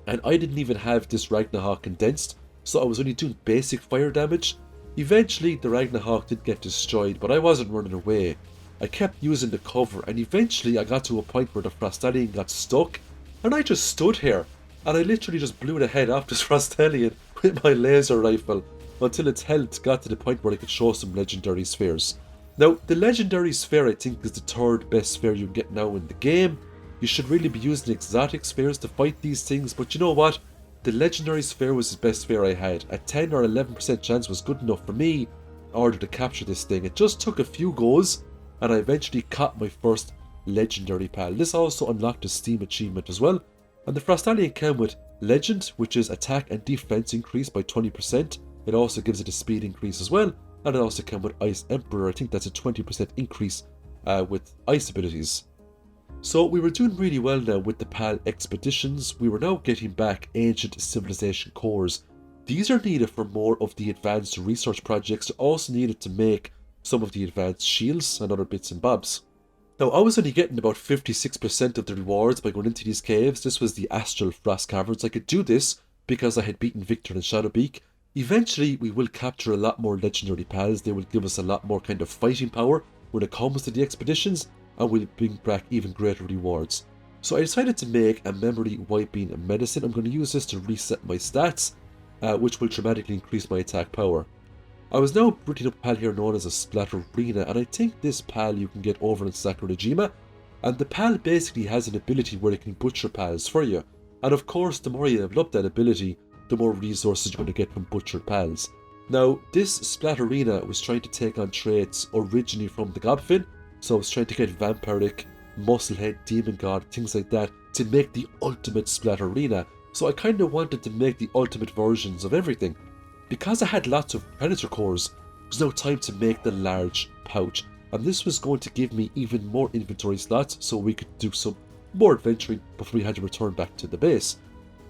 And I didn't even have this Ragnarok condensed, so I was only doing basic fire damage. Eventually, the Ragnarok did get destroyed, but I wasn't running away. I kept using the cover, and eventually I got to a point where the Frostallion got stuck, and I just stood here, and I literally just blew the head off this Frostallion with my laser rifle until its health got to the point where I could show some legendary spheres. Now, the legendary sphere I think is the third best sphere you can get now in the game. You should really be using exotic spheres to fight these things, but you know what? The legendary sphere was the best sphere I had. A 10 or 11% chance was good enough for me in order to capture this thing. It just took a few goes, and I eventually caught my first legendary pal. This also unlocked a Steam achievement as well. And the Frostallion came with Legend, which is attack and defense increase by 20%. It also gives it a speed increase as well. And it also came with Ice Emperor. I think that's a 20% increase with ice abilities. So we were doing really well now with the PAL expeditions. We were now getting back ancient civilization cores. These are needed for more of the advanced research projects. They're also needed to make some of the advanced shields and other bits and bobs. Now I was only getting about 56% of the rewards by going into these caves. This was the Astral Frost Caverns. I could do this because I had beaten Victor and Shadowbeak. Eventually we will capture a lot more legendary pals. They will give us a lot more kind of fighting power when it comes to the expeditions, and will bring back even greater rewards. So I decided to make a memory wiping medicine. I'm going to use this to reset my stats, which will dramatically increase my attack power. I was now breeding up a pal here known as a Splatterina, and I think this pal you can get over in Sakurajima, and the pal basically has an ability where it can butcher pals for you. And of course, the more you level up that ability, the more resources you're going to get from butchered pals. Now, this Splatterina was trying to take on traits originally from the Gobfin, so I was trying to get Vampiric, Musclehead, Demon God, things like that to make the ultimate Splatterina. So I kind of wanted to make the ultimate versions of everything. Because I had lots of Predator cores, there was no time to make the large pouch. And this was going to give me even more inventory slots so we could do some more adventuring before we had to return back to the base.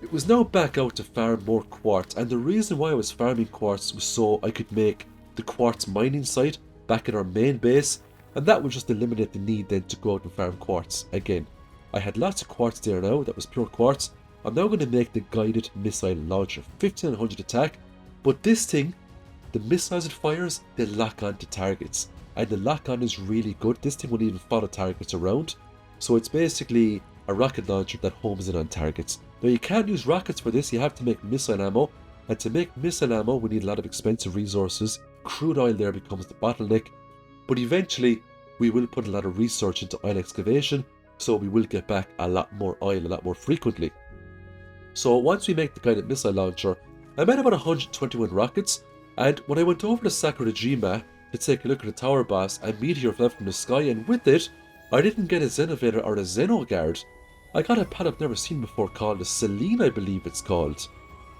It was now back out to farm more quartz, and the reason why I was farming quartz was so I could make the quartz mining site back at our main base, and that would just eliminate the need then to go out and farm quartz again. I had lots of quartz there now, that was pure quartz. I'm now going to make the guided missile launcher, 1500 attack, but this thing, the missiles it fires, they lock on to targets, and the lock on is really good. This thing will even follow targets around, so it's basically a rocket launcher that homes in on targets. Now you can't use rockets for this, you have to make missile ammo, and to make missile ammo we need a lot of expensive resources. Crude oil there becomes the bottleneck, but eventually we will put a lot of research into oil excavation, so we will get back a lot more oil a lot more frequently. So once we make the guided missile launcher, I made about 121 rockets, and when I went over to Sakurajima to take a look at the tower boss, a meteor fell from the sky, and with it, I didn't get a Xenovator or a Xenogard. I got a pal I've never seen before called a Selene, I believe it's called.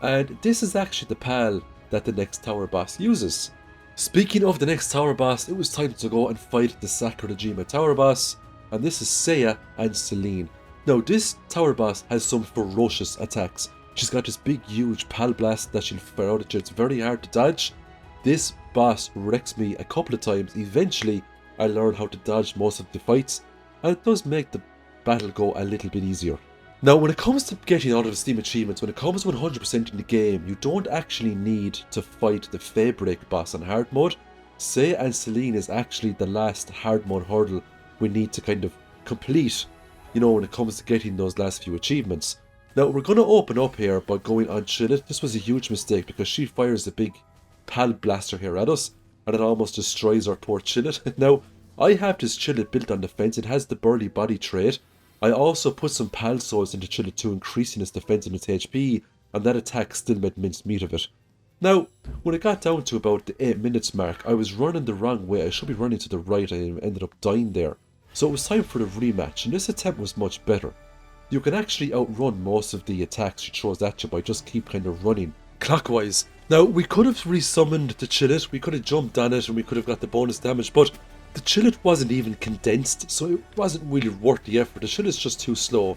And this is actually the pal that the next tower boss uses. Speaking of the next tower boss, it was time to go and fight the Sakurajima tower boss, and this is Seiya and Selene. Now this tower boss has some ferocious attacks. She's got this big huge pal blast that she'll fire out at you. It's very hard to dodge. This boss wrecks me a couple of times. Eventually I learned how to dodge most of the fights, and it does make the battle go a little bit easier. Now when it comes to getting out of the Steam achievements, when it comes to 100% in the game, you don't actually need to fight the Feybreak boss on hard mode. Seiya and Selene is actually the last hard mode hurdle we need to kind of complete, you know, when it comes to getting those last few achievements. Now we're going to open up here by going on Chillet. This was a huge mistake because she fires a big pal blaster here at us, and it almost destroys our poor Chillet. Now I have this Chillet built on defense. It has the burly body trait. I also put some pal souls into Chillet too, increasing its defense and its HP, and that attack still made minced meat of it. Now, when it got down to about the 8 minutes mark, I was running the wrong way. I should be running to the right and I ended up dying there. So it was time for the rematch, and this attempt was much better. You can actually outrun most of the attacks she throws at you by just keep kind of running clockwise. Now, we could have resummoned the Chillet, we could have jumped on it and we could have got the bonus damage, but the Chillet wasn't even condensed, so it wasn't really worth the effort. The Chillet's just too slow.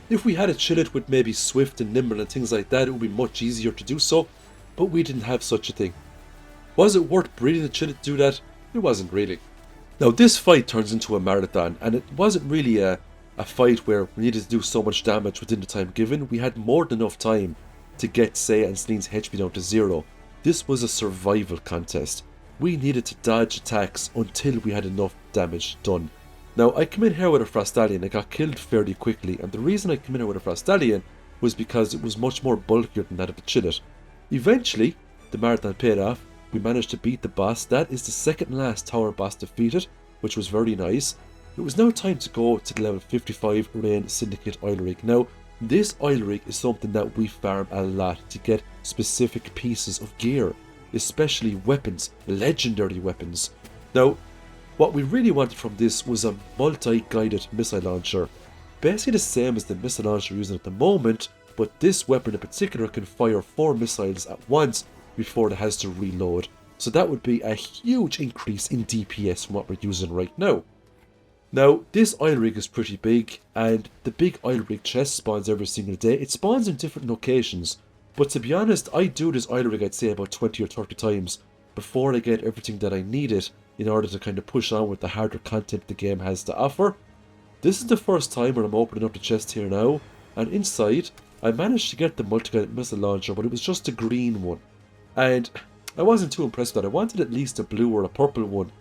If we had a Chillet with maybe Swift and Nimble and things like that, it would be much easier to do so, but we didn't have such a thing. Was it worth breeding the Chillet to do that? It wasn't really. Now, this fight turns into a marathon, and it wasn't really a fight where we needed to do so much damage within the time given. We had more than enough time to get Seiya and Celine's HP down to 0. This was a survival contest. We needed to dodge attacks until we had enough damage done. Now, I came in here with a Frostallion. I got killed fairly quickly, and the reason I came in here with a Frostallion was because it was much more bulkier than that of the Chillet. Eventually, the marathon paid off. We managed to beat the boss. That is the second last tower boss defeated, which was very nice. It was now time to go to the level 55 Rain Syndicate Oil Rig. Now, this oil rig is something that we farm a lot to get specific pieces of gear, especially weapons, legendary weapons. Now, what we really wanted from this was a multi-guided missile launcher. Basically the same as the missile launcher we're using at the moment, but this weapon in particular can fire 4 missiles at once before it has to reload. So that would be a huge increase in DPS from what we're using right now. Now, this oil rig is pretty big, and the big oil rig chest spawns every single day. It spawns in different locations, but to be honest, I do this oil rig I'd say about 20 or 30 times before I get everything that I needed in order to kind of push on with the harder content the game has to offer. This is the first time when I'm opening up the chest here now, and inside, I managed to get the multi-guided missile launcher, but it was just a green one. And I wasn't too impressed with that. I wanted at least a blue or a purple one,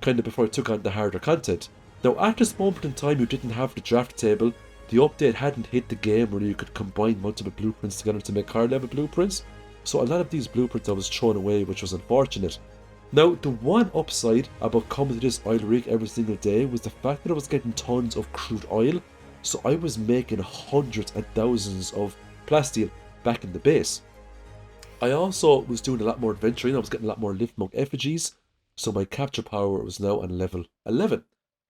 kind of before I took on the harder content. Now, at this moment in time, you didn't have the draft table. The update hadn't hit the game where you could combine multiple blueprints together to make higher level blueprints. So a lot of these blueprints I was throwing away, which was unfortunate. Now, the one upside about coming to this oil rig every single day was the fact that I was getting tons of crude oil. So I was making hundreds and thousands of plasteel back in the base. I also was doing a lot more adventuring. I was getting a lot more lift monk effigies. So my capture power was now on level 11.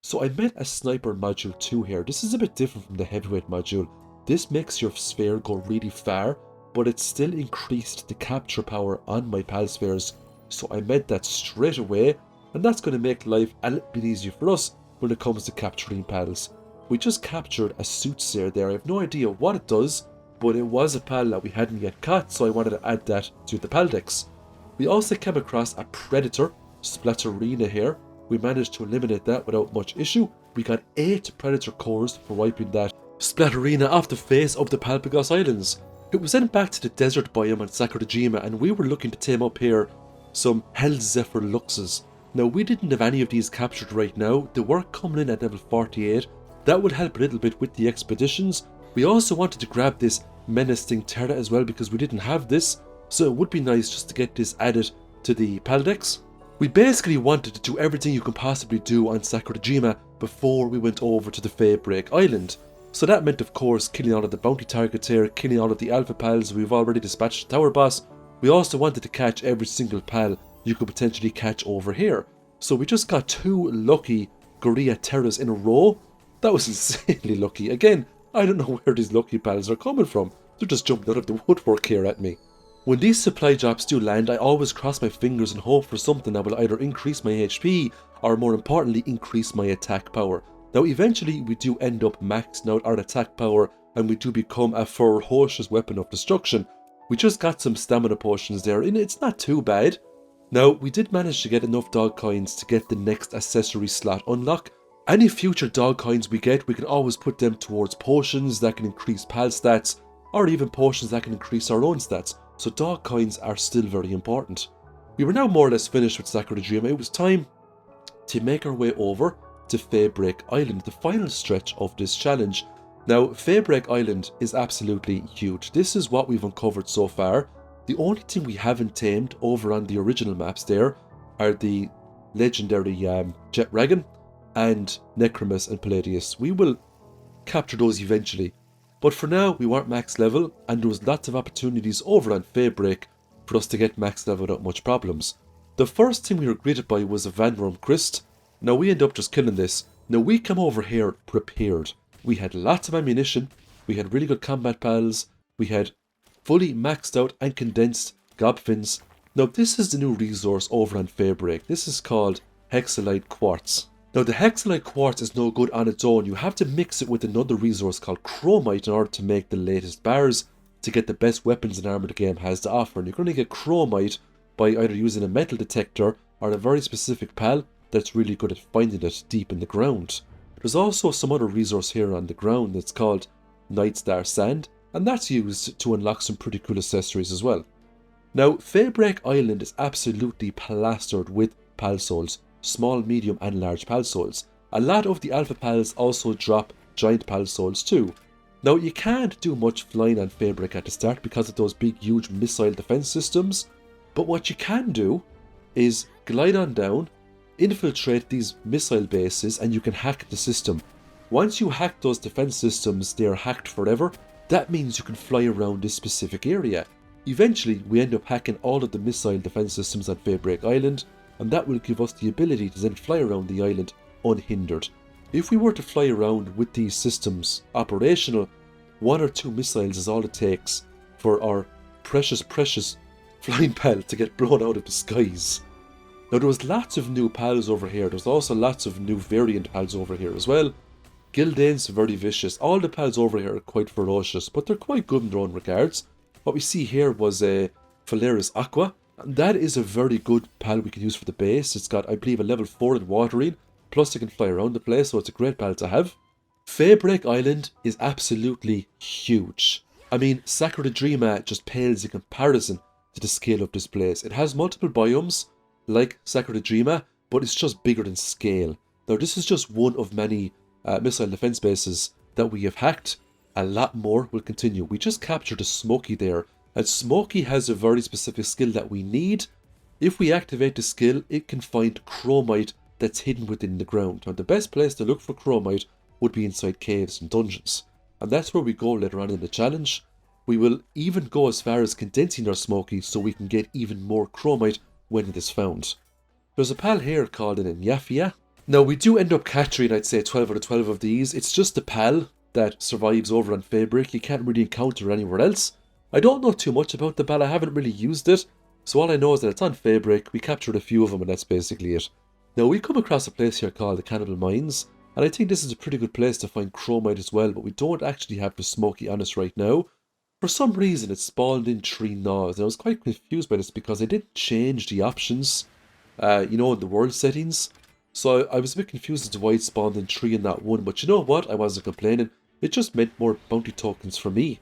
So I met a sniper module 2 here. This is a bit different from the heavyweight module. This makes your sphere go really far, but it still increased the capture power on my pal spheres. So I met that straight away, and that's going to make life a little bit easier for us when it comes to capturing pals. We just captured a soothsayer there. I have no idea what it does, but it was a pal that we hadn't yet caught, so I wanted to add that to the pal decks. We also came across a predator, Splatterina here. We managed to eliminate that without much issue. We got 8 predator cores for wiping that Splatterina off the face of the Palpagos Islands. It was then back to the desert biome on Sakurajima, and we were looking to tame up here some Hell Zephyr Luxes. Now, we didn't have any of these captured right now. They were coming in at level 48. That would help a little bit with the expeditions. We also wanted to grab this Menacing Terra as well because we didn't have this. So it would be nice just to get this added to the pal decks. We basically wanted to do everything you can possibly do on Sakurajima before we went over to the Feybreak Island. So that meant, of course, killing all of the bounty targets here, killing all of the alpha pals. We've already dispatched the tower boss. We also wanted to catch every single pal you could potentially catch over here. So we just got 2 lucky Gorilla Terras in a row. That was insanely lucky. Again, I don't know where these lucky pals are coming from. They're just jumping out of the woodwork here at me. When these supply drops do land, I always cross my fingers and hope for something that will either increase my HP or, more importantly, increase my attack power. Now, eventually, we do end up maxing out our attack power and we do become a ferocious weapon of destruction. We just got some stamina potions there, and it's not too bad. Now, we did manage to get enough dog coins to get the next accessory slot unlock. Any future dog coins we get, we can always put them towards potions that can increase pal stats, or even potions that can increase our own stats. So dog coins are still very important. We were now more or less finished with Sakurajima. It was time to make our way over to Feybreak Island, the final stretch of this challenge. Now, Feybreak Island is absolutely huge. This is what we've uncovered so far. The only thing we haven't tamed over on the original maps there are the legendary Jet Dragon and Necromus and Palladius. We will capture those eventually. But for now, we weren't max level, and there was lots of opportunities over on Feybreak for us to get max level without much problems. The first thing we were greeted by was a Vanworm Christ. Now we end up just killing this. Now we come over here prepared. We had lots of ammunition, we had really good combat pals, we had fully maxed out and condensed gobfins. Now this is the new resource over on Feybreak. This is called Hexalite Quartz. Now the Hexalite Quartz is no good on its own. You have to mix it with another resource called Chromite in order to make the latest bars to get the best weapons and armor the game has to offer. And you're going to get Chromite by either using a metal detector or a very specific pal that's really good at finding it deep in the ground. There's also some other resource here on the ground that's called Nightstar Sand, and that's used to unlock some pretty cool accessories as well. Now, Feybreak Island is absolutely plastered with pal souls, small, medium and large pal souls. A lot of the alpha pals also drop giant pal souls too. Now, you can't do much flying on Feybreak at the start because of those big huge missile defense systems, but what you can do is glide on down, infiltrate these missile bases, and you can hack the system. Once you hack those defense systems, they are hacked forever. That means you can fly around this specific area. Eventually, we end up hacking all of the missile defense systems on Feybreak Island, and that will give us the ability to then fly around the island unhindered. If we were to fly around with these systems operational, 1 or 2 missiles is all it takes for our precious flying pal to get blown out of the skies. Now there was lots of new pals over here. There's also lots of new variant pals over here as well. Gildane's very vicious. All the pals over here are quite ferocious, but they're quite good in their own regards. What we see here was a Phalaris Aqua, and that is a very good pal we can use for the base. It's got, I believe, a level 4 in watering, plus it can fly around the place, so it's a great pal to have. Feybreak Island is absolutely huge. I mean, Sakura the Dreamer just pales in comparison to the scale of this place. It has multiple biomes, like Sakura the Dreamer, but it's just bigger in scale. Now this is just one of many missile defense bases that we have hacked. A lot more will continue. We just captured a Smokey there, and Smokey has a very specific skill that we need. If we activate the skill, it can find Chromite that's hidden within the ground. Now the best place to look for Chromite would be inside caves and dungeons, and that's where we go later on in the challenge. We will even go as far as condensing our Smokey so we can get even more Chromite when it is found. There's a pal here called an Inyafia. Now we do end up capturing, I'd say, 12 out of 12 of these. It's just a pal that survives over on Feybreak. You can't really encounter anywhere else. I don't know too much about the pal. I haven't really used it, so all I know is that it's on Feybreak. We captured a few of them and that's basically it. Now we come across a place here called the Cannibal Mines, and I think this is a pretty good place to find Chromite as well, but we don't actually have the Smokey on us right now. For some reason it spawned in 3 Gnaws, and I was quite confused by this because they didn't change the options, in the world settings. So I was a bit confused as to why it spawned in 3 and not 1, but you know what, I wasn't complaining. It just meant more bounty tokens for me.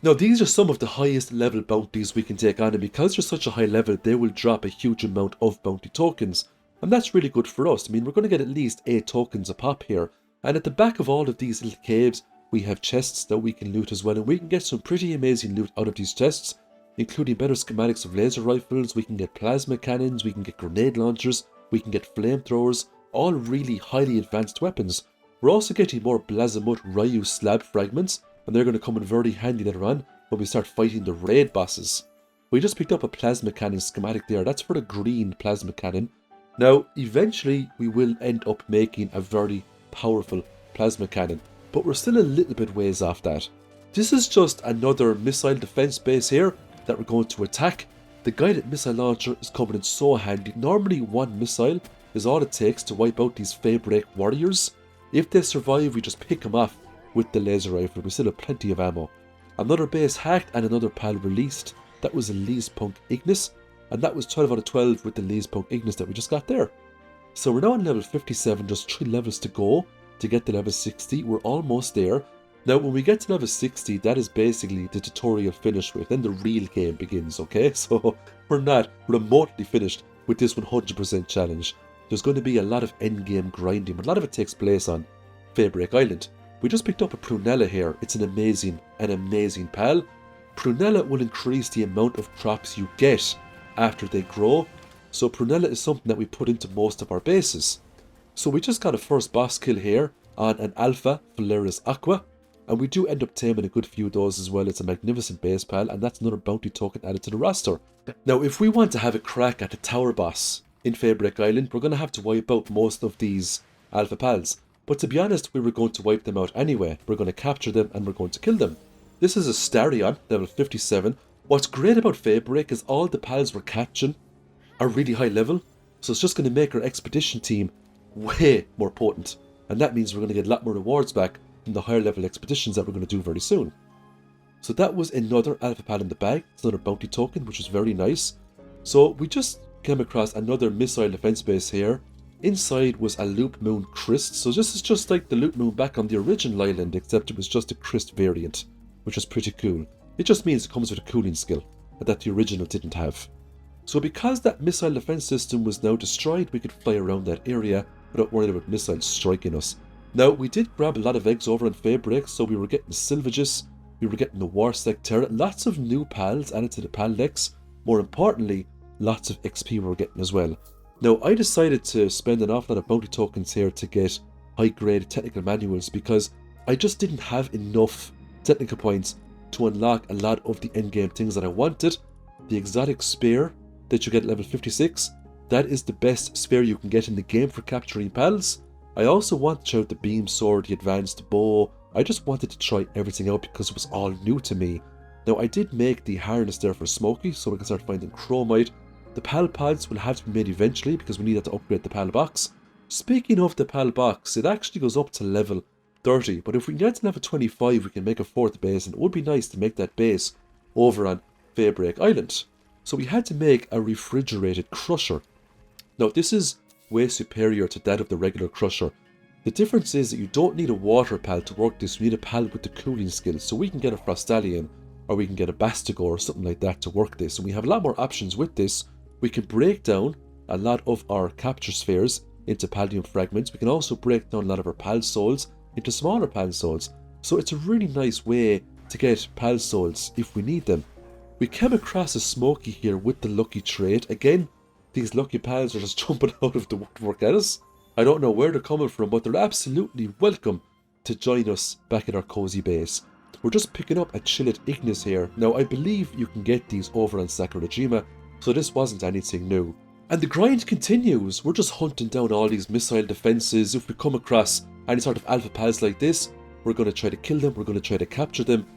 Now these are some of the highest level bounties we can take on, and because they're such a high level, they will drop a huge amount of bounty tokens. And that's really good for us. I mean, we're going to get at least 8 tokens a pop here. And at the back of all of these little caves, we have chests that we can loot as well, and we can get some pretty amazing loot out of these chests, including better schematics of laser rifles, we can get plasma cannons, we can get grenade launchers, we can get flamethrowers, all really highly advanced weapons. We're also getting more Blazamut Ryu slab fragments, and they're going to come in very handy later on when we start fighting the raid bosses. We just picked up a plasma cannon schematic there. That's for the green plasma cannon. Now, eventually we will end up making a very powerful plasma cannon, but we're still a little bit ways off that. This is just another missile defense base here that we're going to attack. The guided missile launcher is coming in so handy. Normally 1 missile is all it takes to wipe out these Feybreak warriors. If they survive, we just pick them off with the laser rifle. We still have plenty of ammo. Another base hacked and another pal released. That was a Leespunk Ignis, and that was 12 out of 12 with the Leespunk Ignis that we just got there. So we're now on level 57, just 3 levels to go to get to level 60. We're almost there. Now when we get to level 60, that is basically the tutorial finished with, then the real game begins, okay? So we're not remotely finished with this 100% challenge. There's going to be a lot of endgame grinding, but a lot of it takes place on Feybreak Island. We just picked up a Prunella here. It's an amazing pal. Prunella will increase the amount of crops you get after they grow. So Prunella is something that we put into most of our bases. So we just got a first boss kill here on an Alpha Phalaris Aqua. And we do end up taming a good few of those as well. It's a magnificent base pal, and that's another bounty token added to the roster. Now, if we want to have a crack at the tower boss in Feybreak Island, we're going to have to wipe out most of these alpha pals. But to be honest, we were going to wipe them out anyway. We're going to capture them and we're going to kill them. This is a Starion, level 57. What's great about Feybreak is all the pals we're catching are really high level. So it's just going to make our expedition team way more potent. And that means we're going to get a lot more rewards back from the higher level expeditions that we're going to do very soon. So that was another alpha pal in the bag. It's another bounty token, which was very nice. So we just came across another missile defense base here. Inside was a Loop Moon Crest. So this is just like the Loop Moon back on the original island, except it was just a Crest variant, which was pretty cool. It just means it comes with a cooling skill that the original didn't have. So because that missile defense system was now destroyed, we could fly around that area without worrying about missiles striking us. Now, we did grab a lot of eggs over in Feybreak, so we were getting Silvages, we were getting the Warsec Terra, lots of new pals added to the pal decks. More importantly, lots of XP we were getting as well. Now, I decided to spend an awful lot of bounty tokens here to get high-grade technical manuals because I just didn't have enough technical points to unlock a lot of the endgame things that I wanted. The exotic spear that you get at level 56, that is the best spear you can get in the game for capturing pals. I also wanted to try out the beam sword, the advanced bow. I just wanted to try everything out because it was all new to me. Now, I did make the harness there for Smokey, so we can start finding chromite. The pal pods will have to be made eventually because we need that to upgrade the pal box. Speaking of the pal box, it actually goes up to level 30, but if we get to level 25, we can make a 4th base, and it would be nice to make that base over on Feybreak Island. So we had to make a refrigerated crusher. Now, this is way superior to that of the regular crusher. The difference is that you don't need a water pal to work this, you need a pal with the cooling skill. So we can get a Frostallion, or we can get a Bastigo or something like that to work this. And we have a lot more options with this. We can break down a lot of our capture spheres into Paldium fragments. We can also break down a lot of our pal souls into smaller pal souls. So it's a really nice way to get pal souls if we need them. We came across a Smokey here with the lucky trait. Again, these lucky pals are just jumping out of the woodwork at us. I don't know where they're coming from, but they're absolutely welcome to join us back at our cozy base. We're just picking up a Chillet Ignis here. Now, I believe you can get these over on Sakurajima, so this wasn't anything new. And the grind continues. We're just hunting down all these missile defenses. If we come across any sort of alpha pals like this, we're going to try to kill them, we're going to try to capture them.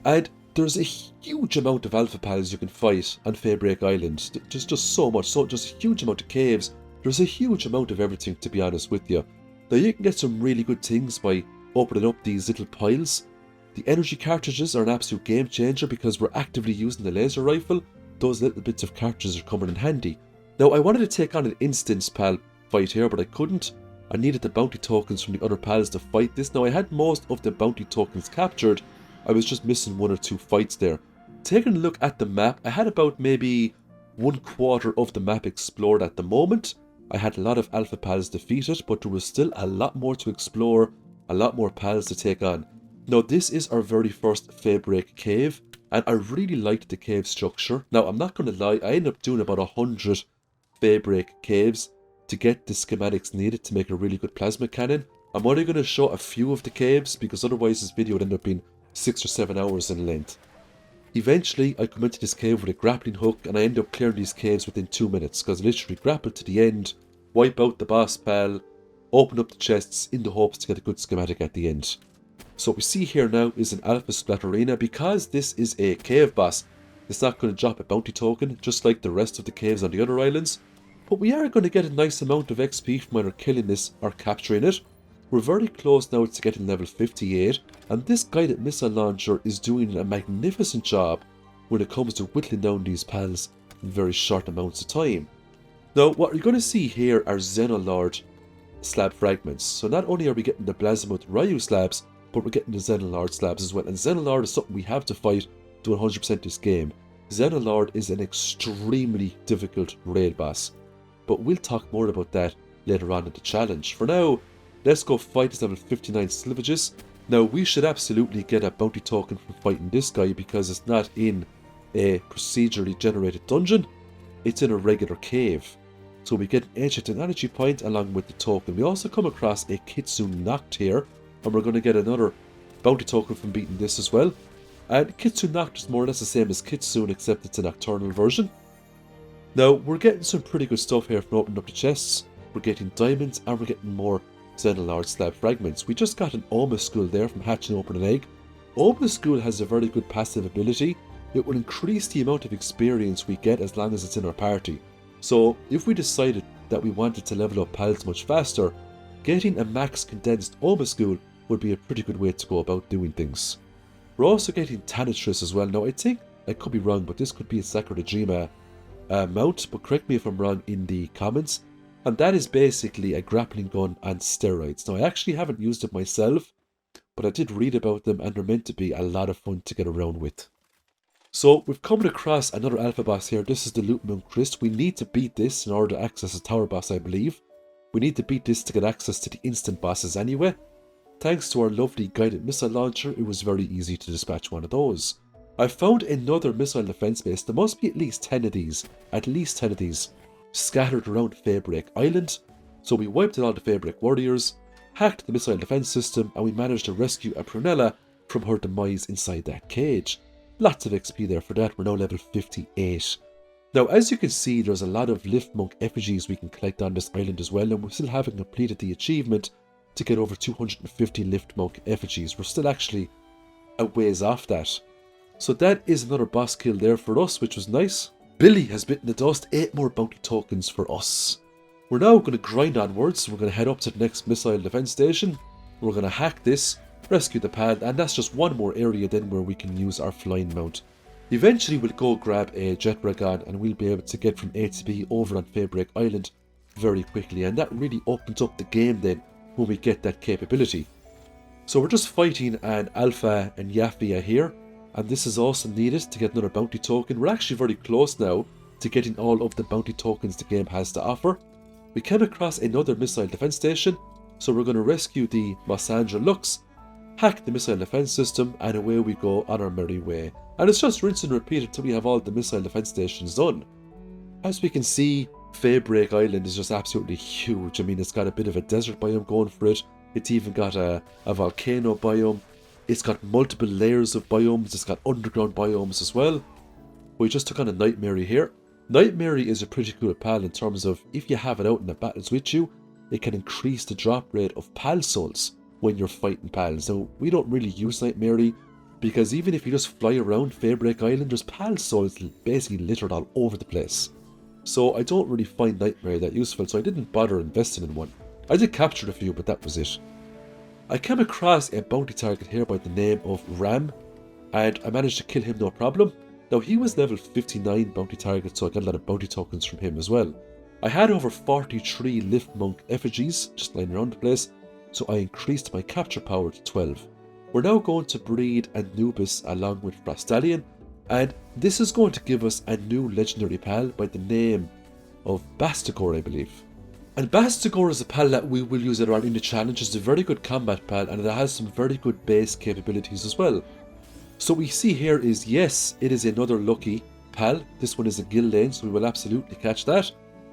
And there's a huge amount of alpha pals you can fight on Feybreak Island. There's just so much, just a huge amount of caves. There's a huge amount of everything, to be honest with you. Now, you can get some really good things by opening up these little piles. The energy cartridges are an absolute game changer because we're actively using the laser rifle. Those little bits of cartridges are coming in handy. Now, I wanted to take on an instance pal fight here, but I couldn't. I needed the bounty tokens from the other pals to fight this. Now, I had most of the bounty tokens captured. I was just missing 1 or 2 fights there. Taking a look at the map, I had about maybe 1/4 of the map explored at the moment. I had a lot of alpha pals defeated, but there was still a lot more to explore, a lot more pals to take on. Now, this is our very first Feybreak cave, and I really liked the cave structure. Now, I'm not going to lie, I ended up doing about 100 Feybreak caves to get the schematics needed to make a really good plasma cannon. I'm only going to show a few of the caves because otherwise this video would end up being 6 or 7 hours in length. Eventually, I come into this cave with a grappling hook and I end up clearing these caves within 2 minutes because I literally grapple to the end, wipe out the boss pal, open up the chests in the hopes to get a good schematic at the end. So what we see here now is an alpha splatterina. Because this is a cave boss, it's not going to drop a bounty token just like the rest of the caves on the other islands, but we are going to get a nice amount of XP from either killing this or capturing it. We're very close now to getting level 58, and this guided missile launcher is doing a magnificent job when it comes to whittling down these pals in very short amounts of time. Now, what you're going to see here are Xenolord slab fragments. So not only are we getting the Blazimuth Ryu slabs, but we're getting the Xenolord slabs as well. And Xenolord is something we have to fight to 100% this game. Xenolord is an extremely difficult raid boss, but we'll talk more about that later on in the challenge. For now, let's go fight this level 59 Silvages. Now, we should absolutely get a bounty token from fighting this guy because it's not in a procedurally generated dungeon, it's in a regular cave. So we get an ancient technology point along with the token. We also come across a Kitsune Noct here, and we're going to get another bounty token from beating this as well. And Kitsune Nocturne is more or less the same as Kitsune, except it's a nocturnal version. Now, we're getting some pretty good stuff here from opening up the chests. We're getting diamonds, and we're getting more Xenolord slab fragments. We just got an Omaschool there from hatching open an egg. Omaschool has a very good passive ability. It will increase the amount of experience we get as long as it's in our party. So, if we decided that we wanted to level up pals much faster, getting a max condensed Omaschool would be a pretty good way to go about doing things. We're also getting Tanatrus as well. Now, I think, I could be wrong, but this could be a Sakuradajima mount, but correct me if I'm wrong in the comments. And that is basically a grappling gun on steroids. Now, I actually haven't used it myself, but I did read about them, and they're meant to be a lot of fun to get around with. So, we've come across another alpha boss here. This is the Loot Moon Christ. We need to beat this in order to access the tower boss, I believe. We need to beat this to get access to the instant bosses anyway. Thanks to our lovely guided missile launcher, it was very easy to dispatch one of those. I found another missile defense base. There must be at least 10 of these. Scattered around Feybreak Island. So we wiped out all the Feybreak warriors, hacked the missile defense system, and we managed to rescue a Prunella from her demise inside that cage. Lots of XP there for that. We're now level 58. Now, as you can see, there's a lot of Lift Monk effigies we can collect on this island as well, and we still haven't completed the achievement to get over 250 Lift Monk effigies. We're still actually a ways off that. So that is another boss kill there for us, which was nice. Billy has bitten the dust. 8 more bounty tokens for us. We're now going to grind onwards. We're going to head up to the next missile defense station. We're going to hack this, rescue the pad, and that's just one more area then where we can use our flying mount. Eventually we'll go grab a jet dragon and we'll be able to get from A to B over on Feybreak Island very quickly, and that really opens up the game then when we get that capability. So we're just fighting an Alpha and Yafia here, and this is also needed to get another bounty token. We're actually very close now to getting all of the bounty tokens the game has to offer. We came across another missile defense station, so we're going to rescue the Mossandra Lux, hack the missile defense system, and away we go on our merry way. And it's just rinse and repeat until we have all the missile defense stations done. As we can see, Feybreak Island is just absolutely huge. I mean, it's got a bit of a desert biome going for it. It's even got a volcano biome. It's got multiple layers of biomes. It's got underground biomes as well. We just took on a Nightmare here. Nightmare is a pretty cool pal in terms of if you have it out in the battles with you, it can increase the drop rate of pal souls when you're fighting pals. Now, we don't really use Nightmare because even if you just fly around Feybreak Island, there's pal souls basically littered all over the place. So I don't really find Nightmare that useful, so I didn't bother investing in one. I did capture a few, but that was it. I came across a bounty target here by the name of Ram, and I managed to kill him no problem. Now, he was level 59 bounty target, so I got a lot of bounty tokens from him as well. I had over 43 Lift Monk effigies just lying around the place, so I increased my capture power to 12. We're now going to breed Anubis along with Frostallion, and this is going to give us a new legendary pal by the name of Bastigor, I believe. And Bastigor is a pal that we will use later on in the challenge. It's a very good combat pal, and it has some very good base capabilities as well. So what we see here is, yes, it is another lucky pal. This one is a Guild Lane, so we will absolutely catch that.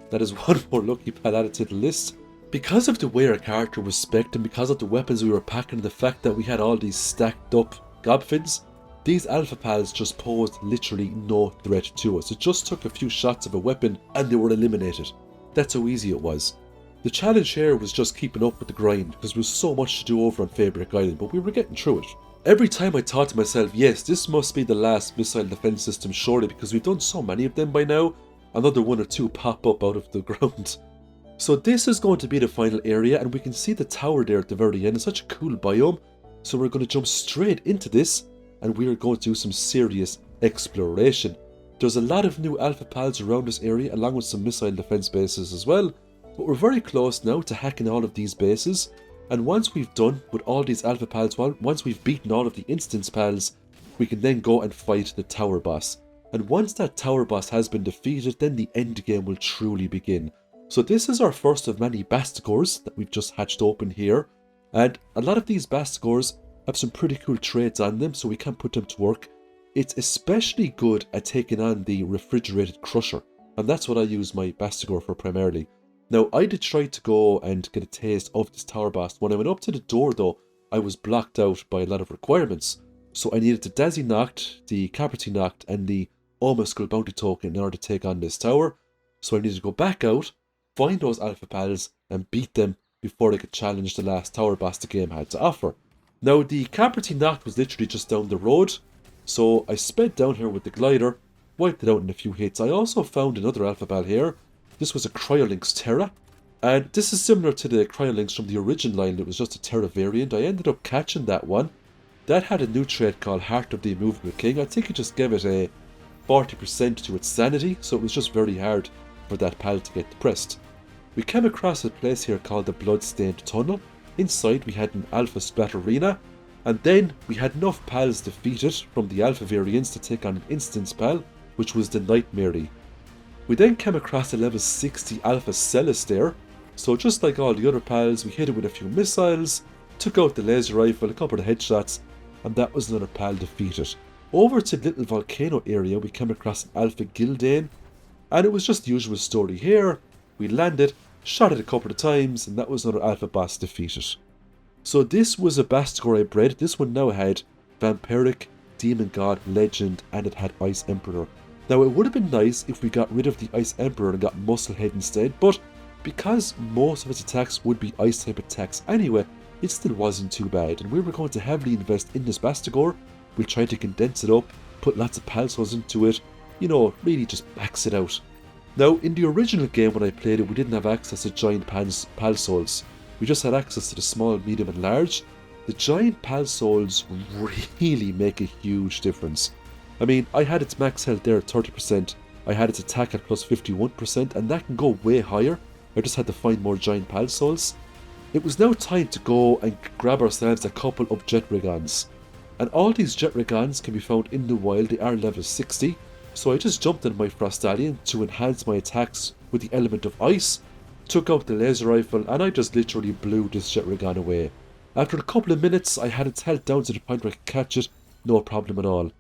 That is one more lucky pal added to the list. Because of the way our character was spec'd, and because of the weapons we were packing, and the fact that we had all these stacked up gobfins, these alpha pals just posed literally no threat to us. It just took a few shots of a weapon and they were eliminated. That's how easy it was. The challenge here was just keeping up with the grind, because there was so much to do over on Feybreak Island, but we were getting through it. Every time I thought to myself, yes, this must be the last missile defense system surely, because we've done so many of them by now. Another one or two pop up out of the ground. So this is going to be the final area, and we can see the tower there at the very end. It's such a cool biome. So we're going to jump straight into this, and we are going to do some serious exploration. There's a lot of new alpha pals around this area, along with some missile defense bases as well. But we're very close now to hacking all of these bases. And once we've done with all these alpha pals, once we've beaten all of the instance pals, we can then go and fight the tower boss. And once that tower boss has been defeated, then the end game will truly begin. So this is our first of many Bastigors that we've just hatched open here. And a lot of these Bastigors have some pretty cool traits on them, so we can put them to work. It's especially good at taking on the refrigerated crusher, and that's what I use my Bastigor for primarily. Now, I did try to go and get a taste of this tower boss. When I went up to the door though, I was blocked out by a lot of requirements. So I needed the Dazzy Noct, the Capertee Noct, and the Omaskull Bounty Token in order to take on this tower. So I needed to go back out, find those Alpha Pals, and beat them before I could challenge the last tower boss the game had to offer. Now, the Capertee Noct was literally just down the road, so I sped down here with the glider, wiped it out in a few hits. I also found another Alpha Pal here. This was a Cryolinx Terra, and this is similar to the Cryolinx from the original line. It was just a Terra variant. I ended up catching that one. That had a new trait called Heart of the Immovable King. I think it just gave it a 40% to its sanity, so it was just very hard for that pal to get depressed. We came across a place here called the Bloodstained Tunnel. Inside we had an Alpha Splatterina, and then we had enough pals defeated from the Alpha variants to take on an instance pal, which was the Nightmare. We then came across a level 60 Alpha Celestere, so just like all the other pals, we hit it with a few missiles, took out the laser rifle, a couple of headshots, and that was another pal defeated. Over to the little volcano area, we came across an Alpha Gildane, and it was just the usual story here. We landed, shot it a couple of times, and that was another Alpha boss defeated. So this was a Bastigor I bred. This one now had Vampiric, Demon God, Legend, and it had Ice Emperor. Now it would have been nice if we got rid of the Ice Emperor and got Musclehead instead, but because most of its attacks would be Ice type attacks anyway, it still wasn't too bad, and we were going to heavily invest in this Bastigor. We'll try to condense it up, put lots of Palsos into it, you know, really just max it out. Now, in the original game when I played it, we didn't have access to giant Palsouls. We just had access to the small, medium and large. The giant Palsouls really make a huge difference. I mean, I had its max health there at 30%, I had its attack at plus 51%, and that can go way higher. I just had to find more giant Palsouls. It was now time to go and grab ourselves a couple of Jetragons. And all these Jetragons can be found in the wild. They are level 60. So I just jumped on my Frostallion to enhance my attacks with the element of ice, took out the laser rifle, and I just literally blew this Jetragon away. After a couple of minutes, I had its health down to the point where I could catch it, no problem at all.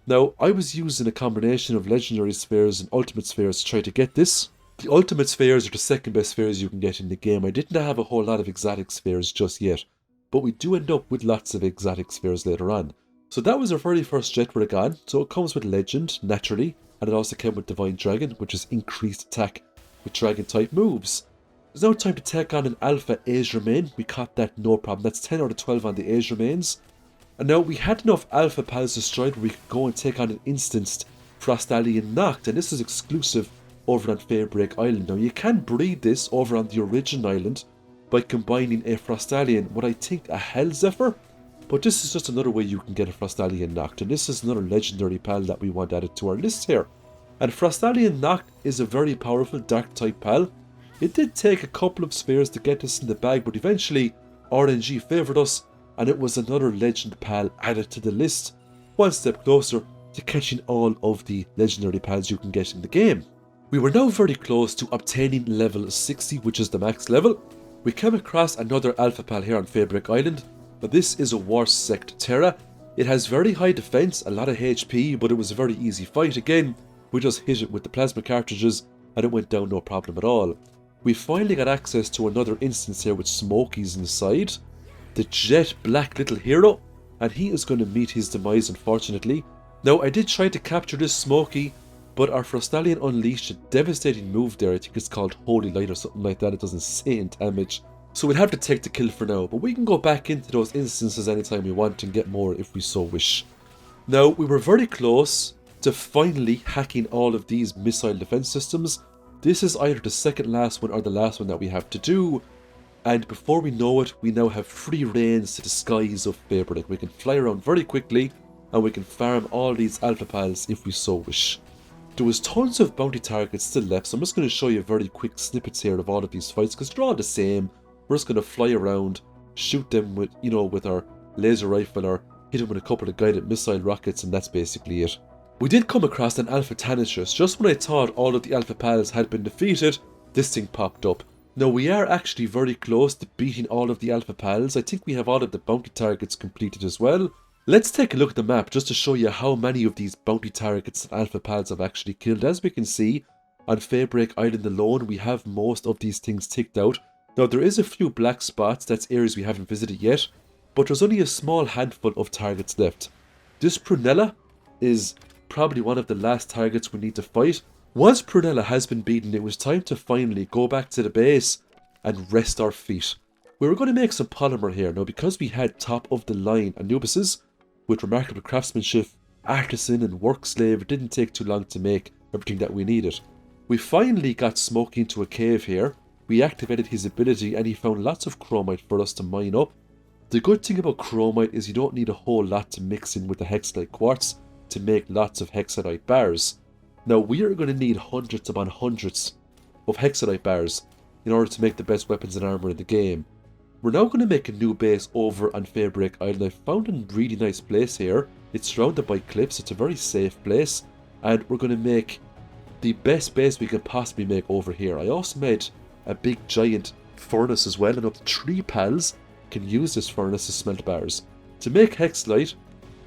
Now, I was using a combination of legendary spheres and ultimate spheres to try to get this. The ultimate spheres are the second best spheres you can get in the game. I didn't have a whole lot of exotic spheres just yet, but we do end up with lots of exotic spheres later on. So that was our very first Jetragon. So it comes with Legend, naturally, and it also came with Divine Dragon, which is increased attack with Dragon type moves. It's now time to take on an Alpha Azermain. We caught that no problem. That's 10 out of 12 on the Azermains. And now we had enough Alpha Pals destroyed where we could go and take on an instanced Frostallion Noct, and this is exclusive over on Feybreak Island. Now you can breed this over on the original island by combining a Frostallion with I think a Hell Zephyr, but this is just another way you can get a Frostallion Noct, and this is another legendary pal that we want added to our list here. And Frostallion Noct is a very powerful dark type pal. It did take a couple of spheres to get this in the bag, but eventually RNG favoured us, and it was another legend pal added to the list, one step closer to catching all of the legendary pals you can get in the game. We were now very close to obtaining level 60, which is the max level. We came across another Alpha Pal here on Feybreak Island. Now this is a Warsect Terra. It has very high defense, a lot of HP, but it was a very easy fight. Again, we just hit it with the plasma cartridges and it went down no problem at all. We finally got access to another instance here with Smokies inside. The jet black little hero, and he is going to meet his demise unfortunately. Now I did try to capture this Smoky, but our Frostallion unleashed a devastating move there. I think it's called Holy Light or something like that. It does insane damage. So we'll have to take the kill for now, but we can go back into those instances anytime we want and get more if we so wish. Now, we were very close to finally hacking all of these missile defense systems. This is either the second last one or the last one that we have to do. And before we know it, we now have free reigns to the skies of Feybreak. We can fly around very quickly and we can farm all these Alpha Pals if we so wish. There was tons of bounty targets still left, so I'm just going to show you very quick snippets here of all of these fights because they're all the same. We're just going to fly around, shoot them with, with our laser rifle or hit them with a couple of guided missile rockets, and that's basically it. We did come across an Alpha Tanatrus. Just when I thought all of the Alpha Pals had been defeated, this thing popped up. Now we are actually very close to beating all of the Alpha Pals. I think we have all of the bounty targets completed as well. Let's take a look at the map just to show you how many of these bounty targets and Alpha Pals have actually killed. As we can see, on Feybreak Island alone, we have most of these things ticked out. Now there is a few black spots, that's areas we haven't visited yet. but there's only a small handful of targets left. This Prunella is probably one of the last targets we need to fight. Once Prunella has been beaten, it was time to finally go back to the base and rest our feet. We were going to make some polymer here. Now, because we had top of the line Anubises with remarkable craftsmanship, artisan and work slave, it didn't take too long to make everything that we needed. We finally got Smokey into a cave here. We activated his ability and he found lots of chromite for us to mine up. The good thing about chromite is you don't need a whole lot to mix in with the hexalite quartz to make lots of hexalite bars. Now, we are going to need hundreds upon hundreds of hexalite bars in order to make the best weapons and armor in the game. We're now going to make a new base over on Feybreak Island. I found a really nice place here. It's surrounded by cliffs. It's a very safe place. And we're going to make the best base we can possibly make over here. I also made a big giant furnace as well. And up to 3 pals can use this furnace to smelt bars. To make hexalite,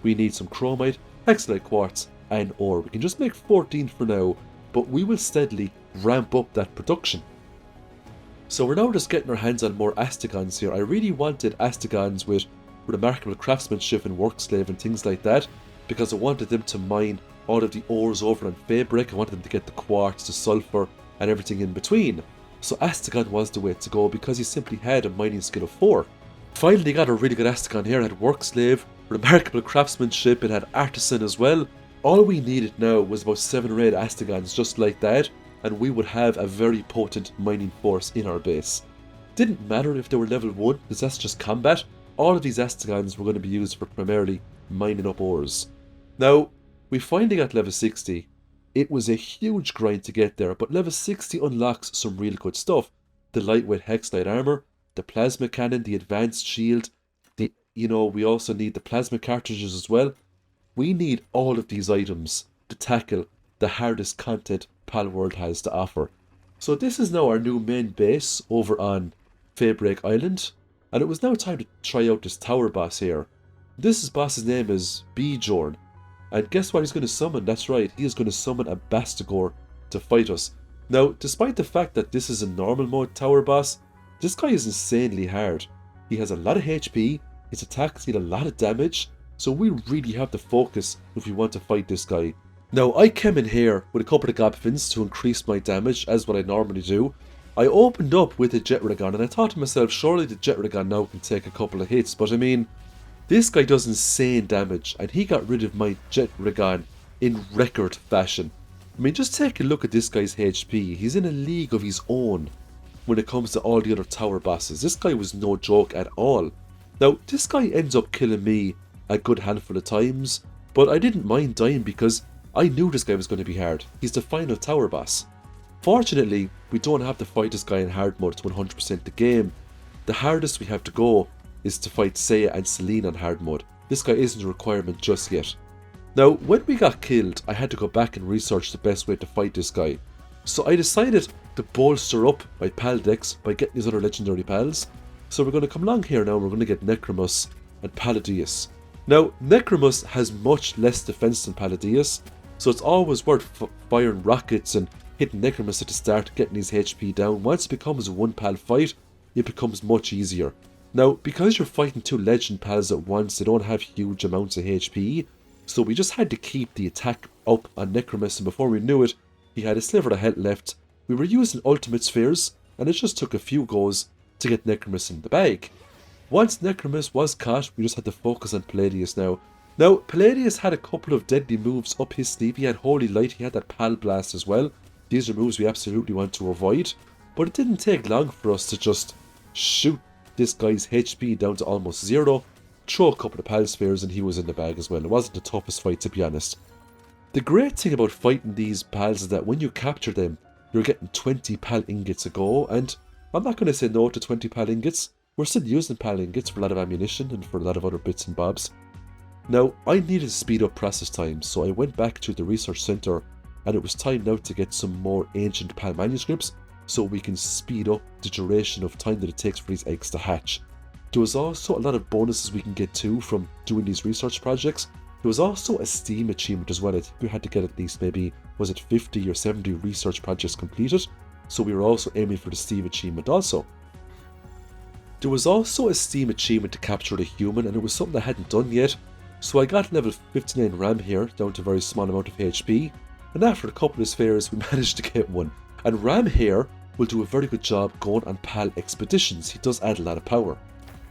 we need some chromite, hexalite quartz, and ore. We can just make 14 for now, but we will steadily ramp up that production. So we're now just getting our hands on more Astigons here. I really wanted Astigons with remarkable craftsmanship and work slave and things like that, because I wanted them to mine all of the ores over on Feybreak. I wanted them to get the quartz, the sulfur, and everything in between. So Astigon was the way to go because he simply had a mining skill of 4. Finally got a really good Astigon here. It had work slave, remarkable craftsmanship, it had artisan as well. All we needed now was about 7 or 8 Astigons just like that, and we would have a very potent mining force in our base. Didn't matter if they were level 1, because that's just combat. All of these Astigons were going to be used for primarily mining up ores. Now, we finally got level 60. It was a huge grind to get there, but level 60 unlocks some real good stuff. The lightweight hexalite armor, the plasma cannon, the advanced shield, we also need the plasma cartridges as well. We need all of these items to tackle the hardest content Palworld has to offer. So this is now our new main base over on Feybreak Island, and it was now time to try out this tower boss here. This boss's name is Bjorn, and guess what he's going to summon? That's right, he is going to summon a Bastigor to fight us. Now, despite the fact that this is a normal mode tower boss, this guy is insanely hard. He has a lot of HP, his attacks deal a lot of damage, so we really have to focus if we want to fight this guy. Now, I came in here with a couple of Gobfins to increase my damage, as what I normally do. I opened up with a Jetragon, and I thought to myself, surely the Jetragon now can take a couple of hits, but I mean, this guy does insane damage, and he got rid of my Jetragon in record fashion. I mean, just take a look at this guy's HP. He's in a league of his own when it comes to all the other tower bosses. This guy was no joke at all. Now, this guy ends up killing me a good handful of times, but I didn't mind dying because I knew this guy was going to be hard. He's the final tower boss. Fortunately, we don't have to fight this guy in hard mode to 100% the game. The hardest we have to go is to fight Seiya and Celine on hard mode. This guy isn't a requirement just yet. Now, when we got killed, I had to go back and research the best way to fight this guy. So I decided to bolster up my pal decks by getting these other legendary pals. So we're going to come along here now, we're going to get Necromus and Palladius. Now, Necromus has much less defense than Palladius, so it's always worth firing rockets and hitting Necromus at the start, getting his HP down. Once it becomes a one pal fight, it becomes much easier. Now, because you're fighting 2 legend pals at once, they don't have huge amounts of HP, so we just had to keep the attack up on Necromus, and before we knew it, he had a sliver of health left. We were using ultimate spheres, and it just took a few goes to get Necromus in the bag. Once Necromus was caught, we just had to focus on Palladius now. Now, Palladius had a couple of deadly moves up his sleeve. He had Holy Light, he had that Pal Blast as well. These are moves we absolutely want to avoid, but it didn't take long for us to just shoot this guy's HP down to almost 0, throw a couple of Pal Spheres, and he was in the bag as well. It wasn't the toughest fight, to be honest. The great thing about fighting these pals is that when you capture them, you're getting 20 Pal Ingots a go, and I'm not going to say no to 20 Pal Ingots. We're still using Pal Ingots for a lot of ammunition and for a lot of other bits and bobs. Now, I needed to speed up process time, so I went back to the research center, and it was time now to get some more ancient Pal manuscripts, so we can speed up the duration of time that it takes for these eggs to hatch. There was also a lot of bonuses we can get too from doing these research projects. There was also a Steam achievement as well. I think we had to get at least maybe, was it 50 or 70 research projects completed? So we were also aiming for the Steam achievement also. There was also a Steam achievement to capture the human, and it was something I hadn't done yet. So I got level 59 Ram here, down to a very small amount of HP, and after a couple of spheres we managed to get one. And Ram here will do a very good job going on PAL expeditions. He does add a lot of power.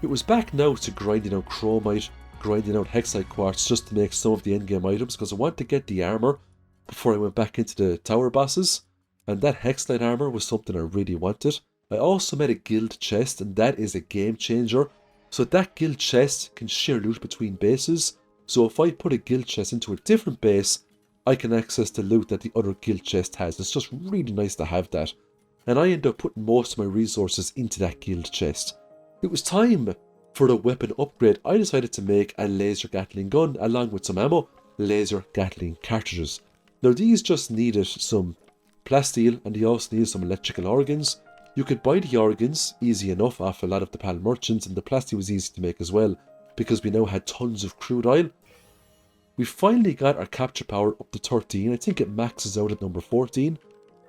It was back now to grinding out chromite, grinding out hexite quartz just to make some of the endgame items, because I wanted to get the armor before I went back into the tower bosses, and that hexite armor was something I really wanted. I also made a guild chest, and that is a game changer. So that guild chest can share loot between bases, so if I put a guild chest into a different base, I can access the loot that the other guild chest has. It's just really nice to have that. And I end up putting most of my resources into that guild chest. It was time for the weapon upgrade. I decided to make a laser Gatling gun along with some ammo, laser Gatling cartridges. Now these just needed some plasteel, and they also needed some electrical organs. You could buy the organs easy enough off a lot of the PAL merchants, and the plasteel was easy to make as well, because we now had tons of crude oil. We finally got our capture power up to 13, I think it maxes out at number 14.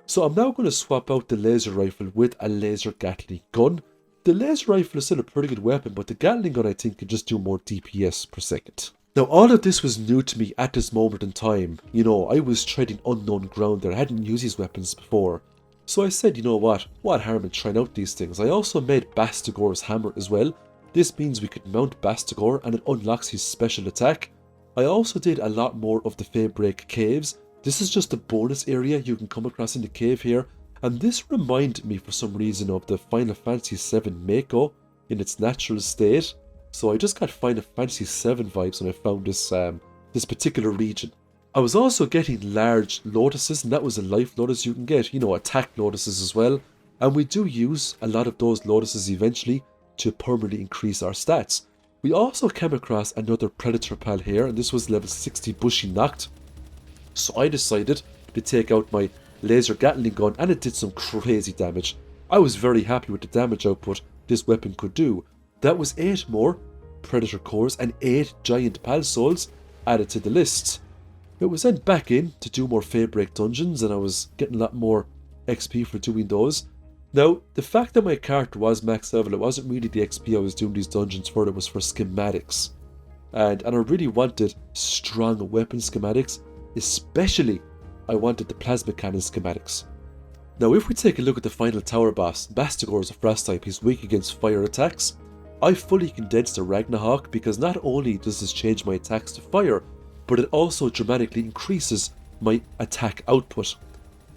So I'm now going to swap out the laser rifle with a laser Gatling gun. The laser rifle is still a pretty good weapon, but the Gatling gun I think can just do more DPS per second. Now all of this was new to me at this moment in time. You know, I was treading unknown ground there, I hadn't used these weapons before. So I said, you know what harm in trying out these things. I also made Bastagor's hammer as well. This means we could mount Bastagor and it unlocks his special attack. I also did a lot more of the Feybreak caves. This is just a bonus area you can come across in the cave here. And this reminded me for some reason of the Final Fantasy VII Mako in its natural state. So I just got Final Fantasy VII vibes when I found this particular region. I was also getting large lotuses, and that was a life lotus you can get, you know, attack lotuses as well. And we do use a lot of those lotuses eventually to permanently increase our stats. We also came across another predator pal here, and this was level 60 Bushy Knocked. So I decided to take out my laser Gatling gun, and it did some crazy damage. I was very happy with the damage output this weapon could do. That was 8 more predator cores and 8 giant pal souls added to the list. It was then back in to do more Feybreak dungeons, and I was getting a lot more XP for doing those. Now, the fact that my character was max level, it wasn't really the XP I was doing these dungeons for, it was for schematics. And I really wanted strong weapon schematics, especially I wanted the plasma cannon schematics. Now if we take a look at the final tower boss, Bastagor is a frost type, he's weak against fire attacks. I fully condensed the Ragnarok because not only does this change my attacks to fire, but it also dramatically increases my attack output.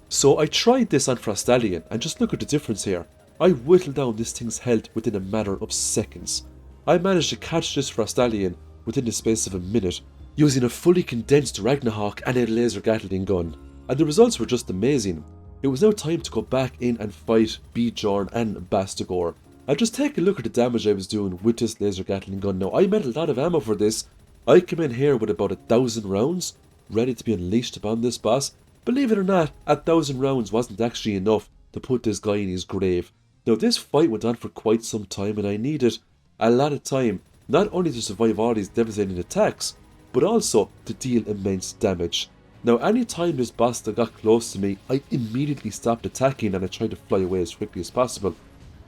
So I tried this on Frostalion, and just look at the difference here. I whittled down this thing's health within a matter of seconds. I managed to catch this Frostalion within the space of a minute, using a fully condensed Ragnarok and a laser Gatling gun, and the results were just amazing. It was now time to go back in and fight Bjorn and Bastagor. And just take a look at the damage I was doing with this laser Gatling gun. Now I made a lot of ammo for this. I came in here with about 1,000 rounds, ready to be unleashed upon this boss. Believe it or not, 1,000 rounds wasn't actually enough to put this guy in his grave. Now this fight went on for quite some time, and I needed a lot of time, not only to survive all these devastating attacks, but also to deal immense damage. Now any time this boss that got close to me, I immediately stopped attacking and I tried to fly away as quickly as possible.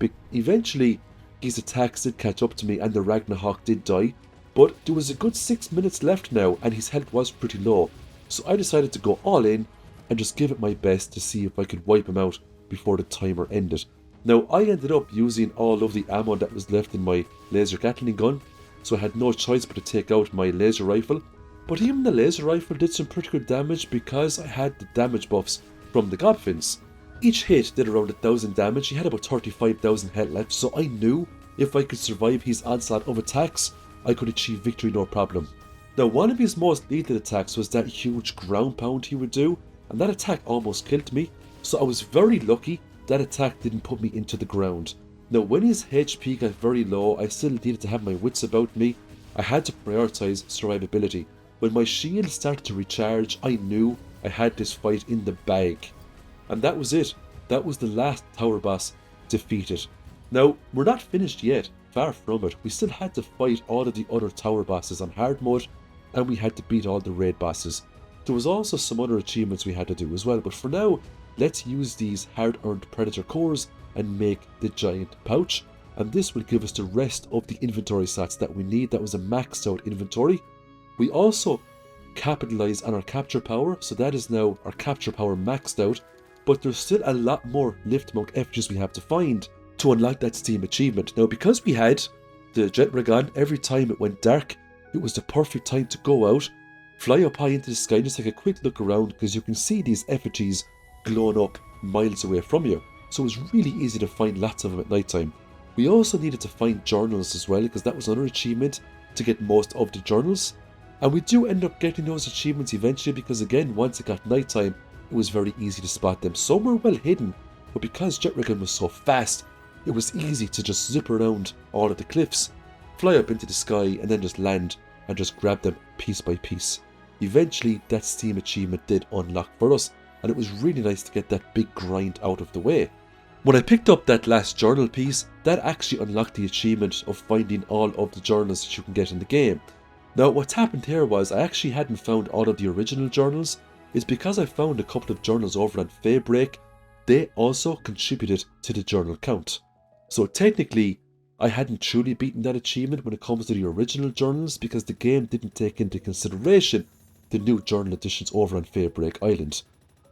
But eventually his attacks did catch up to me and the Ragnarok did die, but there was a good 6 minutes left now and his health was pretty low. So I decided to go all in and just give it my best to see if I could wipe him out before the timer ended. Now I ended up using all of the ammo that was left in my laser Gatling gun, so I had no choice but to take out my laser rifle. But even the laser rifle did some pretty good damage because I had the damage buffs from the Godfins. Each hit did around 1,000 damage, he had about 35,000 health left, so I knew if I could survive his onslaught of attacks, I could achieve victory no problem. Now one of his most lethal attacks was that huge ground pound he would do, and that attack almost killed me, so I was very lucky that attack didn't put me into the ground. Now when his HP got very low, I still needed to have my wits about me. I had to prioritise survivability. When my shield started to recharge, I knew I had this fight in the bag. And that was it. That was the last tower boss defeated. Now, we're not finished yet, far from it. We still had to fight all of the other tower bosses on hard mode, and we had to beat all the raid bosses. There was also some other achievements we had to do as well, but for now, let's use these hard-earned predator cores and make the giant pouch. and this will give us the rest of the inventory slots that we need. That was a maxed out inventory. We also capitalized on our capture power, so that is now our capture power maxed out, but there's still a lot more lift monk effigies we have to find to unlock that Steam achievement. Now, because we had the jet rig on, every time it went dark, it was the perfect time to go out, fly up high into the sky, just take a quick look around, because you can see these effigies glowing up miles away from you. So it was really easy to find lots of them at night time. We also needed to find journals as well, because that was another achievement to get most of the journals. And we do end up getting those achievements eventually, because again, once it got nighttime, it was very easy to spot them. Some were well hidden, but because jet rigging was so fast, it was easy to just zip around all of the cliffs, fly up into the sky, and then just land and just grab them piece by piece. Eventually, that Steam achievement did unlock for us, and it was really nice to get that big grind out of the way. When I picked up that last journal piece, that actually unlocked the achievement of finding all of the journals that you can get in the game. Now, what's happened here was I actually hadn't found all of the original journals. It's because I found a couple of journals over on Feybreak. They also contributed to the journal count. So technically, I hadn't truly beaten that achievement when it comes to the original journals, because the game didn't take into consideration the new journal additions over on Feybreak Island.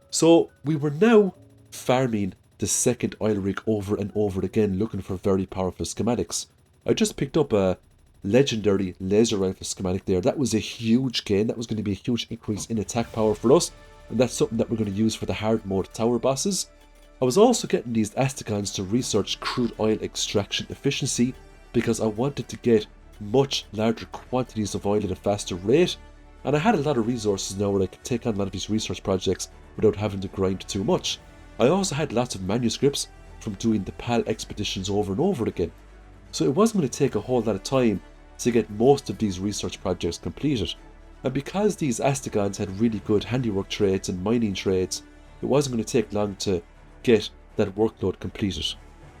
So we were now farming the second oil rig over and over again, looking for very powerful schematics. I just picked up a legendary laser rifle schematic there. That was a huge gain. That was going to be a huge increase in attack power for us, and that's something that we're going to use for the hard mode tower bosses. I was also getting these Asticons to research crude oil extraction efficiency, because I wanted to get much larger quantities of oil at a faster rate, and I had a lot of resources now where I could take on a lot of these research projects without having to grind too much. I also had lots of manuscripts from doing the PAL expeditions over and over again, so it wasn't going to take a whole lot of time to get most of these research projects completed. And because these Asticons had really good handiwork trades and mining trades, it wasn't going to take long to get that workload completed.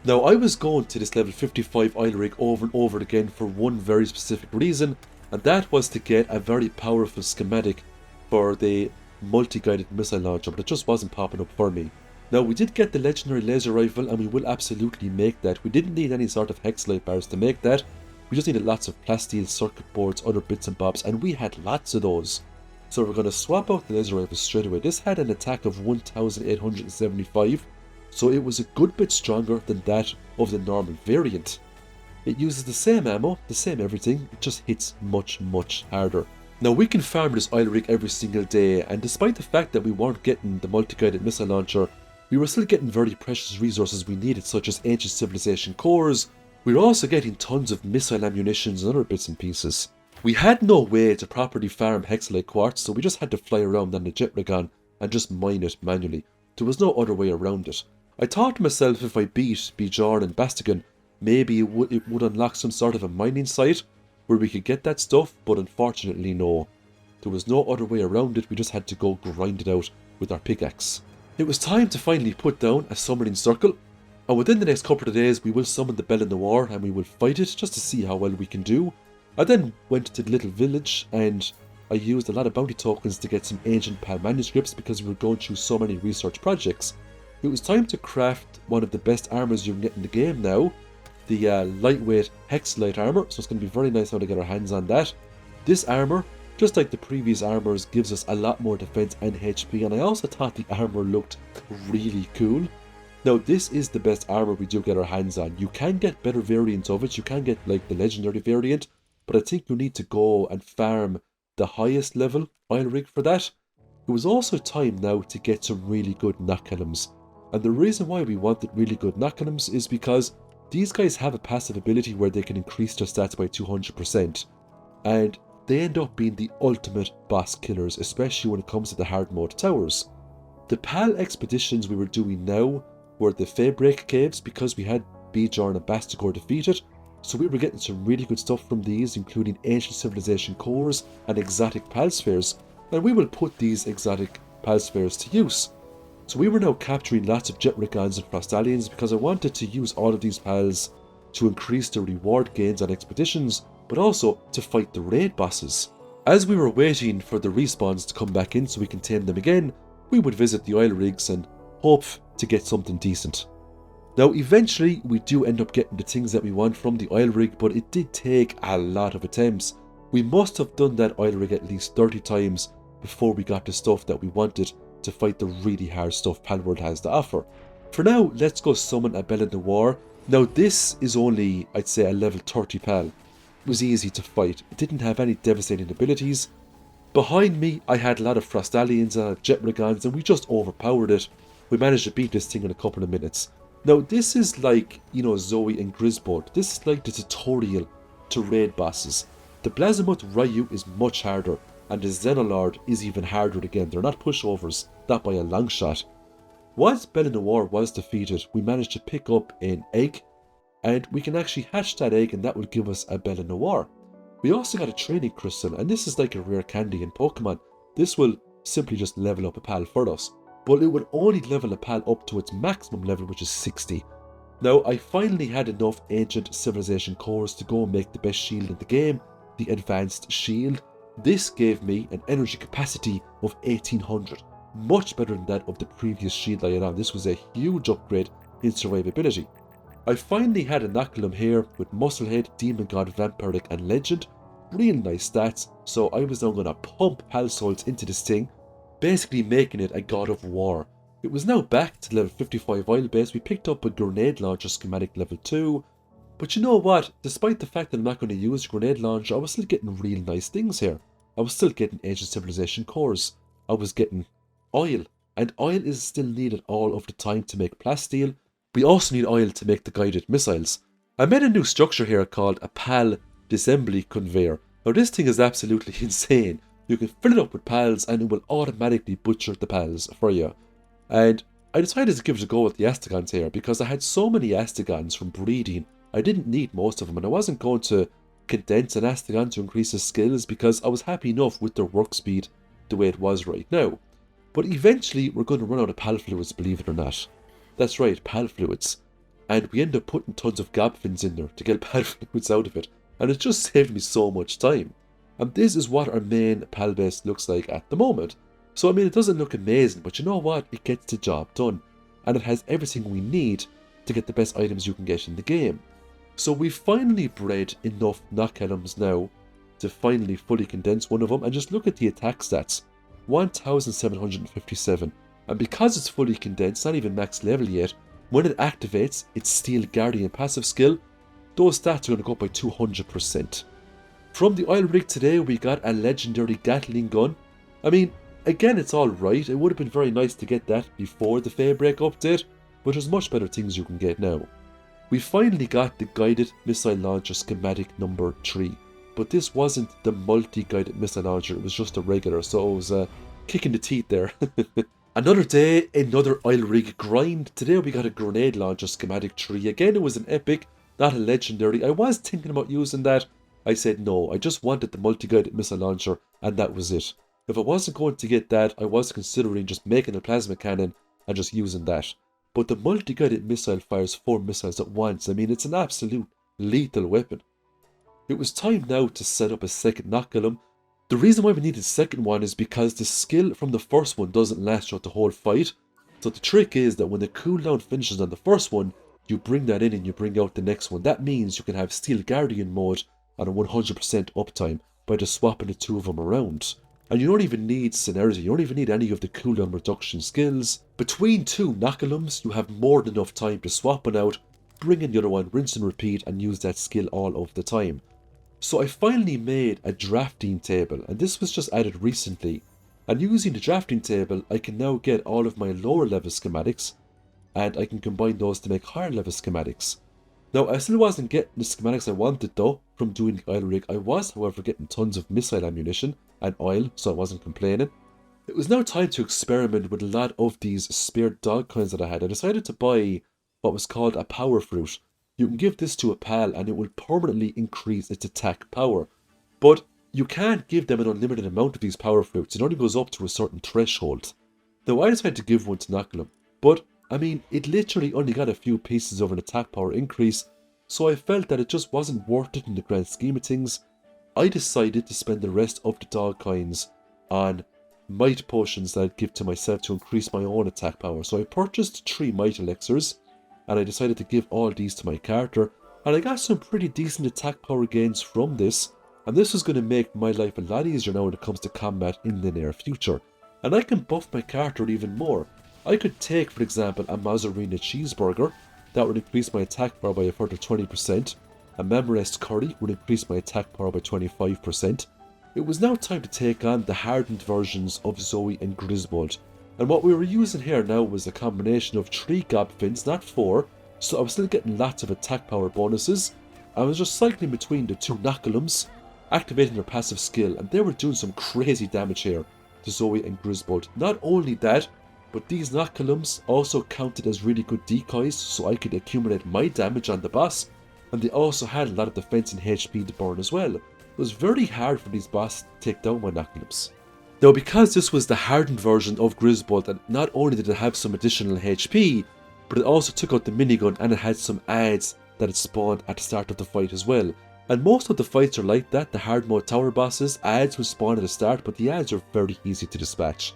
Now, I was going to this level 55 oil rig over and over again for one very specific reason, and that was to get a very powerful schematic for the multi-guided missile launcher, but it just wasn't popping up for me. Now, we did get the legendary laser rifle, and we will absolutely make that. We didn't need any sort of hex light bars to make that. We just needed lots of plasteel, circuit boards, other bits and bobs, and we had lots of those. So we're going to swap out the laser rifle straight away. This had an attack of 1875, so it was a good bit stronger than that of the normal variant. It uses the same ammo, the same everything, it just hits much, much harder. Now, we can farm this oil rig every single day, and despite the fact that we weren't getting the multi-guided missile launcher, we were still getting very precious resources we needed, such as ancient civilization cores. We were also getting tons of missile ammunitions and other bits and pieces. We had no way to properly farm hexalite quartz, so we just had to fly around on the jet rig and just mine it manually. There was no other way around it. I thought to myself, if I beat Bjorn and Bastigan, maybe it would unlock some sort of a mining site where we could get that stuff, but unfortunately no. There was no other way around it, we just had to go grind it out with our pickaxe. It was time to finally put down a summoning circle, and within the next couple of days we will summon the Bell in the War and we will fight it just to see how well we can do. I then went to the little village and I used a lot of bounty tokens to get some ancient PAL manuscripts because we were going through so many research projects. It was time to craft one of the best armors you can get in the game now, the lightweight hexalite armor, so it's going to be very nice how to get our hands on that. This armor, just like the previous armors, gives us a lot more defense and HP, and I also thought the armor looked really cool. Now, this is the best armor we do get our hands on. You can get better variants of it, you can get like the legendary variant, but I think you need to go and farm the highest level oil rig for that. It was also time now to get some really good knock-items, and the reason why we wanted really good knock-items is because these guys have a passive ability where they can increase their stats by 200%, and they end up being the ultimate boss killers, especially when it comes to the hard mode towers. The PAL expeditions we were doing now were the Feybreak caves because we had Bjorn and Bastigor defeated, so we were getting some really good stuff from these, including ancient civilization cores and exotic PAL spheres, and we will put these exotic PAL spheres to use. So we were now capturing lots of Jetricons and Frostallions because I wanted to use all of these PALs to increase the reward gains on expeditions, but also to fight the raid bosses. As we were waiting for the respawns to come back in so we can tame them again, we would visit the oil rigs and hope to get something decent. Now eventually we do end up getting the things that we want from the oil rig, but it did take a lot of attempts. We must have done that oil rig at least 30 times before we got the stuff that we wanted to fight the really hard stuff Palworld has to offer. For now, let's go summon a Belle Noir. Now this is only, I'd say, a level 30 pal. It was easy to fight. It didn't have any devastating abilities. Behind me, I had a lot of Frostallions and Jetregons, and we just overpowered it. We managed to beat this thing in a couple of minutes. Now this is like, Zoe and Grisbold. This is like the tutorial to raid bosses. The Blazimuth Ryu is much harder, and the Xenolord is even harder again. They're not pushovers, not by a long shot. Once Belle Noir was defeated, we managed to pick up an egg, and we can actually hatch that egg, and that will give us a Belle Noir. We also got a training crystal, and this is like a rare candy in Pokemon. This will simply just level up a pal for us, but it would only level a pal up to its maximum level, which is 60. Now, I finally had enough ancient civilization cores to go and make the best shield in the game, the advanced shield. This gave me an energy capacity of 1800, much better than that of the previous shield I had on. This was a huge upgrade in survivability. I finally had a Knuckleum here with Musclehead, Demon God, Vampiric and Legend. Real nice stats, so I was now going to pump Pal Souls into this thing, basically making it a God of War. It was now back to level 55 oil base. We picked up a grenade launcher schematic level 2. But you know what? Despite the fact that I'm not going to use a grenade launcher, I was still getting real nice things here. I was still getting ancient civilization cores. I was getting oil. And oil is still needed all of the time to make plasteel. We also need oil to make the guided missiles. I made a new structure here called a PAL disassembly conveyor. Now this thing is absolutely insane. You can fill it up with pals and it will automatically butcher the pals for you. And I decided to give it a go with the Astigons here because I had so many Astigons from breeding. I didn't need most of them, and I wasn't going to condense an Astigon to increase his skills because I was happy enough with their work speed the way it was right now. But eventually we're going to run out of pal fluids, believe it or not. That's right, pal fluids. And we end up putting tons of gobfins in there to get pal fluids out of it, and it just saved me so much time. And this is what our main pal base looks like at the moment. So I mean, it doesn't look amazing, but you know what? It gets the job done. And it has everything we need to get the best items you can get in the game. So we've finally bred enough Knockhelms now to finally fully condense one of them, and just look at the attack stats. 1757. And because it's fully condensed, not even max level yet, when it activates its Steel Guardian passive skill, those stats are going to go up by 200%. From the oil rig today, we got a legendary Gatling gun. I mean, again, it's alright. It would have been very nice to get that before the Feybreak update, but there's much better things you can get now. We finally got the guided missile launcher schematic number 3, but this wasn't the multi-guided missile launcher, it was just a regular, so it was a kick in the teeth there. Another day, another oil rig grind. Today we got a grenade launcher schematic 3. Again, it was an epic, not a legendary. I was thinking about using that. I said no, I just wanted the multi-guided missile launcher, and that was it. If I wasn't going to get that, I was considering just making a plasma cannon and just using that. But the multi-guided missile fires 4 missiles at once. I mean, it's an absolute lethal weapon. It was time now to set up a second Knockhelm. The reason why we needed a second one is because the skill from the first one doesn't last throughout the whole fight. So the trick is that when the cooldown finishes on the first one, you bring that in and you bring out the next one. That means you can have Steel Guardian mode on a 100% uptime by just swapping the two of them around. And you don't even need Celerity, you don't even need any of the cooldown reduction skills. Between two Knockhelms, you have more than enough time to swap one out, bring in the other one, rinse and repeat, and use that skill all of the time. So I finally made a drafting table, and this was just added recently. And using the drafting table, I can now get all of my lower level schematics, and I can combine those to make higher level schematics. Now, I still wasn't getting the schematics I wanted though from doing the oil rig. I was, however, getting tons of missile ammunition and oil, so I wasn't complaining. It was now time to experiment with a lot of these speared dog coins that I had. I decided to buy what was called a power fruit. You can give this to a pal and it will permanently increase its attack power. But you can't give them an unlimited amount of these power fruits. It only goes up to a certain threshold. Now, I decided to give one to Knockhelm, but I mean, it literally only got a few pieces of an attack power increase, so I felt that it just wasn't worth it in the grand scheme of things. I decided to spend the rest of the dog coins on might potions that I'd give to myself to increase my own attack power. So I purchased 3 might elixirs, and I decided to give all these to my character, and I got some pretty decent attack power gains from this, and this is going to make my life a lot easier now when it comes to combat in the near future. And I can buff my character even more. I could take, for example, a Mazzarina cheeseburger, that would increase my attack power by a further 20%, a Memorest curry would increase my attack power by 25%. It was now time to take on the hardened versions of Zoe and Griswold, and what we were using here now was a combination of 3 gob fins, not 4, so I was still getting lots of attack power bonuses. I was just cycling between the 2 Knucklums, activating their passive skill, and they were doing some crazy damage here to Zoe and Griswold. Not only that, but these Knucklums also counted as really good decoys, so I could accumulate my damage on the boss, and they also had a lot of defense and HP to burn as well. It was very hard for these bosses to take down my Knucklums. Now, because this was the hardened version of Griswold, and not only did it have some additional HP, but it also took out the minigun and it had some adds that it spawned at the start of the fight as well. And most of the fights are like that. The hard mode tower bosses, adds will spawn at the start, but the adds are very easy to dispatch.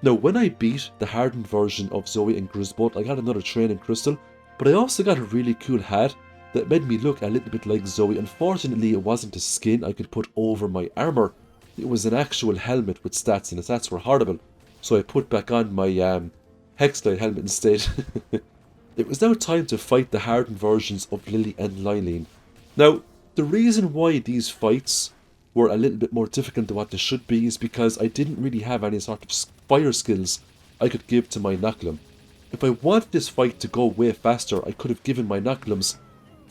Now, when I beat the hardened version of Zoe and Griswold, I got another training crystal, but I also got a really cool hat that made me look a little bit like Zoe. Unfortunately, it wasn't a skin I could put over my armor. It was an actual helmet with stats, and the stats were horrible, so I put back on my Hexlite helmet instead. It was now time to fight the hardened versions of Lily and Lylene. Now, the reason why these fights were a little bit more difficult than what they should be is because I didn't really have any sort of fire skills I could give to my Knucklum. If I wanted this fight to go way faster, I could have given my Knucklums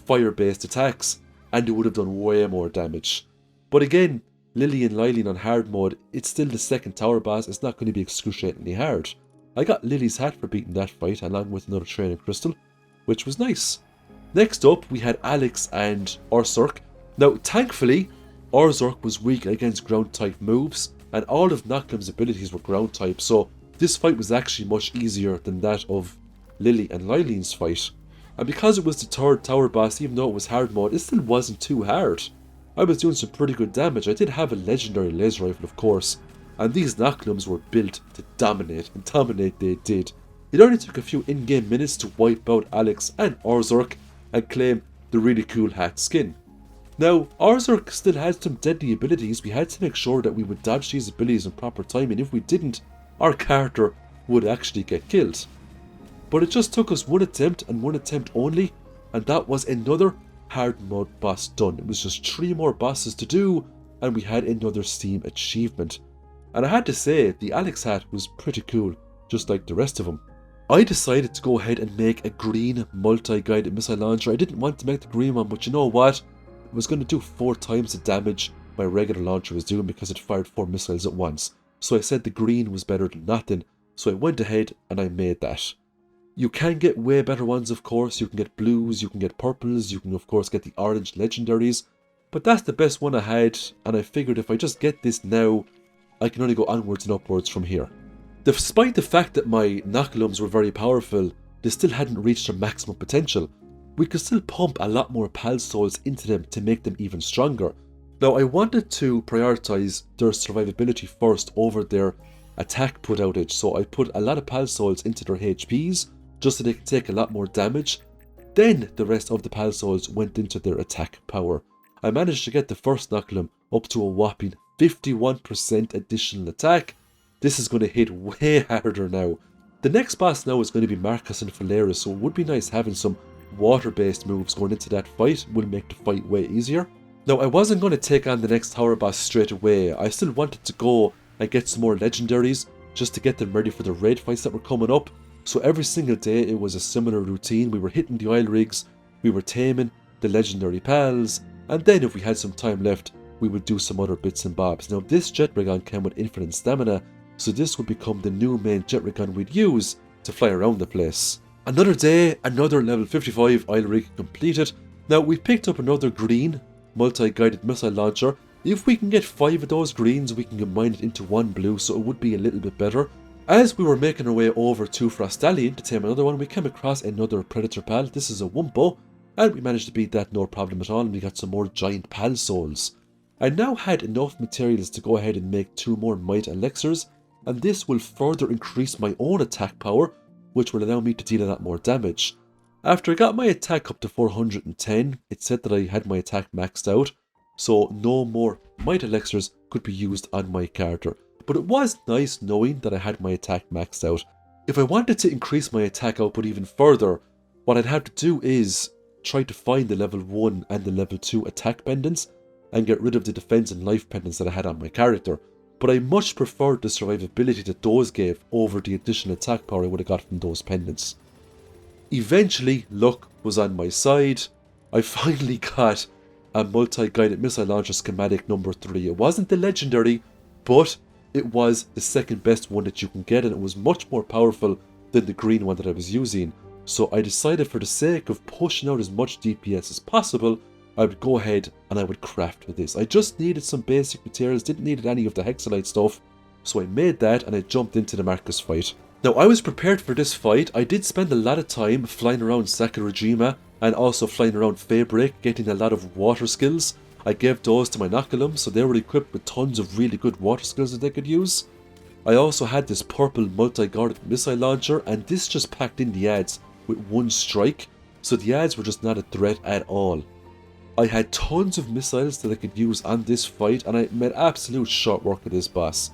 fire-based attacks, and it would have done way more damage. But again, Lily and Lylene on hard mode, it's still the second tower boss, it's not going to be excruciatingly hard. I got Lily's hat for beating that fight, along with another training crystal, which was nice. Next up, we had Alex and Ursurk. Now, thankfully, Ursurk was weak against ground-type moves, and all of Knucklum's abilities were ground-type, so this fight was actually much easier than that of Lily and Lylene's fight. And because it was the third tower boss, even though it was hard mode, it still wasn't too hard. I was doing some pretty good damage. I did have a legendary laser rifle, of course, and these Knucklums were built to dominate, and dominate they did. It only took a few in-game minutes to wipe out Alex and Ursurk and claim the really cool hat skin. Now, Ursurk still had some deadly abilities. We had to make sure that we would dodge these abilities in proper time, and if we didn't, our character would actually get killed. But it just took us one attempt, and one attempt only, and that was another hard mode boss done. It was just 3 more bosses to do, and we had another Steam achievement. And I had to say, the Alex hat was pretty cool, just like the rest of them. I decided to go ahead and make a green multi-guided missile launcher. I didn't want to make the green one, but you know what? It was going to do 4 times the damage my regular launcher was doing because it fired 4 missiles at once. So I said the green was better than nothing, so I went ahead and I made that. You can get way better ones, of course. You can get blues, you can get purples, you can of course get the orange legendaries, but that's the best one I had, and I figured if I just get this now, I can only go onwards and upwards from here. Despite the fact that my Knucklums were very powerful, they still hadn't reached their maximum potential. We could still pump a lot more Pal Souls into them to make them even stronger. Now, I wanted to prioritise their survivability first over their attack put outage, so I put a lot of Pal Souls into their HPs, just so they could take a lot more damage. Then the rest of the Pal Souls went into their attack power. I managed to get the first Knucklum up to a whopping 51% additional attack. This is going to hit way harder now. The next boss now is going to be Marcus and Phalaris, so it would be nice having some water-based moves going into that fight. Will make the fight way easier. Now, I wasn't going to take on the next tower boss straight away. I still wanted to go and get some more legendaries just to get them ready for the raid fights that were coming up. So every single day it was a similar routine. We were hitting the oil rigs, we were taming the legendary pals, and then if we had some time left, we would do some other bits and bobs. Now, this jet ray gun came with infinite stamina, so this would become the new main jet ray gun we'd use to fly around the place. Another day, another level 55 oil rig completed. Now, we picked up another green multi-guided missile launcher. If we can get 5 of those greens, we can combine it into 1 blue, so it would be a little bit better. As we were making our way over to Frostallion to tame another one, we came across another Predator Pal. This is a Wumpo, and we managed to beat that no problem at all, and we got some more giant Pal Souls. I now had enough materials to go ahead and make 2 more Might Elixirs, and this will further increase my own attack power, which will allow me to deal a lot more damage. After I got my attack up to 410, it said that I had my attack maxed out, so no more might elixirs could be used on my character. But it was nice knowing that I had my attack maxed out. If I wanted to increase my attack output even further, what I'd have to do is try to find the level 1 and the level 2 attack pendants and get rid of the defense and life pendants that I had on my character. But I much preferred the survivability that those gave over the additional attack power I would have got from those pendants. Eventually, luck was on my side. I finally got a multi-guided missile launcher schematic number 3. It wasn't the legendary, but it was the second best one that you can get, and it was much more powerful than the green one that I was using. So I decided, for the sake of pushing out as much DPS as possible, I would go ahead and I would craft with this. I just needed some basic materials, didn't need any of the hexalite stuff, so I made that and I jumped into the Marcus fight. Now, I was prepared for this fight. I did spend a lot of time flying around Sakurajima and also flying around Feybreak, getting a lot of water skills. I gave those to my Nokulum, so they were equipped with tons of really good water skills that they could use. I also had this purple multi-guarded missile launcher, and this just packed in the adds with one strike, so the adds were just not a threat at all. I had tons of missiles that I could use on this fight, and I made absolute short work of this boss.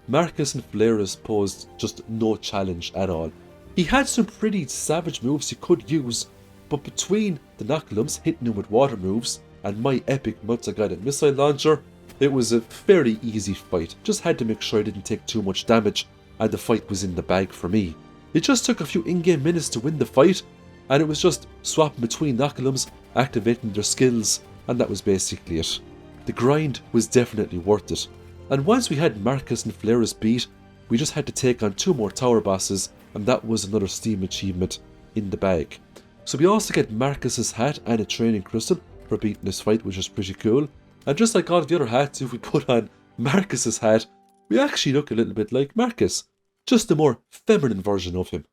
Marcus and Phaleris posed just no challenge at all. He had some pretty savage moves he could use, but between the Nokulums hitting him with water moves and my epic multi-guided missile launcher, it was a fairly easy fight. Just had to make sure I didn't take too much damage, and the fight was in the bag for me. It just took a few in-game minutes to win the fight, and it was just swapping between Nokulums, activating their skills, and that was basically it. The grind was definitely worth it. And once we had Marcus and Phaleris beat, we just had to take on 2 more tower bosses, and that was another Steam achievement in the bag. So we also get Marcus's hat and a training crystal for beating this fight, which is pretty cool. And just like all of the other hats, if we put on Marcus's hat, we actually look a little bit like Marcus, just a more feminine version of him.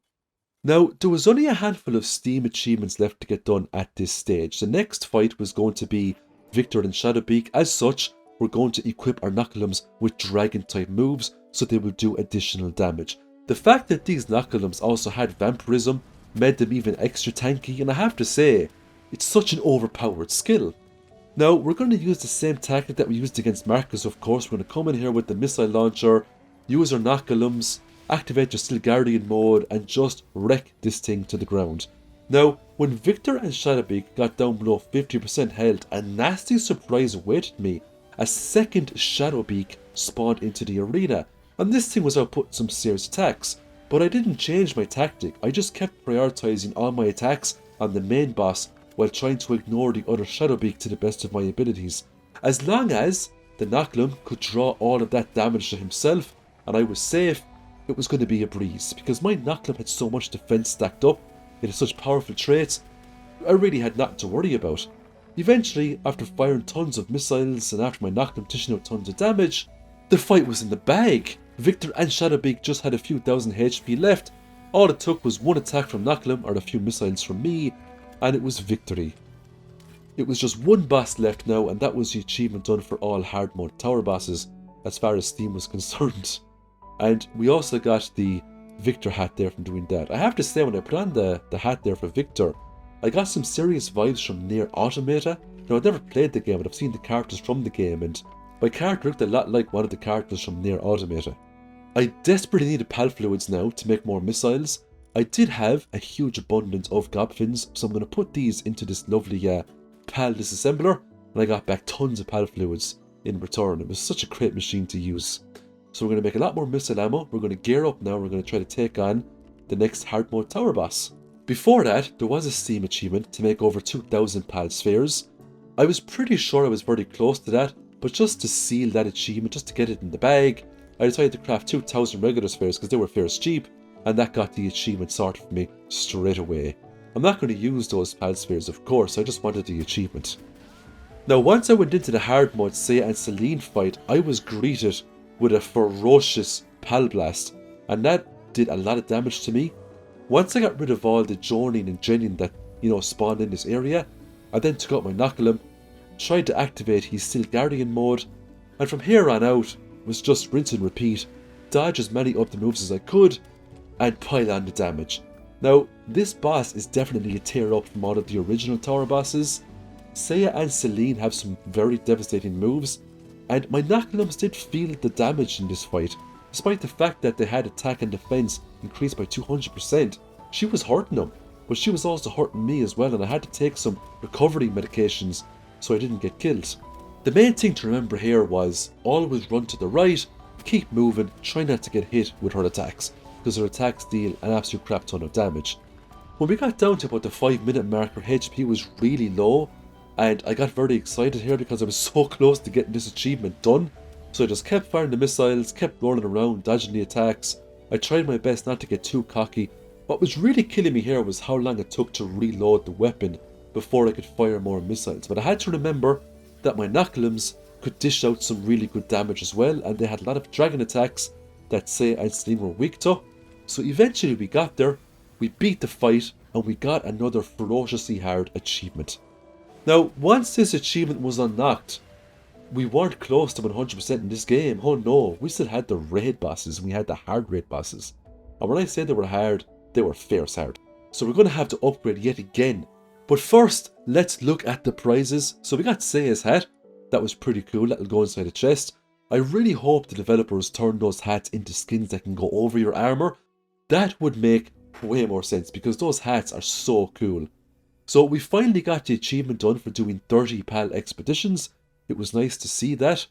Now, there was only a handful of Steam achievements left to get done at this stage. The next fight was going to be Victor and Shadowbeak. As such, we're going to equip our Nokulums with dragon-type moves, so they will do additional damage. The fact that these Nokulums also had vampirism made them even extra tanky, and I have to say, it's such an overpowered skill. Now, we're going to use the same tactic that we used against Marcus, of course. We're going to come in here with the missile launcher, use our Nokulums, activate your Still Guardian mode, and just wreck this thing to the ground. Now, when Victor and Shadowbeak got down below 50% health, a nasty surprise awaited me. A second Shadowbeak spawned into the arena, and this thing was outputting some serious attacks. But I didn't change my tactic, I just kept prioritizing all my attacks on the main boss while trying to ignore the other Shadowbeak to the best of my abilities. As long as the Nokulum could draw all of that damage to himself and I was safe, it was going to be a breeze, because my Nokulum had so much defense stacked up, it had such powerful traits, I really had nothing to worry about. Eventually, after firing tons of missiles and after my Nokulum dishing out tons of damage, the fight was in the bag. Victor and Shadowbeak just had a few thousand HP left. All it took was one attack from Nokulum or a few missiles from me, and it was victory. It was just one boss left now, and that was the achievement done for all hard mode tower bosses as far as Steam was concerned. And we also got the Victor hat there from doing that. I have to say, when I put on the hat there for Victor, I got some serious vibes from Nier Automata. Now, I've never played the game, but I've seen the characters from the game, and my character looked a lot like one of the characters from Nier Automata. I desperately needed pal fluids now to make more missiles. I did have a huge abundance of gobfins, so I'm going to put these into this lovely pal disassembler, and I got back tons of pal fluids in return. It was such a great machine to use. So we're going to make a lot more missile ammo. We're going to gear up now. We're going to try to take on the next hard mode tower boss. Before that, there was a Steam achievement to make over 2,000 pal spheres. I was pretty sure I was very close to that, but just to seal that achievement, just to get it in the bag, I decided to craft 2,000 regular spheres because they were fairly cheap, and that got the achievement sorted for me straight away. I'm not going to use those pal spheres, of course, I just wanted the achievement. Now, once I went into the hard mode Seiya and Celine fight, I was greeted with a ferocious pal blast, and that did a lot of damage to me. Once I got rid of all the journeying and genning that, spawned in this area, I then took out my Nokulum, tried to activate his Still Guardian mode, and from here on out was just rinse and repeat, dodge as many of the moves as I could, and pile on the damage. Now, this boss is definitely a tear up from all of the original tower bosses. Seiya and Celine have some very devastating moves, and my Knucklums did feel the damage in this fight. Despite the fact that they had attack and defense increased by 200%, she was hurting them, but she was also hurting me as well, and I had to take some recovery medications so I didn't get killed. The main thing to remember here was always run to the right, keep moving, try not to get hit with her attacks, because her attacks deal an absolute crap ton of damage. When we got down to about the 5-minute mark, her HP was really low, and I got very excited here because I was so close to getting this achievement done. So I just kept firing the missiles, kept rolling around, dodging the attacks. I tried my best not to get too cocky. What was really killing me here was how long it took to reload the weapon before I could fire more missiles. But I had to remember that my Knucklums could dish out some really good damage as well, and they had a lot of dragon attacks that Seiya and Celine were weak to. So eventually we got there, we beat the fight, and we got another ferociously hard achievement. Now, once this achievement was unlocked, we weren't close to 100% in this game. Oh no, we still had the raid bosses, we had the hard raid bosses. And when I say they were hard, they were fierce hard. So we're going to have to upgrade yet again. But first, let's look at the prizes. So we got Seiya's hat. That was pretty cool, that'll go inside the chest. I really hope the developers turn those hats into skins that can go over your armor. That would make way more sense because those hats are so cool. So we finally got the achievement done for doing 30 PAL expeditions. It was nice to see that.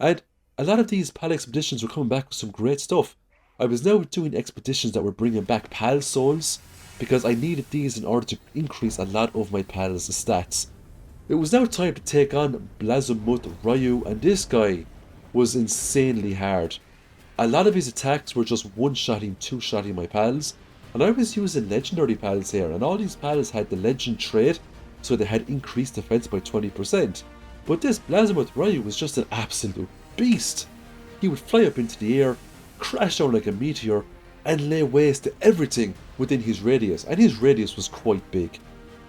And a lot of these PAL expeditions were coming back with some great stuff. I was now doing expeditions that were bringing back PAL souls because I needed these in order to increase a lot of my PAL's stats. It was now time to take on Blazamut Ryu, and this guy was insanely hard. A lot of his attacks were just one-shotting, two-shotting my PALs. And I was using legendary PALs here, and all these PALs had the legend trait, so they had increased defense by 20%. But this Blazamut Ryu was just an absolute beast. He would fly up into the air, crash down like a meteor, and lay waste to everything within his radius, and his radius was quite big.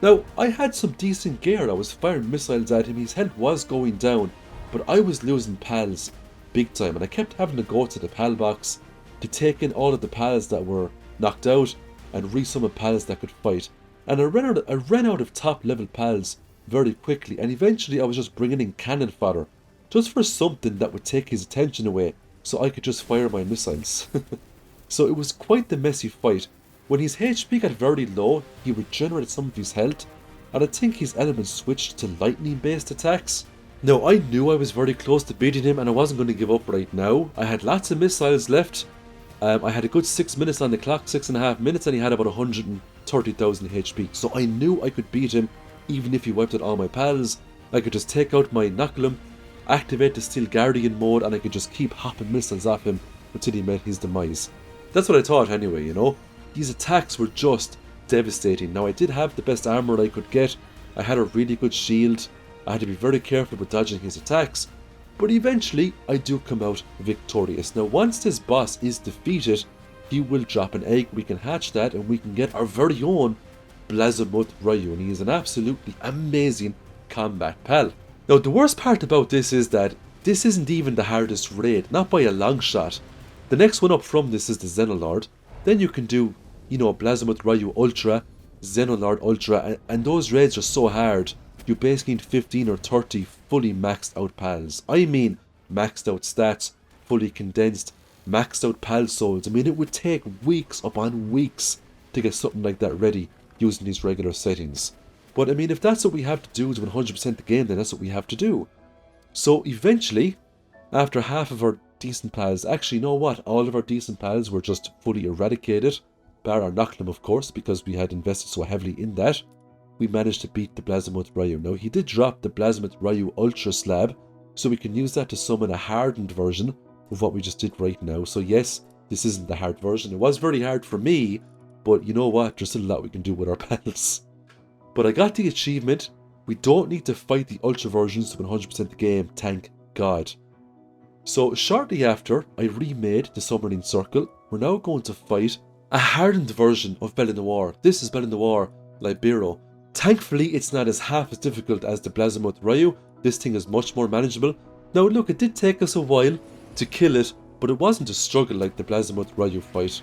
Now, I had some decent gear, I was firing missiles at him, his health was going down, but I was losing PALs big time, and I kept having to go to the PAL box to take in all of the PALs that were knocked out and resummon PALs that could fight. And I ran out of top level PALs very quickly, and eventually I was just bringing in cannon fodder just for something that would take his attention away so I could just fire my missiles. So it was quite the messy fight. When his HP got very low, he regenerated some of his health, and I think his elements switched to lightning based attacks. Now I knew I was very close to beating him and I wasn't going to give up right now. I had lots of missiles left. I had a good 6 minutes on the clock, 6.5 minutes, and he had about 130,000 HP. So I knew I could beat him, even if he wiped out all my PALs. I could just take out my Knucklum, activate the Steel Guardian mode, and I could just keep hopping missiles off him until he met his demise. That's what I thought anyway, you know. These attacks were just devastating. Now I did have the best armor I could get. I had a really good shield. I had to be very careful with dodging his attacks. But eventually, I do come out victorious. Now, once this boss is defeated, he will drop an egg. We can hatch that and we can get our very own Blazamut Ryu. And he is an absolutely amazing combat PAL. Now, the worst part about this is that this isn't even the hardest raid, not by a long shot. The next one up from this is the Xenolord. Then you can do, you know, Blazamut Ryu Ultra, Xenolord Ultra, and those raids are so hard. You basically need 15 or 30 fully maxed out PALs. I mean maxed out stats, fully condensed, maxed out PAL souls. I mean it would take weeks upon weeks to get something like that ready using these regular settings. But I mean if that's what we have to do to 100% the game, then that's what we have to do. So eventually, after half of our decent PALs, actually you know what, all of our decent PALs were just fully eradicated, bar our Knucklum of course, because we had invested so heavily in that. We managed to beat the Blazamut Ryu. Now he did drop the Blazamut Ryu Ultra Slab, so we can use that to summon a hardened version of what we just did right now. So yes, this isn't the hard version. It was very hard for me, but you know what, there's still a lot we can do with our PALs. But I got the achievement. We don't need to fight the Ultra versions to 100% the game, thank God. So shortly after I remade the Summoning Circle, we're now going to fight a hardened version of Belle Noire. This is Belle Noire Libero. Thankfully, it's not as half as difficult as the Blazamut Ryu. This thing is much more manageable. Now look, it did take us a while to kill it, but it wasn't a struggle like the Blazamut Ryu fight.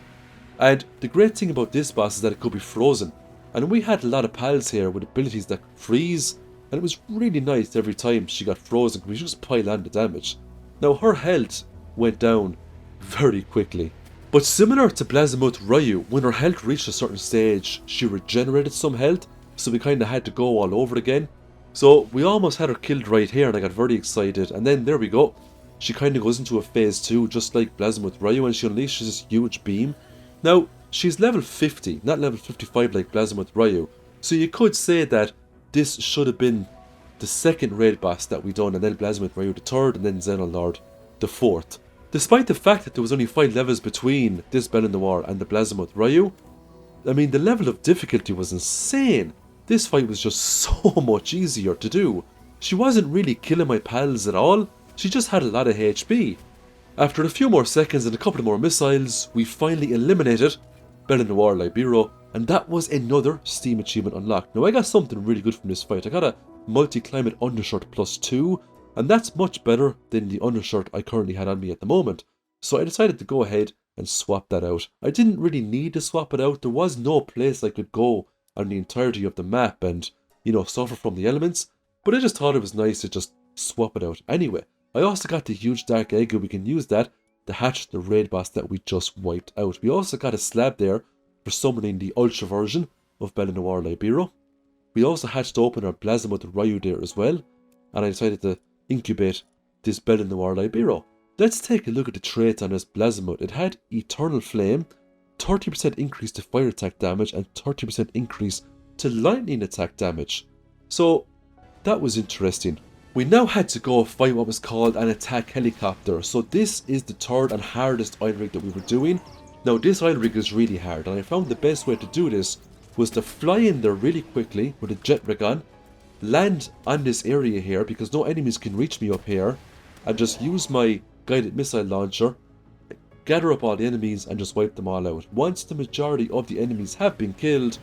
And the great thing about this boss is that it could be frozen. And we had a lot of pals here with abilities that could freeze, and it was really nice every time she got frozen because we just pile on the damage. Now her health went down very quickly. But similar to Blazimuth Ryu, when her health reached a certain stage, she regenerated some health, so we kinda had to go all over again. So we almost had her killed right here and I got very excited, and then there we go. She kinda goes into a phase 2 just like Blazimuth Ryu and she unleashes this huge beam. Now, she's level 50, not level 55 like Blazimuth Ryu, so you could say that this should have been the second raid boss that we done, and then Blazimuth Ryu the third, and then Xenolord the fourth. Despite the fact that there was only 5 levels between this Belle Noire and the Blazimuth Ryu, I mean the level of difficulty was insane. This fight was just so much easier to do. She wasn't really killing my pals at all, she just had a lot of HP. After a few more seconds and a couple of more missiles, we finally eliminated Belle Noire Libero, and that was another Steam achievement unlocked. Now I got something really good from this fight. I got a multi-climate undershirt +2, and that's much better than the undershirt I currently had on me at the moment. So I decided to go ahead and swap that out. I didn't really need to swap it out. There was no place I could go on the entirety of the map and, suffer from the elements, but I just thought it was nice to just swap it out anyway. I also got the huge dark egg, and we can use that to hatch the raid boss that we just wiped out. We also got a slab there for summoning the ultra version of Belle Noire Libero. We also hatched open our Blazimuth Ryu there as well, and I decided to incubate this Belle Noire Libero. Let's take a look at the traits on this Blazimuth. It had Eternal Flame, 30% increase to fire attack damage, and 30% increase to lightning attack damage. So that was interesting. We now had to go fight what was called an attack helicopter. So this is the third and hardest oil rig that we were doing. Now this oil rig is really hard, and I found the best way to do this was to fly in there really quickly with a jet rig on, land on this area here because no enemies can reach me up here, and just use my guided missile launcher, gather up all the enemies and just wipe them all out. Once the majority of the enemies have been killed,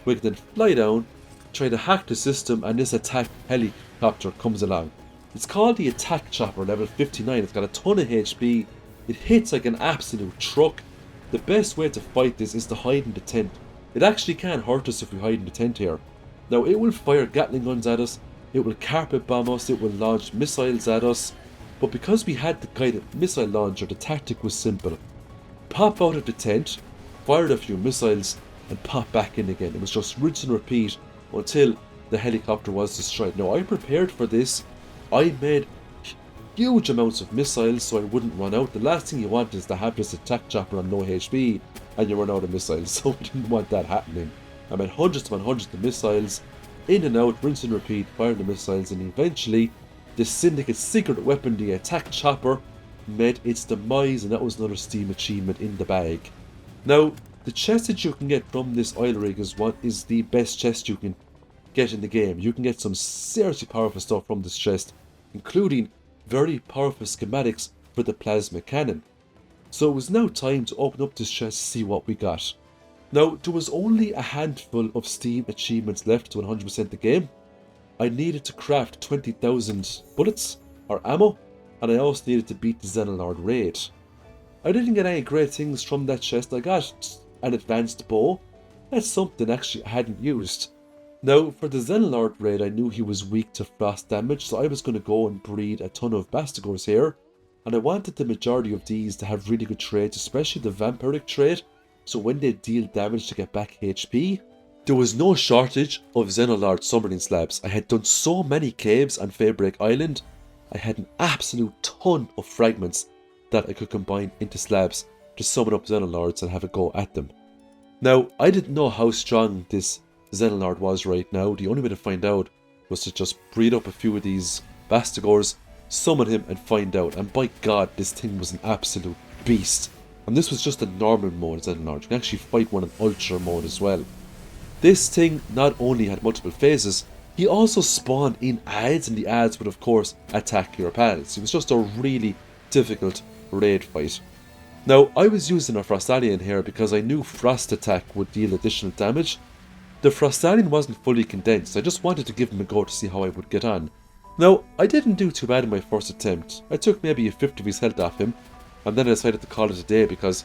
we can then fly down, try to hack the system, and this attack helicopter comes along. It's called the Attack Chopper, level 59. It's got a ton of HP. It hits like an absolute truck. The best way to fight this is to hide in the tent. It actually can't hurt us if we hide in the tent here. Now it will fire Gatling guns at us, it will carpet bomb us, it will launch missiles at us, but because we had the guided missile launcher, the tactic was simple. Pop out of the tent, fired a few missiles, and pop back in again. It was just rinse and repeat until the helicopter was destroyed. Now I prepared for this. I made huge amounts of missiles so I wouldn't run out. The last thing you want is to have this attack chopper on no HP and you run out of missiles, so we didn't want that happening. I made hundreds upon hundreds of missiles, in and out, rinse and repeat, fire the missiles, and eventually the Syndicate's secret weapon, the attack chopper, met its demise, and that was another Steam achievement in the bag. Now, the chest that you can get from this oil rig is what is the best chest you can get in the game. You can get some seriously powerful stuff from this chest, including very powerful schematics for the plasma cannon. So it was now time to open up this chest to see what we got. Now, there was only a handful of Steam achievements left to 100% the game. I needed to craft 20,000 bullets or ammo, and I also needed to beat the Xenolord raid. I didn't get any great things from that chest. I got an advanced bow. That's something actually I hadn't used. Now, for the Xenolord raid, I knew he was weak to frost damage, so I was going to go and breed a ton of Bastigors here, and I wanted the majority of these to have really good traits, especially the vampiric trait, so when they deal damage to get back HP. There was no shortage of Xenolord summoning slabs. I had done so many caves on Feybreak Island, I had an absolute ton of fragments that I could combine into slabs to summon up Xenolords and have a go at them. Now, I didn't know how strong this Xenolord was right now. The only way to find out was to just breed up a few of these Bastigors, summon him and find out, and by god, this thing was an absolute beast. And this was just a normal mode Xenolord. You can actually fight one in ultra mode as well. This thing not only had multiple phases, he also spawned in adds, and the adds would of course attack your pals. It was just a really difficult raid fight. Now, I was using a Frostallion here because I knew Frost attack would deal additional damage. The Frostallion wasn't fully condensed, I just wanted to give him a go to see how I would get on. Now, I didn't do too bad in my first attempt. I took maybe a fifth of his health off him, and then I decided to call it a day because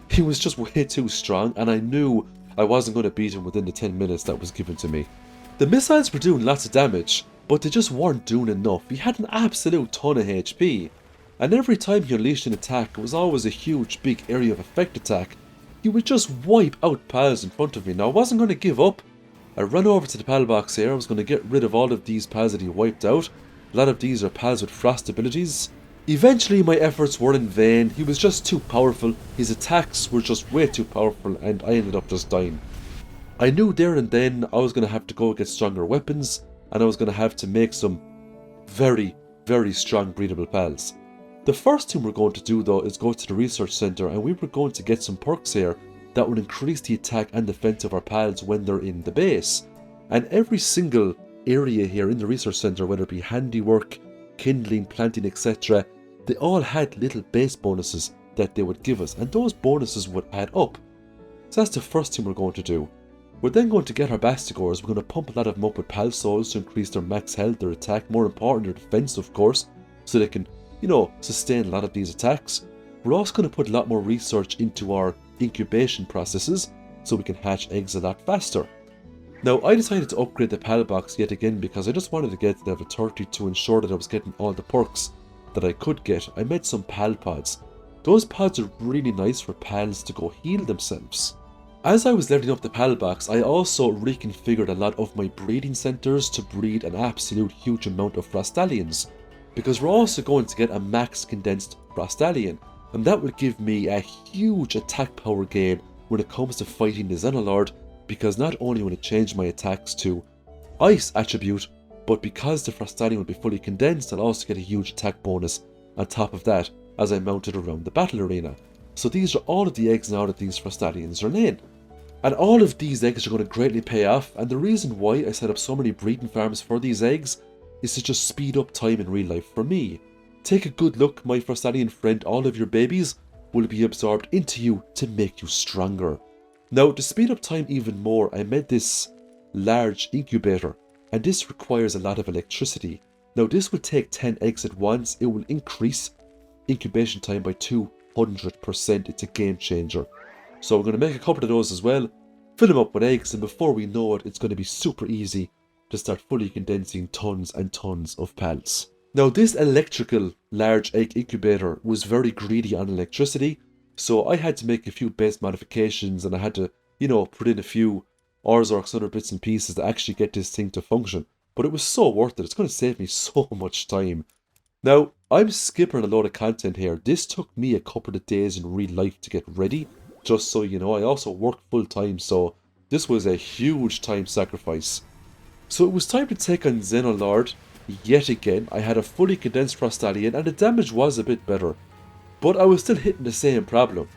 He was just way too strong, and I knew I wasn't going to beat him within the 10 minutes that was given to me. The missiles were doing lots of damage, but they just weren't doing enough. He had an absolute ton of HP, and every time he unleashed an attack, it was always a huge big area of effect attack. He would just wipe out pals in front of me. Now I wasn't going to give up. I ran over to the pal box here. I was going to get rid of all of these pals that he wiped out. A lot of these are pals with frost abilities. Eventually my efforts were in vain. He was just too powerful. His attacks were just way too powerful, and I ended up just dying. I knew there and then I was going to have to go get stronger weapons, and I was going to have to make some very, very strong breedable pals. The first thing we're going to do though is go to the research center, and we were going to get some perks here that would increase the attack and defense of our pals when they're in the base. And every single area here in the research center, whether it be handiwork, kindling, planting, etc., they all had little base bonuses that they would give us, and those bonuses would add up. So that's the first thing we're going to do. We're then going to get our Bastigors. We're going to pump a lot of them up with pal souls to increase their max health, their attack, more important, their defense of course, so they can, sustain a lot of these attacks. We're also going to put a lot more research into our incubation processes, so we can hatch eggs a lot faster. Now, I decided to upgrade the pal box yet again because I just wanted to get to level 30 to ensure that I was getting all the perks that I could get. I made some pal pods. Those pods are really nice for pals to go heal themselves. As I was leveling up the pal box, I also reconfigured a lot of my breeding centers to breed an absolute huge amount of Frostallions, because we're also going to get a max condensed Frostallion, and that will give me a huge attack power gain when it comes to fighting the Xenolord, because not only will it change my attacks to Ice attribute, but because the Frostallion will be fully condensed, I'll also get a huge attack bonus on top of that as I mount it around the battle arena. So these are all of the eggs now that these Frostallions are laying. And all of these eggs are going to greatly pay off, and the reason why I set up so many breeding farms for these eggs is to just speed up time in real life for me. Take a good look, my Frostallion friend, all of your babies will be absorbed into you to make you stronger. Now, to speed up time even more, I made this large incubator, and this requires a lot of electricity. Now, this will take 10 eggs at once. It will increase incubation time by 200%. It's a game changer. So we're going to make a couple of those as well, fill them up with eggs, and before we know it, it's going to be super easy to start fully condensing tons and tons of pals. Now, this electrical large egg incubator was very greedy on electricity, so I had to make a few base modifications, and I had to, put in a few Orzorks and other bits and pieces to actually get this thing to function. But it was so worth it. It's going to save me so much time. Now, I'm skipping a load of content here. This took me a couple of days in real life to get ready. Just so you know, I also worked full time, so this was a huge time sacrifice. So it was time to take on Xenolord yet again. I had a fully condensed Frostallion, and the damage was a bit better, but I was still hitting the same problem.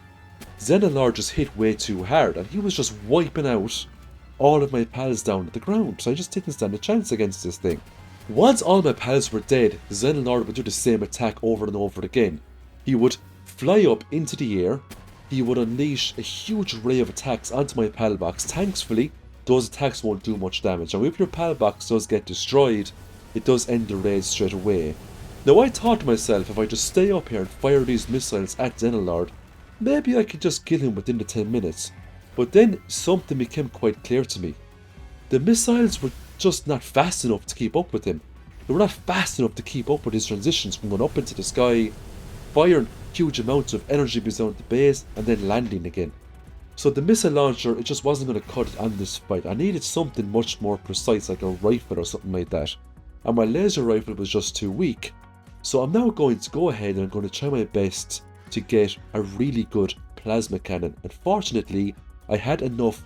Xenolord just hit way too hard, and he was just wiping out all of my pals down to the ground, so I just didn't stand a chance against this thing. Once all my pals were dead, Xenolord would do the same attack over and over again. He would fly up into the air. He would unleash a huge array of attacks onto my pal box. Thankfully, those attacks won't do much damage. Now, if your pal box does get destroyed, it does end the raid straight away. Now, I thought to myself, if I just stay up here and fire these missiles at Xenolord, maybe I could just kill him within the 10 minutes. But then something became quite clear to me. The missiles were just not fast enough to keep up with him. They were not fast enough to keep up with his transitions from going up into the sky, firing huge amounts of energy beams down the base, and then landing again. So the missile launcher, it just wasn't going to cut it on this fight. I needed something much more precise, like a rifle or something like that. And my laser rifle was just too weak. So I'm now going to go ahead and I'm going to try my best to get a really good plasma cannon. Unfortunately, I had enough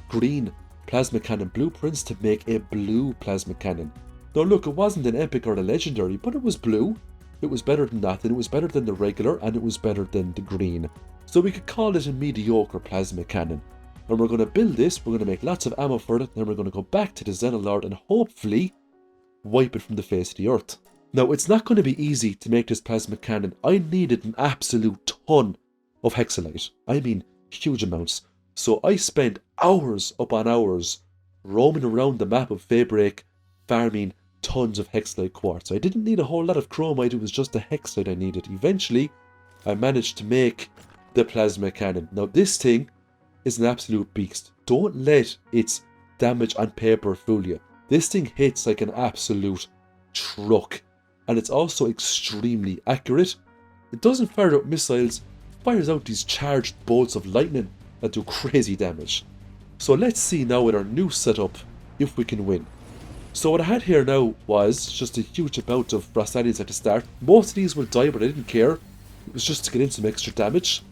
green plasma cannon blueprints to make a blue plasma cannon. Now look, it wasn't an epic or a legendary, but it was blue. It was better than that, and it was better than the regular, and it was better than the green. So we could call it a mediocre plasma cannon. And we're going to build this, we're going to make lots of ammo for it, then we're going to go back to the Xenolord and hopefully wipe it from the face of the earth. Now, it's not going to be easy to make this plasma cannon. I needed an absolute ton of hexalite. I mean, huge amounts. So I spent hours upon hours roaming around the map of Feybreak, farming tons of hexalite quartz. I didn't need a whole lot of chromite, it was just the hexalite I needed. Eventually, I managed to make the plasma cannon. Now this thing is an absolute beast. Don't let its damage on paper fool you. This thing hits like an absolute truck, and it's also extremely accurate. It doesn't fire out missiles, it fires out these charged bolts of lightning that do crazy damage. So let's see now with our new setup if we can win. So what I had here now was just a huge amount of Frostallions at the start. Most of these will die, but I didn't care. It was just to get in some extra damage.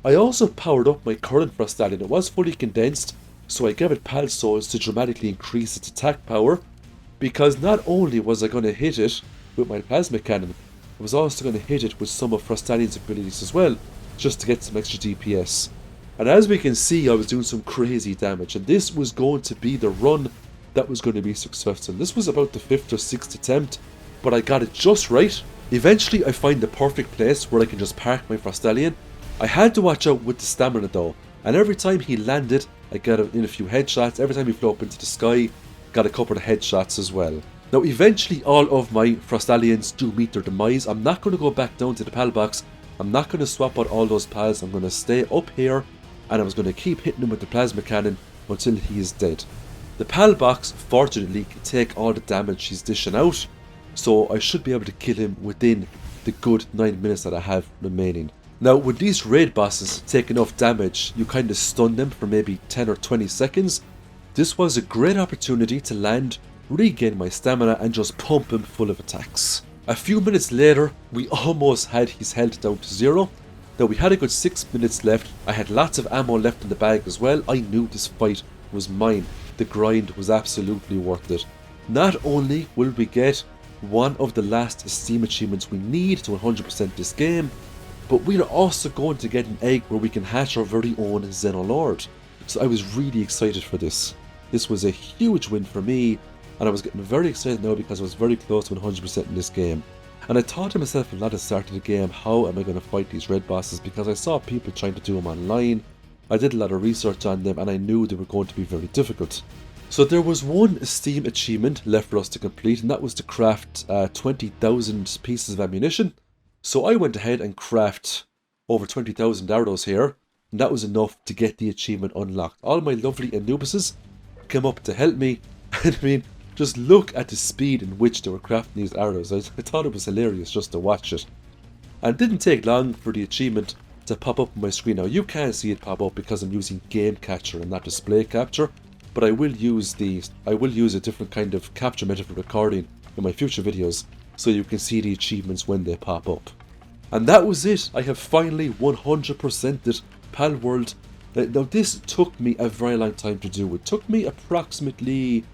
I also powered up my current Frostallion. It was fully condensed, so I gave it Pal Souls to dramatically increase its attack power, because not only was I going to hit it with my plasma cannon, I was also going to hit it with some of Frostallion's abilities as well, just to get some extra DPS. And as we can see, I was doing some crazy damage, and this was going to be the run that was going to be successful. This was about the 5th or 6th attempt, but I got it just right. Eventually I find the perfect place where I can just park my Frostallion. I had to watch out with the stamina though, and every time he landed I got in a few headshots. Every time he flew up into the sky, got a couple of headshots as well. Now eventually all of my Frostallions do meet their demise. I'm not going to go back down to the pal box. I'm not going to swap out all those pals. I'm going to stay up here, and I was going to keep hitting him with the plasma cannon until he is dead. The pal box fortunately can take all the damage he's dishing out, so I should be able to kill him within the good 9 minutes that I have remaining. Now when these raid bosses take enough damage, you kind of stun them for maybe 10 or 20 seconds. This was a great opportunity to land, regain my stamina, and just pump him full of attacks. A few minutes later, we almost had his health down to 0. Now we had a good 6 minutes left. I had lots of ammo left in the bag as well. I knew this fight was mine. The grind was absolutely worth it. Not only will we get one of the last Steam achievements we need to 100% this game, but we're also going to get an egg where we can hatch our very own Xenolord. So I was really excited for this. This was a huge win for me, and I was getting very excited now because I was very close to 100% in this game. And I thought to myself a lot at the start of the game, how am I going to fight these red bosses, because I saw people trying to do them online. I did a lot of research on them and I knew they were going to be very difficult. So there was one Steam achievement left for us to complete, and that was to craft 20,000 pieces of ammunition. So I went ahead and crafted over 20,000 arrows here, and that was enough to get the achievement unlocked. All my lovely Anubises came up to help me, and I mean, just look at the speed in which they were crafting these arrows. I thought it was hilarious just to watch it. And it didn't take long for the achievement to pop up on my screen. Now you can't see it pop up because I'm using game capture and not display capture, but I will use a different kind of capture method for recording in my future videos, so you can see the achievements when they pop up. And that was it. I have finally 100%ed Palworld. Now this took me a very long time to do. It took me approximately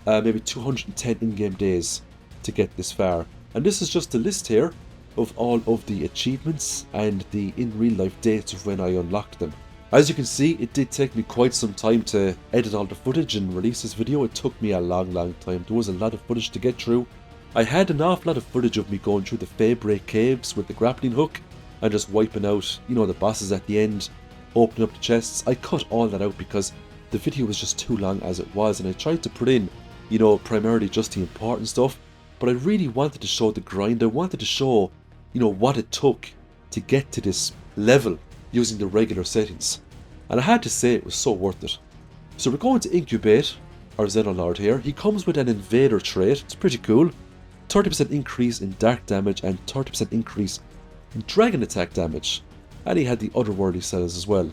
maybe 210 in-game days to get this far. And this is just a list here of all of the achievements and the in real life dates of when I unlocked them. As you can see, it did take me quite some time to edit all the footage and release this video. It took me a long time. There was a lot of footage to get through. I had an awful lot of footage of me going through the Feybreak caves with the grappling hook and just wiping out, you know, the bosses at the end, opening up the chests. I cut all that out because the video was just too long as it was, and I tried to put in, you know, primarily just the important stuff, but I really wanted to show the grind. I wanted to show, you know, what it took to get to this level using the regular settings, and I had to say it was so worth it. So we're going to incubate our Xenolord here. He comes with an invader trait. It's pretty cool. 30% increase in dark damage and 30% increase in dragon attack damage, and he had the otherworldly cells as well.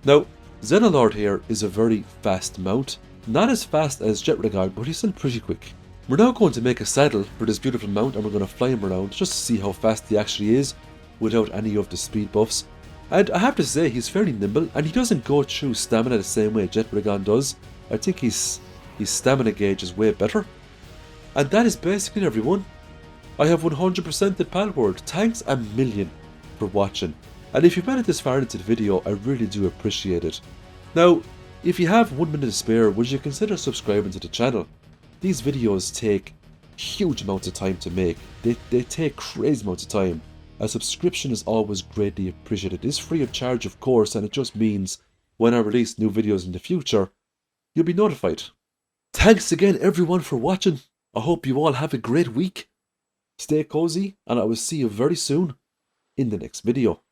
Now Xenolord here is a very fast mount, not as fast as Jetragon, but he's still pretty quick. We're now going to make a saddle for this beautiful mount, and we're going to fly him around just to see how fast he actually is without any of the speed buffs. And I have to say, he's fairly nimble, and he doesn't go through stamina the same way Jetragon does. I think his stamina gauge is way better. And that is basically it, everyone. I have 100%ed Palworld. Thanks a million for watching. And if you've made it this far into the video, I really do appreciate it. Now, if you have 1 minute to spare, would you consider subscribing to the channel? These videos take huge amounts of time to make. They take crazy amounts of time. A subscription is always greatly appreciated. It's free of charge, of course, and it just means when I release new videos in the future, you'll be notified. Thanks again, everyone, for watching. I hope you all have a great week. Stay cozy, and I will see you very soon in the next video.